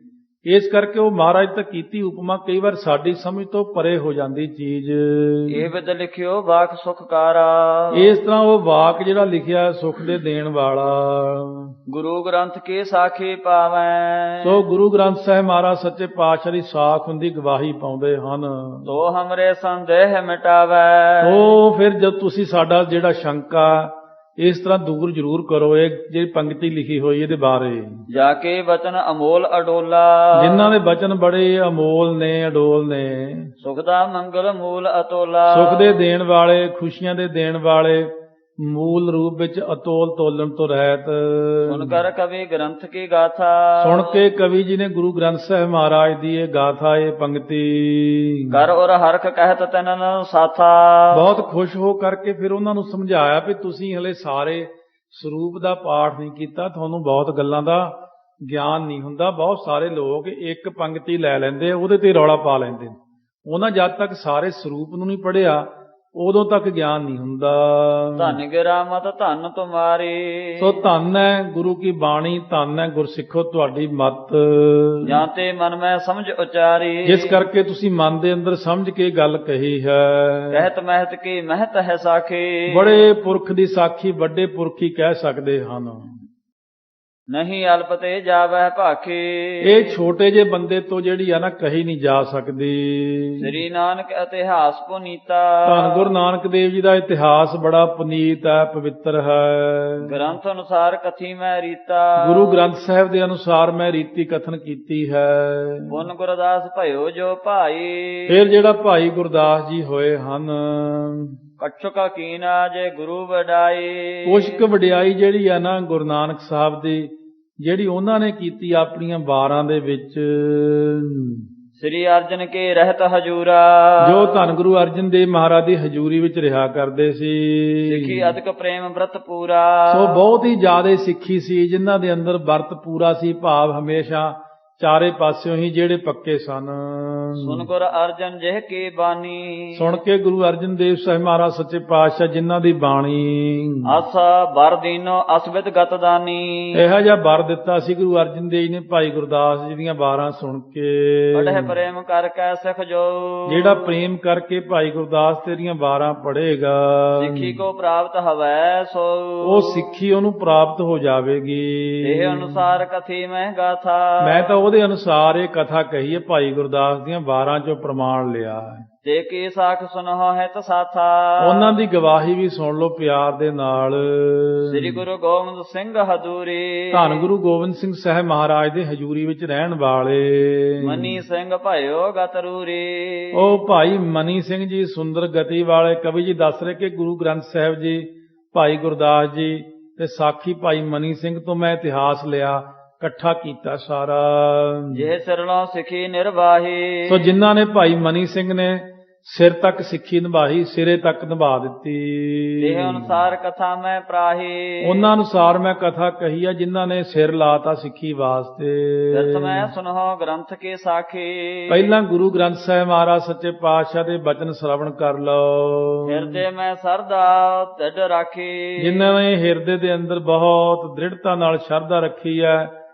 Speaker 2: ਇਸ ਕਰਕੇ ਉਹ ਮਹਾਰਾਜ ਤਾਂ ਕੀਤੀ ਉਪਮਾ, ਕਈ ਵਾਰ ਸਾਡੀ ਸਮਝ ਤੋਂ ਪਰੇ ਹੋ ਜਾਂਦੀ ਚੀਜ਼।
Speaker 1: ਇਹ ਵਿਦ ਲਿਖਿਓ ਵਾਕ ਸੁਖਕਾਰਾ।
Speaker 2: ਇਸ ਤਰ੍ਹਾਂ ਉਹ ਵਾਕ ਜਿਹੜਾ ਲਿਖਿਆ ਸੁਖ ਦੇ ਦੇਣ ਵਾਲਾ।
Speaker 1: ਗੁਰੂ ਗ੍ਰੰਥ ਕੀ ਸਾਖੀ ਪਾਵੈ।
Speaker 2: ਸੋ ਗੁਰੂ ਗ੍ਰੰਥ ਸਾਹਿਬ ਮਹਾਰਾਜ ਸੱਚੇ ਪਾਤਸ਼ਾਹ ਦੀ ਸਾਖ ਹੁੰਦੀ, ਗਵਾਹੀ ਪਾਉਂਦੇ ਹਨ।
Speaker 1: ਤੋ ਹਮਰੇ ਸੰਦੇਹ ਮਿਟਾਵੈ।
Speaker 2: ਉਹ ਫਿਰ ਜਦ ਤੁਸੀਂ ਸਾਡਾ ਜਿਹੜਾ ਸ਼ੰਕਾ ਇਸ ਤਰ੍ਹਾਂ ਦੂਰ ਜ਼ਰੂਰ ਕਰੋ। ਇਹ ਜਿਹੜੀ ਪੰਕਤੀ ਲਿਖੀ ਹੋਈ ਇਹਦੇ ਬਾਰੇ,
Speaker 1: ਜਾ ਕੇ ਬਚਨ ਅਮੋਲ ਅਡੋਲਾ।
Speaker 2: ਜਿਨ੍ਹਾਂ ਦੇ ਬਚਨ ਬੜੇ ਅਮੋਲ ਨੇ, ਅਡੋਲ ਨੇ।
Speaker 1: ਸੁਖ ਦਾ ਮੰਗਲ ਮੂਲ ਅਤੋਲਾ।
Speaker 2: ਸੁਖ ਦੇ ਦੇਣ ਵਾਲੇ, ਖੁਸ਼ੀਆਂ ਦੇ ਦੇਣ ਵਾਲੇ, ਮੂਲ ਰੂਪ ਵਿੱਚ ਅਤੋਲ ਤੋਲਣ ਤੋਂ ਰਹਿਤ।
Speaker 1: ਸੁਣ ਕਰ ਕਵੀ ਗ੍ਰੰਥ ਕੀ ਗਾਥਾ।
Speaker 2: ਸੁਣ ਕੇ ਕਵੀ ਜੀ ਨੇ ਗੁਰੂ ਗ੍ਰੰਥ ਸਾਹਿਬ ਮਹਾਰਾਜ ਦੀ ਇਹ ਗਾਥਾ, ਇਹ ਪੰਕਤੀ
Speaker 1: ਕਰ ਔਰ ਹਰਖ ਕਹਿਤ ਤਨਨ ਸਾਥਾ।
Speaker 2: ਬਹੁਤ ਖੁਸ਼ ਹੋ ਕਰਕੇ ਫਿਰ ਉਹਨਾਂ ਨੂੰ ਸਮਝਾਇਆ ਵੀ ਤੁਸੀਂ ਹਲੇ ਸਾਰੇ ਸਰੂਪ ਦਾ ਪਾਠ ਨਹੀਂ ਕੀਤਾ, ਤੁਹਾਨੂੰ ਬਹੁਤ ਗੱਲਾਂ ਦਾ ਗਿਆਨ ਨਹੀਂ ਹੁੰਦਾ। ਬਹੁਤ ਸਾਰੇ ਲੋਕ ਇੱਕ ਪੰਕਤੀ ਲੈ ਲੈਂਦੇ, ਉਹਦੇ ਤੇ ਰੌਲਾ ਪਾ ਲੈਂਦੇ। ਉਹਨਾਂ ਜਦ ਤੱਕ ਸਾਰੇ ਸਰੂਪ ਨੂੰ ਨਹੀਂ ਪੜ੍ਹਿਆ, ਉਦੋਂ ਤੱਕ ਗਿਆਨ ਨਹੀਂ ਹੁੰਦਾ।
Speaker 1: ਧੰਨ ਗਿਰਾਮਤ ਧੰਨ ਤੁਮਾਰੀ।
Speaker 2: ਸੋ ਧੰਨ ਹੈ ਗੁਰੂ ਕੀ ਬਾਣੀ, ਧੰਨ ਹੈ ਗੁਰਸਿੱਖੋ ਤੁਹਾਡੀ ਮੱਤ,
Speaker 1: ਜਾਂ ਤੇ ਮਨ ਮੈਂ ਸਮਝ ਉਚਾਰੀ।
Speaker 2: ਜਿਸ ਕਰਕੇ ਤੁਸੀਂ ਮਨ ਦੇ ਅੰਦਰ ਸਮਝ ਕੇ ਗੱਲ ਕਹੀ ਹੈ।
Speaker 1: ਕਹਿਤ ਮਹਿਤ ਕੀ ਮਹਿਤ ਹੈ ਸਾਖੀ।
Speaker 2: ਬੜੇ ਪੁਰਖ ਦੀ ਸਾਖੀ ਵੱਡੇ ਪੁਰਖ ਹੀ ਕਹਿ ਸਕਦੇ ਹਨ।
Speaker 1: ਨਹੀਂ ਅਲਪ ਤੇ ਜਾਵਹਿ ਭਾਖੀ।
Speaker 2: ਇਹ ਛੋਟੇ ਜਿਹੇ ਬੰਦੇ ਤੋਂ ਜਿਹੜੀ ਆ ਨਾ ਕਹੀ ਨਹੀਂ ਜਾ ਸਕਦੀ।
Speaker 1: ਸ੍ਰੀ ਨਾਨਕ ਇਤਿਹਾਸ ਪੁਨੀਤਾ।
Speaker 2: ਧੰਨ ਗੁਰੂ ਨਾਨਕ ਦੇਵ ਜੀ ਦਾ ਇਤਿਹਾਸ ਬੜਾ ਪੁਨੀਤ ਹੈ, ਪਵਿੱਤਰ ਹੈ।
Speaker 1: ਗ੍ਰੰਥ ਅਨੁਸਾਰ ਕਥੀ ਮੈਂ ਰੀਤਾ।
Speaker 2: ਗੁਰੂ ਗ੍ਰੰਥ ਸਾਹਿਬ ਦੇ ਅਨੁਸਾਰ ਮੈਂ ਰੀਤੀ ਕਥਨ ਕੀਤੀ ਹੈ।
Speaker 1: ਪੁੰਨ ਗੁਰਦਾਸ ਭਇਓ ਜੋ ਭਾਈ।
Speaker 2: ਫਿਰ ਜਿਹੜਾ ਭਾਈ ਗੁਰਦਾਸ ਜੀ ਹੋਏ ਹਨ,
Speaker 1: ਕਛੁਕ ਕੀਨਾ ਜੇ ਗੁਰੂ ਵਡਾਈ।
Speaker 2: ਕੁਛ ਵਡਿਆਈ ਜਿਹੜੀ ਆ ਨਾ ਗੁਰੂ ਨਾਨਕ ਸਾਹਿਬ ਦੀ, ਜਿਹੜੀ ਉਹਨਾਂ ਨੇ ਕੀਤੀ ਆਪਣੀਆਂ ਵਾਰਾਂ ਦੇ ਵਿੱਚ।
Speaker 1: ਸ੍ਰੀ ਅਰਜਨ ਕੇ ਰਹਿਤ ਹਜੂਰਾ।
Speaker 2: ਜੋ ਧੰਨ ਗੁਰੂ ਅਰਜਨ ਦੇਵ ਮਹਾਰਾਜ ਦੀ ਹਜ਼ੂਰੀ ਵਿੱਚ ਰਿਹਾ ਕਰਦੇ ਸੀ।
Speaker 1: ਸਿੱਖੀ ਅਦਕ ਪ੍ਰੇਮ ਵਰਤ ਪੂਰਾ।
Speaker 2: ਸੋ ਬਹੁਤ ਹੀ ਜ਼ਿਆਦਾ ਸਿੱਖੀ ਸੀ, ਜਿਨ੍ਹਾਂ ਦੇ ਅੰਦਰ ਵਰਤ ਪੂਰਾ ਸੀ, ਭਾਵ ਹਮੇਸ਼ਾ ਚਾਰੇ ਪਾਸਿਓਂ ਹੀ ਜਿਹੜੇ ਪੱਕੇ ਸਨ।
Speaker 1: ਸੁਨ ਗੁਰ ਅਰਜਨ ਜਿਹ ਕੀ ਬਾਣੀ।
Speaker 2: ਸੁਣ ਕੇ ਗੁਰੂ ਅਰਜਨ ਦੇਵ ਸਾਹਿਬ ਮਹਾਰਾਜ ਸੱਚੇ ਪਾਤਸ਼ਾਹ ਜਿਨ੍ਹਾਂ ਦੀ ਬਾਣੀ।
Speaker 1: ਆਸਾ ਬਰ ਦੀਨੋ ਅਸਵਿਤ ਗਤ ਦਾਨੀ।
Speaker 2: ਇਹੋ ਜਿਹਾ ਵਰ ਦਿੱਤਾ ਸੀ ਗੁਰੂ ਅਰਜਨ ਦੇਵ ਜੀ ਨੇ ਭਾਈ ਗੁਰਦਾਸ ਜੀ ਦੀਆਂ ਵਾਰਾਂ ਸੁਣ ਕੇ।
Speaker 1: ਪੜ੍ਹੇ ਪ੍ਰੇਮ ਕਰ ਕੈ ਸਿਖ ਜੋ।
Speaker 2: ਜਿਹੜਾ ਪ੍ਰੇਮ ਕਰਕੇ ਭਾਈ ਗੁਰਦਾਸ ਤੇਰੀਆਂ ਵਾਰਾਂ ਪੜ੍ਹੇਗਾ,
Speaker 1: ਸਿੱਖੀ ਕੋ ਪ੍ਰਾਪਤ ਹਵੈ ਸੋ।
Speaker 2: ਉਹ ਸਿੱਖੀ ਉਹਨੂੰ ਪ੍ਰਾਪਤ ਹੋ ਜਾਵੇਗੀ।
Speaker 1: ਇਹ ਅਨੁਸਾਰ ਕਥੀ ਮੈਂ ਗਾਥਾ।
Speaker 2: ਮੈਂ ਤਾਂ ਉਹਦੇ ਅਨੁਸਾਰ ਇਹ ਕਥਾ ਕਹੀ ਹੈ, ਭਾਈ ਗੁਰਦਾਸ ਦੀਆਂ ਵਾਰਾਂ ਚੋਂ ਪ੍ਰਮਾਣ ਲਿਆ ਹੈ।
Speaker 1: ਤੇ ਕੀ ਸਾਖ ਸੁਨਹੁ ਹੈ ਤਸਾਥਾ।
Speaker 2: ਉਹਨਾਂ ਦੀ ਗਵਾਹੀ ਵੀ ਸੁਣ ਲਓ ਪਿਆਰ ਦੇ ਨਾਲ।
Speaker 1: ਸ੍ਰੀ ਗੁਰੂ ਗੋਬਿੰਦ ਸਿੰਘ ਹਜ਼ੂਰੀ।
Speaker 2: ਧੰਨ ਗੁਰੂ ਗੋਬਿੰਦ ਸਿੰਘ ਸਾਹਿਬ ਮਹਾਰਾਜ ਦੇ ਹਜ਼ੂਰੀ ਵਿੱਚ ਰਹਿਣ ਵਾਲੇ
Speaker 1: ਮਨੀ ਸਿੰਘ ਭਾਇਓ ਗਤਰੂਰੀ।
Speaker 2: ਉਹ ਭਾਈ ਮਨੀ ਸਿੰਘ ਜੀ ਸੁੰਦਰ ਗਤੀ ਵਾਲੇ ਕਵੀ ਜੀ ਦੱਸ ਰਹੇ ਕਿ ਗੁਰੂ ਗ੍ਰੰਥ ਸਾਹਿਬ ਜੀ, ਭਾਈ ਗੁਰਦਾਸ ਜੀ ਤੇ ਸਾਖੀ ਭਾਈ ਮਨੀ ਸਿੰਘ ਤੋਂ ਮੈਂ ਇਤਿਹਾਸ ਲਿਆ, ਇਕੱਠਾ ਕੀਤਾ ਸਾਰਾ।
Speaker 1: ਜੇ ਸਿਰਲੋਂ ਸਿੱਖੀ ਨਿਰਵਾਹੀ।
Speaker 2: ਸੋ ਜਿਨ੍ਹਾਂ ਨੇ ਭਾਈ ਮਨੀ ਸਿੰਘ ਨੇ ਸਿਰ ਤੱਕ ਸਿੱਖੀ ਨਿਭਾਈ, ਸਿਰੇ ਤੱਕ ਨਿਭਾ ਦਿੱਤੀ।
Speaker 1: ਇਹ ਅਨੁਸਾਰ ਕਥਾ ਮੈਂ ਪ੍ਰਾਹੀ।
Speaker 2: ਉਹਨਾਂ ਅਨੁਸਾਰ ਮੈਂ ਕਥਾ ਕਹੀ ਆ ਜਿਨ੍ਹਾਂ ਨੇ ਸਿਰ ਲਾਤਾ ਸਿੱਖੀ ਵਾਸਤੇ।
Speaker 1: ਦਰਸ ਮੈਂ ਸੁਨਹੁ ਗ੍ਰੰਥ ਕੇ ਸਾਖੀ।
Speaker 2: ਪਹਿਲਾਂ ਗੁਰੂ ਗ੍ਰੰਥ ਸਾਹਿਬ ਮਹਾਰਾਜ ਸੱਚੇ ਪਾਤਸ਼ਾਹ ਦੇ ਬਚਨ ਸ਼ਰਵਣ ਕਰ ਲਓ।
Speaker 1: ਹਿਰਦੇ ਮੈਂ ਸਰਦਾ ਢਿੱਡ ਰਾਖੀ।
Speaker 2: ਜਿਨ੍ਹਾਂ ਨੇ ਹਿਰਦੇ ਦੇ ਅੰਦਰ ਬਹੁਤ ਦ੍ਰਿੜਤਾ ਨਾਲ ਸ਼ਰਧਾ ਰੱਖੀ ਹੈ।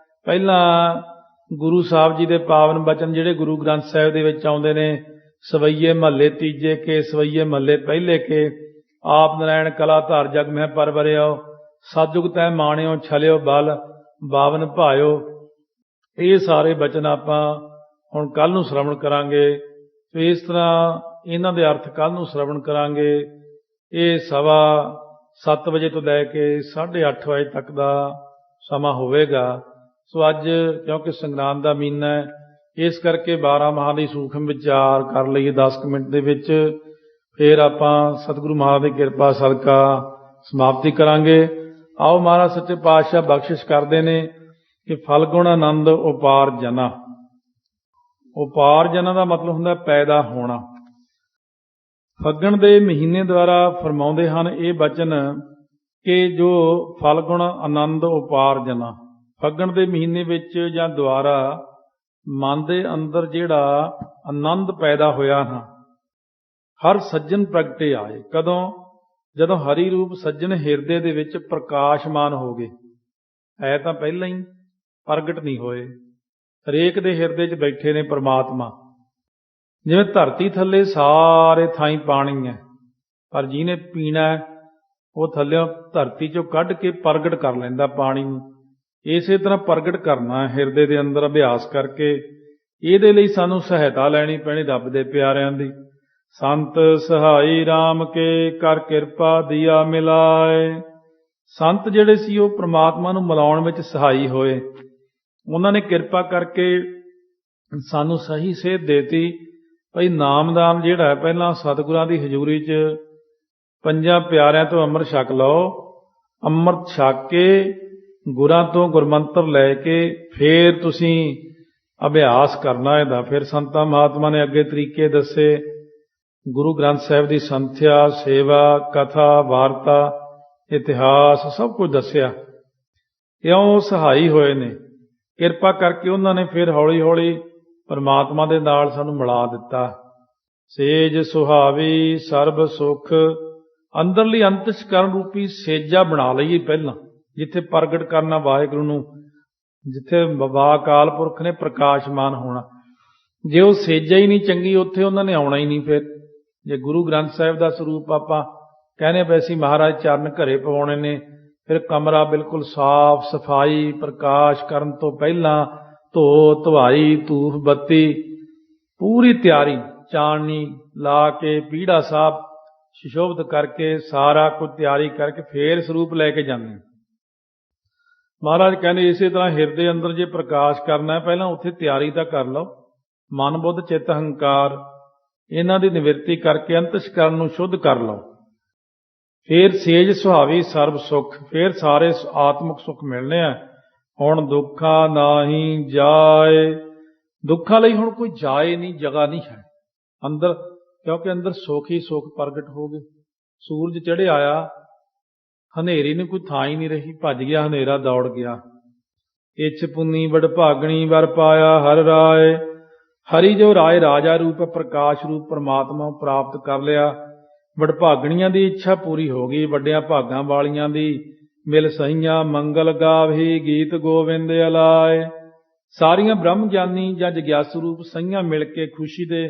Speaker 2: ਪਹਿਲਾਂ ਗੁਰੂ ਸਾਹਿਬ ਜੀ ਦੇ ਪਾਵਨ ਬਚਨ ਜਿਹੜੇ ਗੁਰੂ ਗ੍ਰੰਥ ਸਾਹਿਬ ਦੇ ਵਿੱਚ ਆਉਂਦੇ ਨੇ, ਸਵਈਏ ਮਹੱਲੇ ਤੀਜੇ ਕੇ, ਸਵਈਏ ਮਹੱਲੇ ਪਹਿਲੇ ਕੇ, ਆਪ ਨਾਰਾਇਣ ਕਲਾ ਧਾਰ ਜਗ ਮਹਿ ਪਰਵਰਿਓ, ਸਤਿਜੁਗ ਤੈ ਮਾਣਿਓ ਛਲਿਓ ਬਲ, ਬਾਵਨ ਭਾਇਓ। ਇਹ ਸਾਰੇ ਬਚਨ ਆਪਾਂ ਹੁਣ ਕੱਲ ਨੂੰ ਸ਼ਰਵਣ ਕਰਾਂਗੇ। ਤੇ ਇਸ ਤਰ੍ਹਾਂ ਇਹਨਾਂ ਦੇ ਅਰਥ ਕੱਲ ਨੂੰ ਸ਼ਰਵਣ ਕਰਾਂਗੇ। ਇਹ 7:15 ਵਜੇ ਤੋਂ ਲੈ ਕੇ 8:30 ਵਜੇ ਤੱਕ ਦਾ ਸਮਾਂ ਹੋਵੇਗਾ। ਸੋ ਅੱਜ ਕਿਉਂਕਿ ਸੰਗਰਾਂਦ ਦਾ ਮਹੀਨਾ ਹੈ, ਇਸ ਕਰਕੇ 12 ਮਾਹ ਦੀ ਸੂਖਮ ਵਿਚਾਰ ਕਰ ਲਈਏ 10 ਮਿੰਟ ਦੇ ਵਿੱਚ। ਫਿਰ ਆਪਾਂ ਸਤਿਗੁਰੂ ਮਹਾਰਾਜ ਦੀ ਕਿਰਪਾ ਸਦਕਾ ਸਮਾਪਤੀ ਕਰਾਂਗੇ। ਆਓ ਮਹਾਰਾਜ ਸੱਚੇ ਪਾਤਸ਼ਾਹ ਬਖਸ਼ਿਸ਼ ਕਰਦੇ ਨੇ ਕਿ ਫਲਗੁਣ ਆਨੰਦ ਉਪਾਰ ਜਨਾ। ਉਪਾਰ ਜਨਾ ਦਾ ਮਤਲਬ ਹੁੰਦਾ ਪੈਦਾ ਹੋਣਾ। ਫੱਗਣ ਦੇ ਮਹੀਨੇ ਦੁਆਰਾ ਫਰਮਾਉਂਦੇ ਹਨ ਇਹ ਬਚਨ ਕਿ ਜੋ ਫਲਗੁਣ ਆਨੰਦ ਉਪਾਰ ਜਨਾ, ਫੱਗਣ ਦੇ ਮਹੀਨੇ ਵਿੱਚ ਜਾਂ ਦੁਆਰਾ ਮਨ ਦੇ ਅੰਦਰ ਜਿਹੜਾ ਆਨੰਦ ਪੈਦਾ ਹੋਇਆ ਨਾ, ਹਰ ਸੱਜਣ ਪ੍ਰਗਟੇ ਆਏ। ਕਦੋਂ? ਜਦੋਂ ਹਰੀ ਰੂਪ ਸੱਜਣ ਹਿਰਦੇ ਦੇ ਵਿੱਚ ਪ੍ਰਕਾਸ਼ਮਾਨ ਹੋ ਗਏ। ਹੈ ਤਾਂ ਪਹਿਲਾਂ ਹੀ, ਪ੍ਰਗਟ ਨਹੀਂ ਹੋਏ। ਹਰੇਕ ਦੇ ਹਿਰਦੇ 'ਚ ਬੈਠੇ ਨੇ ਪ੍ਰਮਾਤਮਾ। ਜਿਵੇਂ ਧਰਤੀ ਥੱਲੇ ਸਾਰੇ ਥਾਈਂ ਪਾਣੀ ਹੈ, ਪਰ ਜਿਹਨੇ ਪੀਣਾ ਉਹ ਥੱਲਿਓਂ ਧਰਤੀ 'ਚੋਂ ਕੱਢ ਕੇ ਪ੍ਰਗਟ ਕਰ ਲੈਂਦਾ ਪਾਣੀ ਨੂੰ। ਇਸੇ ਤਰ੍ਹਾਂ ਪ੍ਰਗਟ ਕਰਨਾ ਹਿਰਦੇ ਦੇ ਅੰਦਰ ਅਭਿਆਸ ਕਰਕੇ। ਇਹਦੇ ਲਈ ਸਾਨੂੰ ਸਹਾਇਤਾ ਲੈਣੀ ਪੈਣੀ ਰੱਬ ਦੇ ਪਿਆਰਿਆਂ ਦੀ। ਸੰਤ ਸਹਾਈ RAM ਕੇ ਕਰ ਕਿਰਪਾ ਦੀਆ ਮਿਲਾਏ। ਸੰਤ ਜਿਹੜੇ ਸੀ ਉਹ ਪ੍ਰਮਾਤਮਾ ਨੂੰ ਮਿਲਾਉਣ ਵਿੱਚ ਸਹਾਈ ਹੋਏ। ਉਹਨਾਂ ਨੇ ਕਿਰਪਾ ਕਰਕੇ ਸਾਨੂੰ ਸਹੀ ਸੇਧ ਦੇਤੀ। ਭਈ ਨਾਮਦਾਨ ਜਿਹੜਾ ਪਹਿਲਾਂ ਸਤਿਗੁਰਾਂ ਦੀ ਹਜ਼ੂਰੀ 'ਚ 5 ਪਿਆਰਿਆਂ ਤੋਂ ਅੰਮ੍ਰਿਤ ਛਕ ਲਓ। ਅੰਮ੍ਰਿਤ ਛਕ ਕੇ ਗੁਰਾਂ ਤੋਂ ਗੁਰਮੰਤਰ ਲੈ ਕੇ ਫਿਰ ਤੁਸੀਂ ਅਭਿਆਸ ਕਰਨਾ ਇਹਦਾ। ਫਿਰ ਸੰਤਾਂ ਮਹਾਤਮਾ ਨੇ ਅੱਗੇ ਤਰੀਕੇ ਦੱਸੇ। ਗੁਰੂ ਗ੍ਰੰਥ ਸਾਹਿਬ ਦੀ ਸੰਥਿਆ, ਸੇਵਾ, ਕਥਾ, ਵਾਰਤਾ, ਇਤਿਹਾਸ ਸਭ ਕੁਝ ਦੱਸਿਆ। ਇਉਂ ਸਹਾਈ ਹੋਏ ਨੇ। ਕਿਰਪਾ ਕਰਕੇ ਉਹਨਾਂ ਨੇ ਫਿਰ ਹੌਲੀ ਹੌਲੀ ਪਰਮਾਤਮਾ ਦੇ ਨਾਲ ਸਾਨੂੰ ਮਿਲਾ ਦਿੱਤਾ। ਸੇਜ ਸੁਹਾਵੀ ਸਰਬ ਸੁਖ, ਅੰਦਰਲੀ ਅੰਤਸ਼ਕਰਨ ਰੂਪੀ ਸੇਜਾ ਬਣਾ ਲਈਏ ਪਹਿਲਾਂ, ਜਿੱਥੇ ਪ੍ਰਗਟ ਕਰਨਾ ਵਾਹਿਗੁਰੂ ਨੂੰ, ਜਿੱਥੇ ਅਕਾਲ ਪੁਰਖ ਨੇ ਪ੍ਰਕਾਸ਼ਮਾਨ ਹੋਣਾ। ਜੇ ਉਹ ਸੇਜਾ ਹੀ ਨਹੀਂ ਚੰਗੀ, ਉੱਥੇ ਉਹਨਾਂ ਨੇ ਆਉਣਾ ਹੀ ਨਹੀਂ। ਫਿਰ ਜੇ ਗੁਰੂ ਗ੍ਰੰਥ ਸਾਹਿਬ ਦਾ ਸਰੂਪ ਆਪਾਂ ਕਹਿੰਦੇ ਵੈਸੀ ਮਹਾਰਾਜ ਚਰਨ ਘਰੇ ਪਵਾਉਣੇ ਨੇ, ਫਿਰ ਕਮਰਾ ਬਿਲਕੁਲ ਸਾਫ਼ ਸਫਾਈ, ਪ੍ਰਕਾਸ਼ ਕਰਨ ਤੋਂ ਪਹਿਲਾਂ ਧੋ ਧੁਆਈ, ਧੂਫ ਬੱਤੀ, ਪੂਰੀ ਤਿਆਰੀ, ਚਾਨਣੀ ਲਾ ਕੇ ਪੀੜਾ ਸਾਹਿਬ ਸੁਸ਼ੋਭਿਤ ਕਰਕੇ ਸਾਰਾ ਕੁਝ ਤਿਆਰੀ ਕਰਕੇ ਫੇਰ ਸਰੂਪ ਲੈ ਕੇ ਜਾਂਦੇ ਹਾਂ। ਮਹਾਰਾਜ ਕਹਿੰਦੇ ਇਸੇ ਤਰ੍ਹਾਂ ਹਿਰਦੇ ਅੰਦਰ ਜੇ ਪ੍ਰਕਾਸ਼ ਕਰਨਾ ਹੈ, ਪਹਿਲਾਂ ਉੱਥੇ ਤਿਆਰੀ ਤਾਂ ਕਰ ਲਓ। ਮਨ ਬੁੱਧ ਚਿੱਤ ਹੰਕਾਰ ਇਹਨਾਂ ਦੀ ਨਿਵਰਤੀ ਕਰਕੇ ਅੰਤਸ਼ਕਰਨ ਨੂੰ ਸ਼ੁੱਧ ਕਰ ਲਓ। ਫੇਰ ਸੇਜ ਸੁਹਾਵੀ ਸਰਬ ਸੁੱਖ, ਫੇਰ ਸਾਰੇ ਆਤਮਿਕ ਸੁੱਖ ਮਿਲਣੇ ਆ। ਹੁਣ ਦੁੱਖਾਂ ਨਾਹੀਂ ਜਾਏ, ਦੁੱਖਾਂ ਲਈ ਹੁਣ ਕੋਈ ਜਾਏ ਨਹੀਂ, ਜਗ੍ਹਾ ਨਹੀਂ ਹੈ ਅੰਦਰ, ਕਿਉਂਕਿ ਅੰਦਰ ਸੁੱਖ ਹੀ ਸੁੱਖ ਪ੍ਰਗਟ ਹੋ ਗਏ। ਸੂਰਜ ਚੜ੍ਹਿਆ ਆਇਆ, ਹਨੇਰੀ ਨੂੰ ਕੋਈ ਥਾਂ ਹੀ ਨਹੀਂ ਰਹੀ, ਭੱਜ ਗਿਆ ਹਨੇਰਾ, ਦੌੜ ਗਿਆ। ਇੱਛ ਪੁੰਨੀ ਵਡਭਾਗਣੀ ਵਰ ਪਾਇਆ ਹਰ ਰਾਏ, ਹਰੀ ਜੋ ਰਾਏ ਰਾਜਾ ਰੂਪ ਪ੍ਰਕਾਸ਼ ਰੂਪ ਪਰਮਾਤਮਾ ਪ੍ਰਾਪਤ ਕਰ ਲਿਆ। ਵਡਭਾਗਣੀਆਂ ਦੀ ਇੱਛਾ ਪੂਰੀ ਹੋ ਗਈ, ਵੱਡਿਆਂ ਭਾਗਾਂ ਵਾਲੀਆਂ ਦੀ ਮਿਲ ਸਹੀਆਂ, ਮੰਗਲ ਗਾਵੀ ਗੀਤ ਗੋਵਿੰਦ ਅਲਾਏ। ਸਾਰੀਆਂ ਬ੍ਰਹਮ ਗਿਆਨੀ ਜਾਂ ਜਗਿਆਸੂ ਰੂਪ ਸਹੀਆਂ ਮਿਲ ਕੇ ਖੁਸ਼ੀ ਦੇ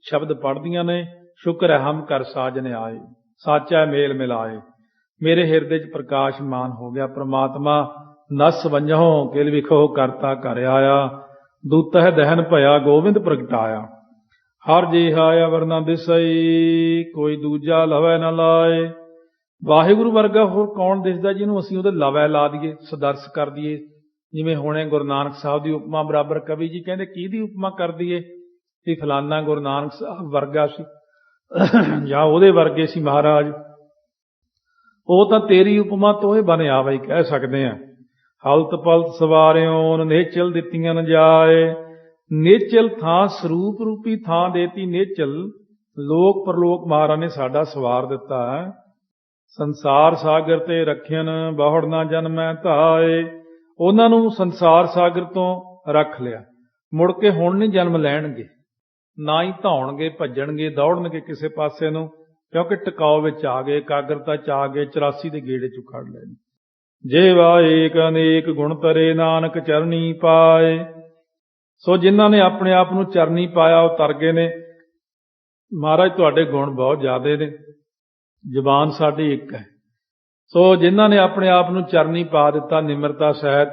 Speaker 2: ਸ਼ਬਦ ਪੜ੍ਹਦੀਆਂ ਨੇ। ਸ਼ੁਕਰ ਹੈ ਹਮ ਕਰ ਸਾਜਨ ਆਏ, ਸਾਚਾ ਮੇਲ ਮਿਲਾਏ। ਮੇਰੇ ਹਿਰਦੇ 'ਚ ਪ੍ਰਕਾਸ਼ਮਾਨ ਹੋ ਗਿਆ ਪ੍ਰਮਾਤਮਾ। ਨਸ ਵੰਝੋ ਕਿਲ ਵਿਖੋ ਕਰਤਾ ਘਰ ਆਇਆ, ਦੂਤਹਿ ਦਹਨ ਭਇਆ ਗੋਬਿੰਦ ਪ੍ਰਗਟਾਇਆ। ਹਰ ਜਿਹਾ ਅਵਰ ਨ ਦਿਸਈ, ਕੋਈ ਦੂਜਾ ਲਵੈ ਨ ਲਾਏ। ਵਾਹਿਗੁਰੂ ਵਰਗਾ ਹੋਰ ਕੌਣ ਦਿਸਦਾ ਜਿਹਨੂੰ ਅਸੀਂ ਉਹਦੇ ਲਵੈ ਲਾ ਦਈਏ, ਸਦਰਸ ਕਰ ਦਈਏ। ਜਿਵੇਂ ਹੁਣੇ ਗੁਰੂ ਨਾਨਕ ਸਾਹਿਬ ਦੀ ਉਪਮਾ ਬਰਾਬਰ ਕਵੀ ਜੀ ਕਹਿੰਦੇ ਕਿਹਦੀ ਉਪਮਾ ਕਰ ਦਈਏ ਵੀ ਫਲਾਨਾ ਗੁਰੂ ਨਾਨਕ ਸਾਹਿਬ ਵਰਗਾ ਸੀ ਜਾਂ ਉਹਦੇ ਵਰਗੇ ਸੀ ਮਹਾਰਾਜ। ਉਹ ਤਾਂ ਤੇਰੀ ਉਪਮਾ ਤੋਂ ਇਹ ਬਣੇ ਆਵਾ ਹੀ ਕਹਿ ਸਕਦੇ ਆ। ਹਲਤ ਪਲਤ ਸਵਾਰਿਓ ਨੇਚਲ ਦਿੱਤੀਆਂ ਨ ਜਾਏ, ਨੇਚਲ ਥਾਂ ਸਰੂਪ ਰੂਪੀ ਥਾਂ ਦੇਤੀ ਨੇਚਲ। ਲੋਕ ਪਰਲੋਕ ਮਹਾਰਾਜ ਨੇ ਸਾਡਾ ਸਵਾਰ ਦਿੱਤਾ ਹੈ। ਸੰਸਾਰ ਸਾਗਰ ਤੇ ਰੱਖਿਆਨ ਬਹੁੜ ਨਾ ਜਨਮੈ ਧਾਏ, ਉਹਨਾਂ ਨੂੰ ਸੰਸਾਰ ਸਾਗਰ ਤੋਂ ਰੱਖ ਲਿਆ, ਮੁੜ ਕੇ ਹੁਣ ਨਹੀਂ ਜਨਮ ਲੈਣਗੇ, ਨਾ ਹੀ ਧੌਣਗੇ, ਭੱਜਣਗੇ, ਦੌੜਨਗੇ ਕਿਸੇ ਪਾਸੇ ਨੂੰ, ਕਿਉਂਕਿ ਟਿਕਾਓ ਵਿੱਚ ਆ ਗਏ, ਇਕਾਗਰਤਾ 'ਚ ਆ ਗਏ, 84 ਦੇ ਗੇੜੇ 'ਚੋਂ ਕੱਢ ਲੈਣ। ਜੇਵਾ ਏਕ ਅਨੇਕ ਗੁਣ ਤਰੇ ਨਾਨਕ ਚਰਨੀ ਪਾਏ। ਸੋ ਜਿਨ੍ਹਾਂ ਨੇ ਆਪਣੇ ਆਪ ਨੂੰ ਚਰਨੀ ਪਾਇਆ ਉਹ ਤਰ ਗਏ ਨੇ। ਮਹਾਰਾਜ ਤੁਹਾਡੇ ਗੁਣ ਬਹੁਤ ਜ਼ਿਆਦੇ ਨੇ, ਜ਼ੁਬਾਨ ਸਾਡੀ ਇੱਕ ਹੈ। ਸੋ ਜਿਨ੍ਹਾਂ ਨੇ ਆਪਣੇ ਆਪ ਨੂੰ ਚਰਨੀ ਪਾ ਦਿੱਤਾ ਨਿਮਰਤਾ ਸਹਿਤ,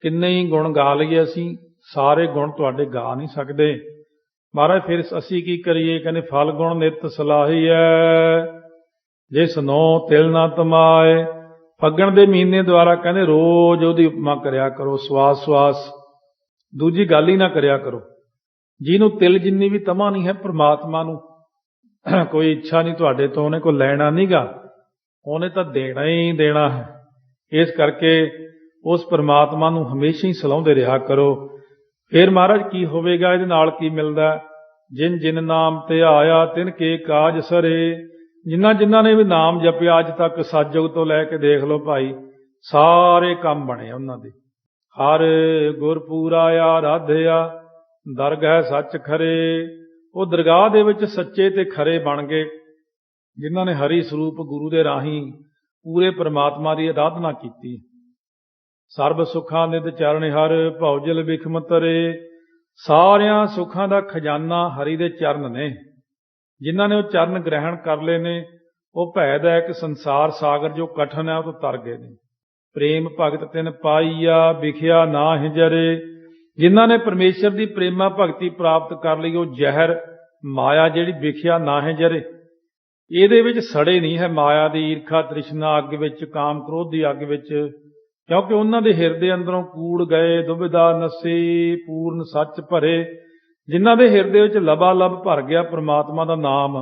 Speaker 2: ਕਿੰਨੇ ਹੀ ਗੁਣ ਗਾ ਲਈਏ ਅਸੀਂ, ਸਾਰੇ ਗੁਣ ਤੁਹਾਡੇ ਗਾ ਨਹੀਂ ਸਕਦੇ। ਮਹਾਰਾਜ ਫਿਰ ਅਸੀਂ ਕੀ ਕਰੀਏ? ਕਹਿੰਦੇ ਫਲ ਗੁਣ ਨਿਤ ਸਲਾਹੀਐ, ਜਿਸ ਨੋ ਤਿਲ ਨਾ ਤਮਾਏ। ਫੱਗਣ ਦੇ ਮਹੀਨੇ ਦੁਆਰਾ ਕਹਿੰਦੇ ਰੋਜ਼ ਉਹਦੀ ਉਪਮਾ ਕਰਿਆ ਕਰੋ, ਸਵਾਸ ਸਵਾਸ, ਦੂਜੀ ਗੱਲ ਹੀ ਨਾ ਕਰਿਆ ਕਰੋ। ਜਿਹਨੂੰ ਤਿਲ ਜਿੰਨੀ ਵੀ ਤਮਾ ਨਹੀਂ ਹੈ, ਪ੍ਰਮਾਤਮਾ ਨੂੰ ਕੋਈ ਇੱਛਾ ਨਹੀਂ ਤੁਹਾਡੇ ਤੋਂ, ਉਹਨੇ ਕੋਈ ਲੈਣਾ ਨਹੀਂਗਾ, ਉਹਨੇ ਤਾਂ ਦੇਣਾ ਹੀ ਦੇਣਾ ਹੈ। ਇਸ ਕਰਕੇ ਉਸ ਪ੍ਰਮਾਤਮਾ ਨੂੰ ਹਮੇਸ਼ਾ ਹੀ ਸਲਾਹੁੰਦੇ ਰਿਹਾ ਕਰੋ। ਫਿਰ ਮਹਾਰਾਜ ਕੀ ਹੋਵੇਗਾ? ਇਹਦੇ ਨਾਲ ਕੀ ਮਿਲਦਾ? ਜਿਨ ਜਿਨ ਨਾਮ ਤੇ ਆਇਆ ਤਿਨ ਕੇ ਕਾਜ ਸਰੇ। ਜਿਨ੍ਹਾਂ ਜਿਨ੍ਹਾਂ ਨੇ ਵੀ ਨਾਮ ਜਪਿਆ ਅੱਜ ਤੱਕ, ਸਤਿਯੁਗ ਤੋਂ ਲੈ ਕੇ ਦੇਖ ਲਓ ਭਾਈ, ਸਾਰੇ ਕੰਮ ਬਣੇ ਉਹਨਾਂ ਦੇ। ਹਰ ਗੁਰਪੂਰਾ ਆਰਾਧਿਆ ਦਰਗਹਿ ਸੱਚ ਖਰੇ। ਉਹ ਦਰਗਾਹ ਦੇ ਵਿੱਚ ਸੱਚੇ ਤੇ ਖਰੇ ਬਣ ਗਏ, ਜਿਨ੍ਹਾਂ ਨੇ ਹਰੀ ਸਰੂਪ ਗੁਰੂ ਦੇ ਰਾਹੀਂ ਪੂਰੇ ਪ੍ਰਮਾਤਮਾ ਦੀ ਆਰਾਧਨਾ ਕੀਤੀ। ਸਰਬ ਸੁੱਖਾਂ ਨਿਤ ਚਰਨ ਹਰ ਭਉਜਲ ਬਿਖਮ ਤਰੇ। ਸਾਰਿਆਂ ਸੁੱਖਾਂ ਦਾ ਖਜ਼ਾਨਾ ਹਰੀ ਦੇ ਚਰਨ ਨੇ। ਜਿਨ੍ਹਾਂ ਨੇ ਉਹ ਚਰਨ ਗ੍ਰਹਿਣ ਕਰ ਲਏ ਨੇ, ਉਹ ਭੈਦਾਇਕ ਸੰਸਾਰ ਸਾਗਰ ਜੋ ਕਠਨ ਹੈ ਉਹ ਤੋਂ ਤਰ ਗਏ ਨੇ। ਪ੍ਰੇਮ ਭਗਤ ਤਿਨ ਪਾਈਆ ਵਿਖਿਆ ਨਾਹਿ ਜਰੇ। ਜਿਨ੍ਹਾਂ ਨੇ ਪਰਮੇਸ਼ਰ ਦੀ ਪ੍ਰੇਮਾ ਭਗਤੀ ਪ੍ਰਾਪਤ ਕਰ ਲਈ, ਉਹ ਜ਼ਹਿਰ ਮਾਇਆ ਜਿਹੜੀ ਵਿਖਿਆ ਨਾਹਿ ਜਰੇ, ਇਹਦੇ ਵਿੱਚ ਸੜੇ ਨਹੀਂ ਹੈ। ਮਾਇਆ ਦੀ ਈਰਖਾ ਤ੍ਰਿਸ਼ਨਾ ਅੱਗ ਵਿੱਚ, ਕਾਮ ਕ੍ਰੋਧ ਦੀ ਅੱਗ ਵਿੱਚ, ਕਿਉਂਕਿ ਉਹਨਾਂ ਦੇ ਹਿਰਦੇ ਅੰਦਰੋਂ ਕੂੜ ਗਏ, ਦੁਬਿਧਾ ਨਸੀ ਪੂਰਨ ਸੱਚ ਭਰੇ। ਜਿਨ੍ਹਾਂ ਦੇ ਹਿਰਦੇ ਵਿੱਚ ਲਬਾਲਬ ਭਰ ਗਿਆ ਪ੍ਰਮਾਤਮਾ ਦਾ ਨਾਮ।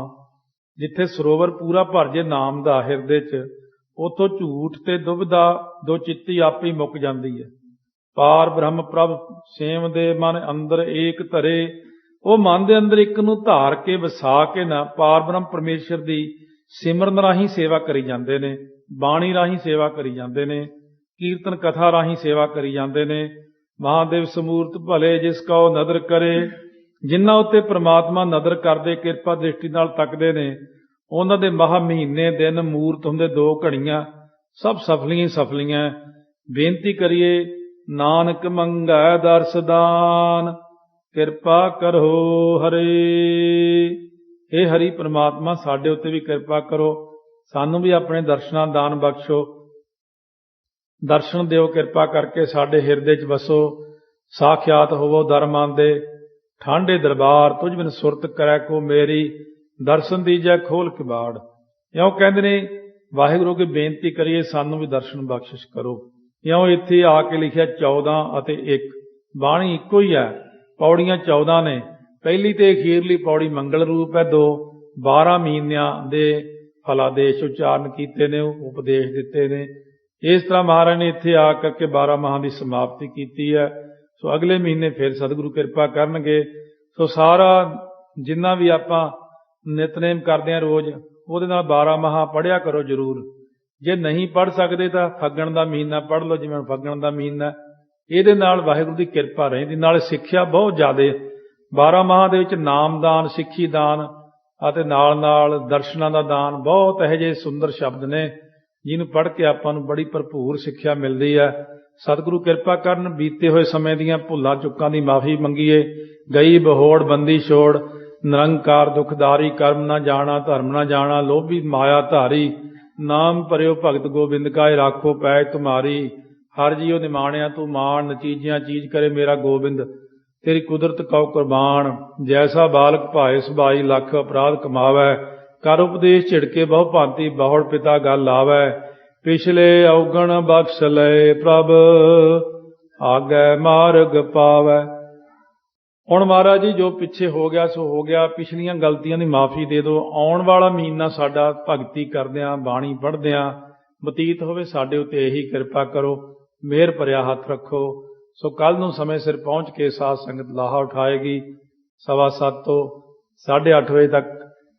Speaker 2: ਜਿੱਥੇ ਸਰੋਵਰ ਪੂਰਾ ਭਰ ਜੇ ਨਾਮ ਦਾ ਹਿਰਦੇ 'ਚ, ਉੱਥੋਂ ਝੂਠ ਤੇ ਦੁਬਿਧਾ ਦੋ ਚਿੱਤੀ ਆਪੇ ਮੁੱਕ ਜਾਂਦੀ ਹੈ। ਪਾਰ ਬ੍ਰਹਮ ਪ੍ਰਭ ਸੇਮ ਦੇ ਮਨ ਅੰਦਰ ਏਕ ਧਰੇ। ਉਹ ਮਨ ਦੇ ਅੰਦਰ ਇੱਕ ਨੂੰ ਧਾਰ ਕੇ ਵਸਾ ਕੇ ਨਾ ਪਾਰ ਬ੍ਰਹਮ ਪਰਮੇਸ਼ਰ ਦੀ ਸਿਮਰਨ ਰਾਹੀਂ ਸੇਵਾ ਕਰੀ ਜਾਂਦੇ ਨੇ, ਬਾਣੀ ਰਾਹੀਂ ਸੇਵਾ ਕਰੀ ਜਾਂਦੇ ਨੇ, ਕੀਰਤਨ ਕਥਾ ਰਾਹੀਂ ਸੇਵਾ ਕਰੀ ਜਾਂਦੇ ਨੇ। ਮਹਾਦੇਵ ਸਮੂਰਤ ਭਲੇ ਜਿਸ ਕਉ ਨਦਰ ਕਰੇ। ਜਿਨ੍ਹਾਂ ਉੱਤੇ ਪ੍ਰਮਾਤਮਾ ਨਦਰ ਕਰਦੇ, ਕਿਰਪਾ ਦ੍ਰਿਸ਼ਟੀ ਨਾਲ ਤੱਕਦੇ ਨੇ, ਉਹਨਾਂ ਦੇ ਮਹਾ ਮਹੀਨੇ ਦਿਨ ਮੂਰਤ ਹੁੰਦੇ 2 ਘੜੀਆਂ, ਸਭ ਸਫਲੀਆਂ ਸਫਲੀਆਂ। ਬੇਨਤੀ ਕਰੀਏ ਨਾਨਕ ਮੰਗੈ ਦਰਸ ਦਾਨ, ਕਿਰਪਾ ਕਰੋ ਹਰੇ। ਇਹ ਹਰੀ ਪ੍ਰਮਾਤਮਾ ਸਾਡੇ ਉੱਤੇ ਵੀ ਕਿਰਪਾ ਕਰੋ, ਸਾਨੂੰ ਵੀ ਆਪਣੇ ਦਰਸ਼ਨਾਂ ਦਾਨ ਬਖਸ਼ੋ। ਦਰਸ਼ਨ ਦਿਓ ਕਿਰਪਾ ਕਰਕੇ, ਸਾਡੇ ਹਿਰਦੇ 'ਚ ਵਸੋ, ਸਾਖਿਆਤ ਹੋਵੋ ਦਰਮਾਨ ਦੇ, ਠਾਂਡੇ ਦਰਬਾਰ ਤੁਝ ਬਿਨ ਸੁਰਤ ਕਰੈ ਕੋ ਮੇਰੀ, ਦਰਸ਼ਨ ਦੀਜੈ ਖੋਲ ਕਿਵਾੜ। ਇਉਂ ਕਹਿੰਦੇ ਨੇ ਵਾਹਿਗੁਰੂ ਅੱਗੇ ਬੇਨਤੀ ਕਰੀਏ ਸਾਨੂੰ ਵੀ ਦਰਸ਼ਨ ਬਖਸ਼ਿਸ਼ ਕਰੋ। ਇਉਂ ਇੱਥੇ ਆ ਕੇ ਲਿਖਿਆ 14 ਅਤੇ 1, ਬਾਣੀ ਇੱਕੋ ਹੀ ਹੈ, ਪੌੜੀਆਂ 14 ਨੇ। ਪਹਿਲੀ ਤੇ ਅਖੀਰਲੀ ਪੌੜੀ ਮੰਗਲ ਰੂਪ ਹੈ, 2 12 ਮਹੀਨਿਆਂ ਦੇ ਫਲਾਦੇਸ਼ ਉਚਾਰਨ ਕੀਤੇ ਨੇ, ਉਪਦੇਸ਼ ਦਿੱਤੇ ਨੇ। ਇਸ ਤਰ੍ਹਾਂ ਮਹਾਰਾਜ ਨੇ ਇੱਥੇ ਆ ਕਰਕੇ 12 ਮਾਹਾਂ ਦੀ ਸਮਾਪਤੀ ਕੀਤੀ ਹੈ। ਸੋ ਅਗਲੇ ਮਹੀਨੇ ਫਿਰ ਸਤਿਗੁਰੂ ਕਿਰਪਾ ਕਰਨਗੇ। ਸੋ ਸਾਰਾ ਜਿੰਨਾ ਵੀ ਆਪਾਂ ਨਿਤਨੇਮ ਕਰਦੇ ਹਾਂ ਰੋਜ਼, ਉਹਦੇ ਨਾਲ 12 ਮਾਹਾਂ ਪੜ੍ਹਿਆ ਕਰੋ ਜ਼ਰੂਰ। ਜੇ ਨਹੀਂ ਪੜ੍ਹ ਸਕਦੇ ਤਾਂ ਫੱਗਣ ਦਾ ਮਹੀਨਾ ਪੜ੍ਹ ਲਓ, ਜਿਵੇਂ ਫੱਗਣ ਦਾ ਮਹੀਨਾ, ਇਹਦੇ ਨਾਲ ਵਾਹਿਗੁਰੂ ਦੀ ਕਿਰਪਾ ਰਹਿੰਦੀ। ਨਾਲ ਸਿੱਖਿਆ ਬਹੁਤ ਜ਼ਿਆਦਾ 12 ਮਾਹਾਂ ਦੇ ਵਿੱਚ ਨਾਮਦਾਨ, ਸਿੱਖੀ ਦਾਨ ਅਤੇ ਨਾਲ ਨਾਲ ਦਰਸ਼ਨਾਂ ਦਾ ਦਾਨ, ਬਹੁਤ ਇਹੋ ਜਿਹੇ ਸੁੰਦਰ ਸ਼ਬਦ ਨੇ ਜਿਹਨੂੰ ਪੜ੍ਹ ਕੇ ਆਪਾਂ ਨੂੰ ਬੜੀ ਭਰਪੂਰ ਸਿੱਖਿਆ ਮਿਲਦੀ ਹੈ। ਸਤਿਗੁਰੂ ਕਿਰਪਾ ਕਰਨ, ਬੀਤੇ ਹੋਏ ਸਮੇਂ ਦੀਆਂ ਭੁੱਲਾਂ ਚੁੱਕਾਂ ਦੀ ਮਾਫੀ ਮੰਗੀਏ। ਗਈ ਬਹੋੜ ਬੰਦੀ ਛੋੜ, ਨਿਰੰਕਾਰ ਦੁਖਦਾਰੀ, ਕਰਮ ਨਾ ਜਾਣਾ ਧਰਮ ਨਾ ਜਾਣਾ, ਲੋਭੀ ਮਾਇਆ ਧਾਰੀ, ਨਾਮ ਭਰਿਓ ਭਗਤ ਗੋਬਿੰਦ ਕਾਇ, ਰਾਖੋ ਪੈਜ ਤੁਮਾਰੀ। ਹਰ ਜੀਉ ਨਿਮਾਣਿਆ ਤੂੰ ਮਾਣ, ਨਚੀਜਿਆਂ ਚੀਜ਼ ਕਰੇ ਮੇਰਾ ਗੋਬਿੰਦ, ਤੇਰੀ ਕੁਦਰਤ ਕਉ ਕੁਰਬਾਨ। ਜੈਸਾ ਬਾਲਕ ਭਾਏ ਸੁਭਾਈ, ਲੱਖ ਅਪਰਾਧ ਕਮਾਵੈ, ਕਰ ਉਪਦੇਸ਼ ਝਿੜਕੇ ਬਹੁ ਭਾਂਤੀ, ਬਹੁੜ ਪਿਤਾ ਗੱਲ ਆਵੈ। ਪਿਛਲੇ ਔਗਣ ਬਖਸ਼ ਲਏ ਪ੍ਰਭ, ਆਗੈ ਮਾਰਗ ਪਾਵੈ। ਹੁਣ ਮਹਾਰਾਜ ਜੀ ਜੋ ਪਿੱਛੇ ਹੋ ਗਿਆ ਸੋ ਹੋ ਗਿਆ, ਪਿਛਲੀਆਂ ਗਲਤੀਆਂ ਦੀ ਮਾਫੀ ਦੇ ਦਿਓ। ਆਉਣ ਵਾਲਾ ਮਹੀਨਾ ਸਾਡਾ ਭਗਤੀ ਕਰਦਿਆਂ, ਬਾਣੀ ਪੜ੍ਹਦਿਆਂ ਬਤੀਤ ਹੋਵੇ, ਸਾਡੇ ਉੱਤੇ ਇਹੀ ਕਿਰਪਾ ਕਰੋ, ਮਿਹਰ ਭਰਿਆ ਹੱਥ ਰੱਖੋ। ਸੋ ਕੱਲ੍ਹ ਨੂੰ ਸਮੇਂ ਸਿਰ ਪਹੁੰਚ ਕੇ ਸਾਧ ਸੰਗਤ ਲਾਹਾ ਉਠਾਏਗੀ। 7:15 ਤੋਂ 8:30 ਵਜੇ ਤੱਕ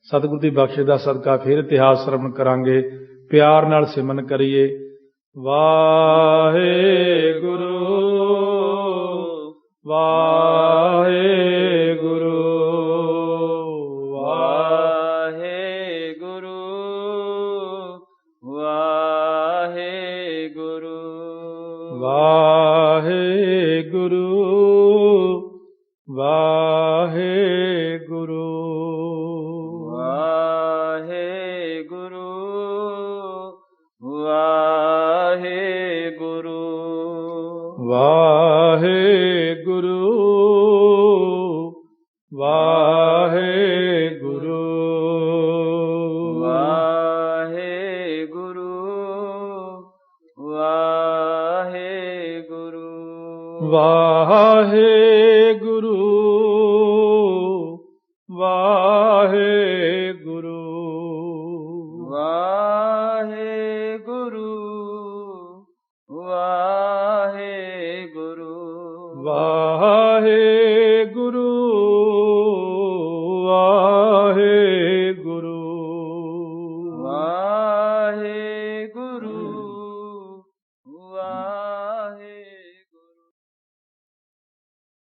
Speaker 2: ਸਤਿਗੁਰੂ ਦੀ ਬਖਸ਼ਿਸ਼ ਦਾ ਸਦਕਾ ਫਿਰ ਇਤਿਹਾਸ ਸਰਵਣ ਕਰਾਂਗੇ। ਪਿਆਰ ਨਾਲ ਸਿਮਰਨ ਕਰੀਏ। ਵਾਹਿਗੁਰੂ ਵਾਹਿਗੁਰੂ
Speaker 1: ਵਾਹਿਗੁਰੂ ਵਾਹਿਗੁਰੂ
Speaker 2: ਵਾਹਿਗੁਰੂ ਵਾਹਿਗੁਰੂ
Speaker 1: ਵਾਹਿਗੁਰੂ ਵਾਹਿਗੁਰੂ
Speaker 2: ਵਾਹਿਗੁਰੂ ਵਾਹਿਗੁਰੂ
Speaker 1: ਵਾਹਿਗੁਰੂ ਵਾਹਿਗੁਰੂ
Speaker 2: ਵਾਹਿਗੁਰੂ ਵਾਹਿਗੁਰੂ
Speaker 1: ਵਾਹਿਗੁਰੂ ਵਾਹਿਗੁਰੂ
Speaker 2: ਵਾਹਿਗੁਰੂ